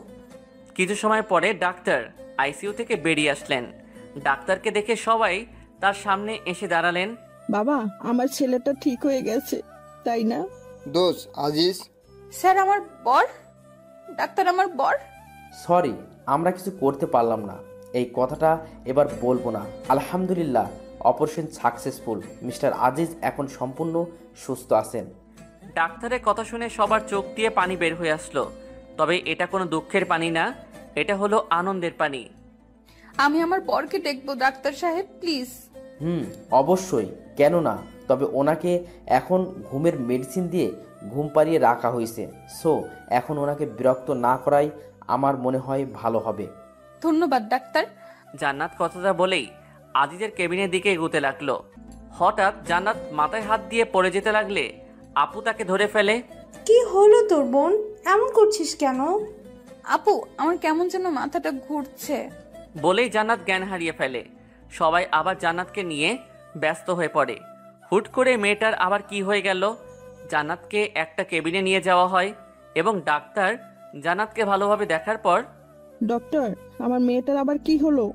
কিছু সময় পরে ডাক্তার আইসিইউ থেকে বেরিয়ে আসলেন। ডাক্তারকে দেখে সবাই তার সামনে এসে দাঁড়ালেন। বাবা, আমার ছেলেটা ঠিক হয়ে গেছে, তাই না? দোষ আজিজ। স্যার আমার বর, ডাক্তার আমার বর। সরি, আমরা কিছু করতে পারলাম না, এই কথাটা এবার বলবো না। আলহামদুলিল্লাহ, অপারেশন সাকসেসফুল। মিস্টার আজিজ এখন সম্পূর্ণ সুস্থ আছেন। ডাক্তারের কথা শুনে সবার চোখ দিয়ে পানি বের হয়ে আসলো। তবে এটা কোনো দুঃখের পানি না, এটা হলো আনন্দের পানি। আমি আমার বরকে দেখবো ডাক্তার সাহেব, প্লিজ। অবশ্যই, কেন না। তবে ওনাকে এখন ঘুমের মেডিসিন দিয়ে ঘুম পাড়িয়ে রাখা হয়েছে, সো এখন ওনাকে বিরক্ত না করাই আমার মনে হয় ভালো হবে। ধন্যবাদ ডাক্তার। জান্নাত কথাটা বলেই আজিজের কেবিনের দিকে এগোতে লাগলো। হঠাৎ জান্নাত মাথায় হাত দিয়ে পড়ে যেতে লাগলে আপু তাকে ধরে ফেলে। কি হলো তোর বোন, এমন করছিস কেন? আপু, আমার কেমন যেন মাথাটা ঘুরছে। বলেই জান্নাত জ্ঞান হারিয়ে ফেলে। সবাই আবার জান্নাতকে নিয়ে ব্যস্ত হয়ে পড়ে। হুট করে মেয়েটার আবার কি হয়ে গেল? জান্নাতকে একটা কেবিনে নিয়ে যাওয়া হয় এবং ডাক্তার জান্নাতকে ভালোভাবে দেখার পর, ডক্টর, আমার মেয়েটার আবার কি হলো?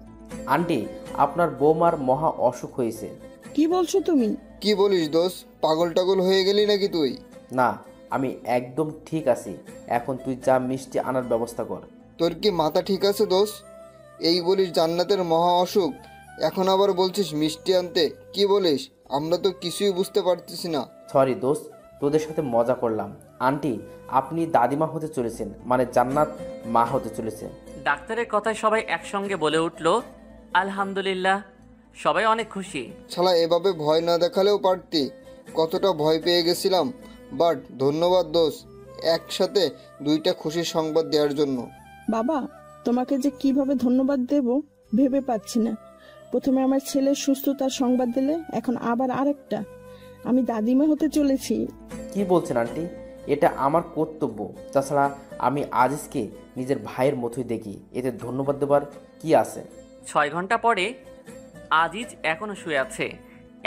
আন্টি, আপনার বৌমার মহা অসুখ হয়েছে। কি বলছো তুমি? কি বলিস দোষ, পাগল টাগল হয়ে গেলি নাকি তুই? না, আমি একদম ঠিক আছি। এখন তুই যা মিষ্টি আনার ব্যবস্থা কর। তোর কি মাথা ঠিক আছে দোষ? এই বলিস জান্নাতের মহা অসুখ, এখন আবার বলছিস মিষ্টি আনতে? কি বলিস? আমরা তো কিছুই বুঝতে পারতেছি না। সরি দোস্ত, তোদের সাথে মজা করলাম। আন্টি, আপনি দাদিমা হতে চলেছেন, মানে জান্নাত মা হতে চলেছে। ডাক্তারের কথায় সবাই একসঙ্গে বলে উঠল আলহামদুলিল্লাহ। সবাই অনেক খুশি। শালা এভাবে ভয় না দেখালেও পারতি, কতটা ভয় পেয়ে গেছিলাম। বাট ধন্যবাদ দোষ, একসাথে দুইটা খুশির সংবাদ দেওয়ার জন্য। বাবা, তোমাকে যে কিভাবে ধন্যবাদ দেব ভেবে পাচ্ছি না। প্রথমে আমার ছেলের সুস্থতার সংবাদ দিলে, এখন আবার আরেকটা। আমি দাদিমা হতে চলেছি। কি বলছেন আন্টি? এটা আমার কর্তব্য। তাছাড়া আমি আজিজকে নিজের ভাইয়ের মতোই দেখি, এতে ধন্যবাদ দেবার কি আছে? 6 ঘন্টা পরে আজিজ এখনো শুয়ে আছে।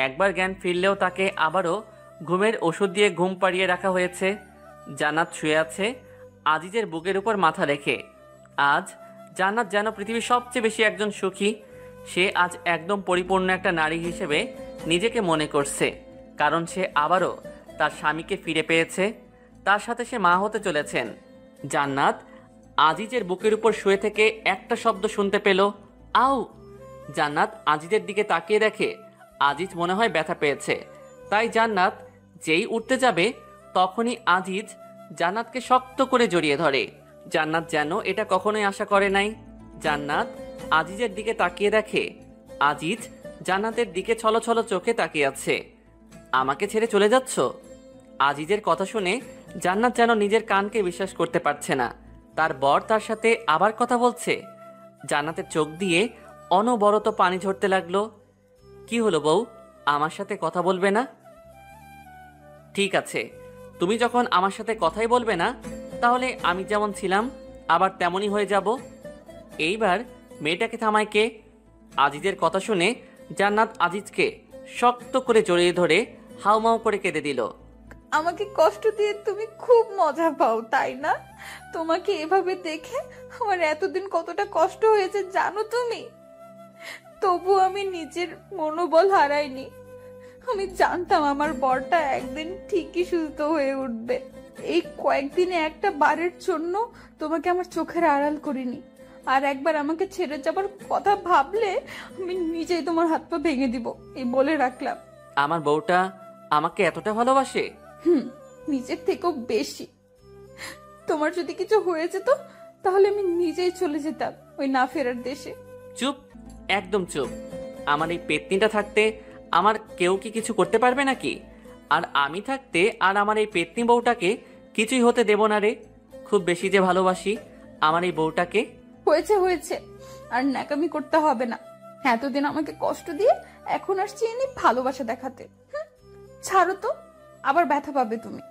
একবার জ্ঞান ফিরলেও তাকে আবারও ঘুমের ওষুধ দিয়ে ঘুম পাড়িয়ে রাখা হয়েছে। জান্নাত শুয়ে আছে আজিজের বুকের উপর মাথা রেখে। আজ জান্নাত যেন পৃথিবীর সবচেয়ে বেশি একজন সুখী। সে আজ একদম পরিপূর্ণ একটা নারী হিসেবে নিজেকে মনে করছে, কারণ সে আবারও তার স্বামীকে ফিরে পেয়েছে। তার সাথে সে মা হতে চলেছেন। জান্নাত আজিজের বুকের উপর শুয়ে থেকে একটা শব্দ শুনতে পেল, আউ। জান্নাত আজিজের দিকে তাকিয়ে দেখে আজিজ মনে হয় ব্যথা পেয়েছে। তাই জান্নাত যেই উঠতে যাবে তখনই আজিজ জান্নাতকে শক্ত করে জড়িয়ে ধরে। জান্নাত যেন এটা কখনোই আশা করে নাই। জান্নাত আজিজের দিকে তাকিয়ে দেখে আজিজ জান্নাতের দিকে ছলছল চোখে তাকিয়ে আছে। আমাকে ছেড়ে চলে যাচ্ছ? আজিজের কথা শুনে জান্নাত যেন নিজের কানকে বিশ্বাস করতে পারছে না। তার বর তার সাথে আবার কথা বলছে। জান্নাতের চোখ দিয়ে অনবরত পানি ঝরতে লাগলো। কি হলো বউ, আমার সাথে কথা বলবে না? ঠিক আছে, তুমি যখন আমার সাথে কথাই বলবে না, তাহলে আমি যেমন ছিলাম আবার তেমনই হয়ে যাব। এইবার মেয়েটাকে থামায় কে? আজিজের কথা শুনে জান্নাত আজিজকে শক্ত করে জড়িয়ে ধরে হাউমাউ করে কেঁদে দিল। আমাকে কষ্ট দিয়ে তুমি খুব মজা পাও, তাই না? তোমাকে এভাবে দেখে আমার এতদিন কতটা কষ্ট হয়েছে জানো তুমি? তবু আমি নিজের মনোবল হারাইনি। আমি জানতাম আমার বরটা একদিন ঠিকই সুস্থ হয়ে উঠবে। এই কয়েকদিনে একটা বারের জন্য তোমাকে আমার চোখের আড়াল করিনি। আর একবার আমাকে ছেড়ে যাবার কথা ভাবলে আমি নিজেই তোমার হাত পা ভেঙে দিব, এই বলে রাখলাম। আমার বউটা আমাকে এতটা ভালোবাসে? নিজের থেকেও বেশি। তোমার যদি কিছু হয়ে যেত তাহলে আমি নিজেই চলে যেতাম ওই না ফেরার দেশে। চুপ, একদম চুপ। আমার এই পেতনিটা থাকতে আমার কেউ কি কিছু করতে পারবে নাকি? আর আমি থাকতে আর আমার এই পেতনি বউটাকে কিছুই হতে দেব না রে। খুব বেশি যে ভালোবাসি আমার এই বউটাকে। হয়েছে হয়েছে, আর ন্যাকামি করতে হবে না। এতদিন আমাকে কষ্ট দিয়ে এখন আসছি এনে ভালোবাসা দেখাতে। ছাড়ো তো, আবার ব্যথা পাবে তুমি।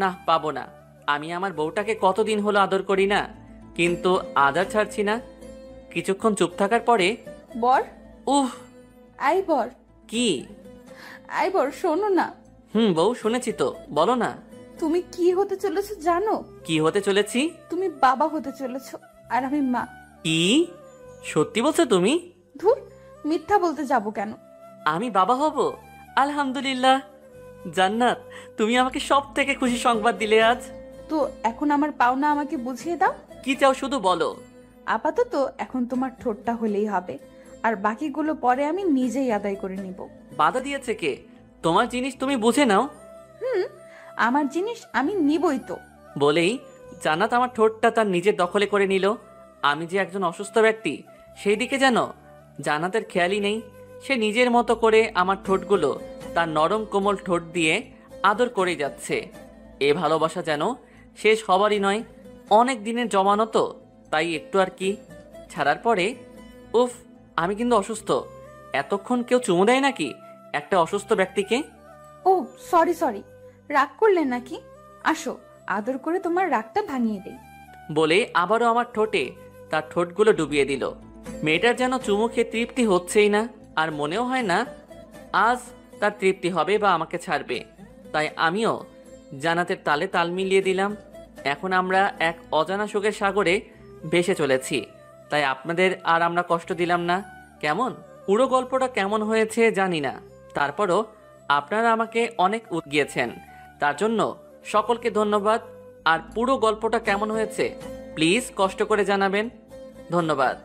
না, পাবো না। আমি আমার বউটাকে কতদিন হলো আদর করি না, কিন্তু আজ আর ছাড়ছি না। কিছুক্ষণ চুপ থাকার পরে বর, উহ। আই বর। কি? আই বর, শোনো না। বউ, শুনেছি তো, বলো না। তুমি কি হতে চলেছো জানো? কি হতে চলেছি? তুমি বাবা হতে চলেছো আর আমি মা। কি সত্যি বলছো তুমি? ধুর, মিথ্যা বলতে যাব কেন? আমি বাবা হব? আলহামদুলিল্লাহ। জান্নাত, তুমি আমাকে সব থেকে খুশি সংবাদ দিলে আজ। তো এখন আমার পাওনা আমাকে বুঝিয়ে দাও। কি চাও শুধু বলো। আপাতত এখন তোমার ঠোঁটটা হলেই হবে, আর বাকিগুলো পরে আমি নিজেই আদায় করে নিব। বাধা দিয়েছে কে? তোমার জিনিস তুমি বুঝে নাও। আমার জিনিস আমি নিবই তো। বলেই জান্নাত আমার ঠোঁটটা তার নিজের দখলে করে নিল। আমি যে একজন অসুস্থ ব্যক্তি সেই দিকে যেন জান্নাতের খেয়ালই নেই। সে নিজের মতো করে আমার ঠোঁটগুলো তার নরম কোমল ঠোঁট দিয়ে আদর করে যাচ্ছে। এ ভালোবাসা যেন শেষ হবারই নয়, অনেক দিনের জমানো তো, তাই একটু আর কি। ছাড়ার পরে উফ, আমি কিন্তু অসুস্থ। এতক্ষণ কেউ চুমু দেয় নাকি একটা অসুস্থ ব্যক্তিকে? ও সরি সরি, রাগ করলে নাকি? আসো, আদর করে তোমার রাগটা ভাঙিয়ে দেই। বলে আবারও আমার ঠোঁটে তার ঠোঁটগুলো ডুবিয়ে দিল। মেয়েটার যেন চুমু খেয়ে তৃপ্তি হচ্ছেই না, আর মনেও হয় না আজ তার তৃপ্তি হবে বা আমাকে ছাড়বে। তাই আমিও জান্নাতের তালে তাল মিলিয়ে দিলাম। এখন আমরা এক অজানা সুখের সাগরে ভেসে চলেছি। তাই আপনাদের আর আমরা কষ্ট দিলাম না। কেমন পুরো গল্পটা কেমন হয়েছে জানি না, তারপরও আপনারা আমাকে অনেক উৎগিয়েছেন, তার জন্য সকলকে ধন্যবাদ। আর পুরো গল্পটা কেমন হয়েছে প্লিজ কষ্ট করে জানাবেন। ধন্যবাদ।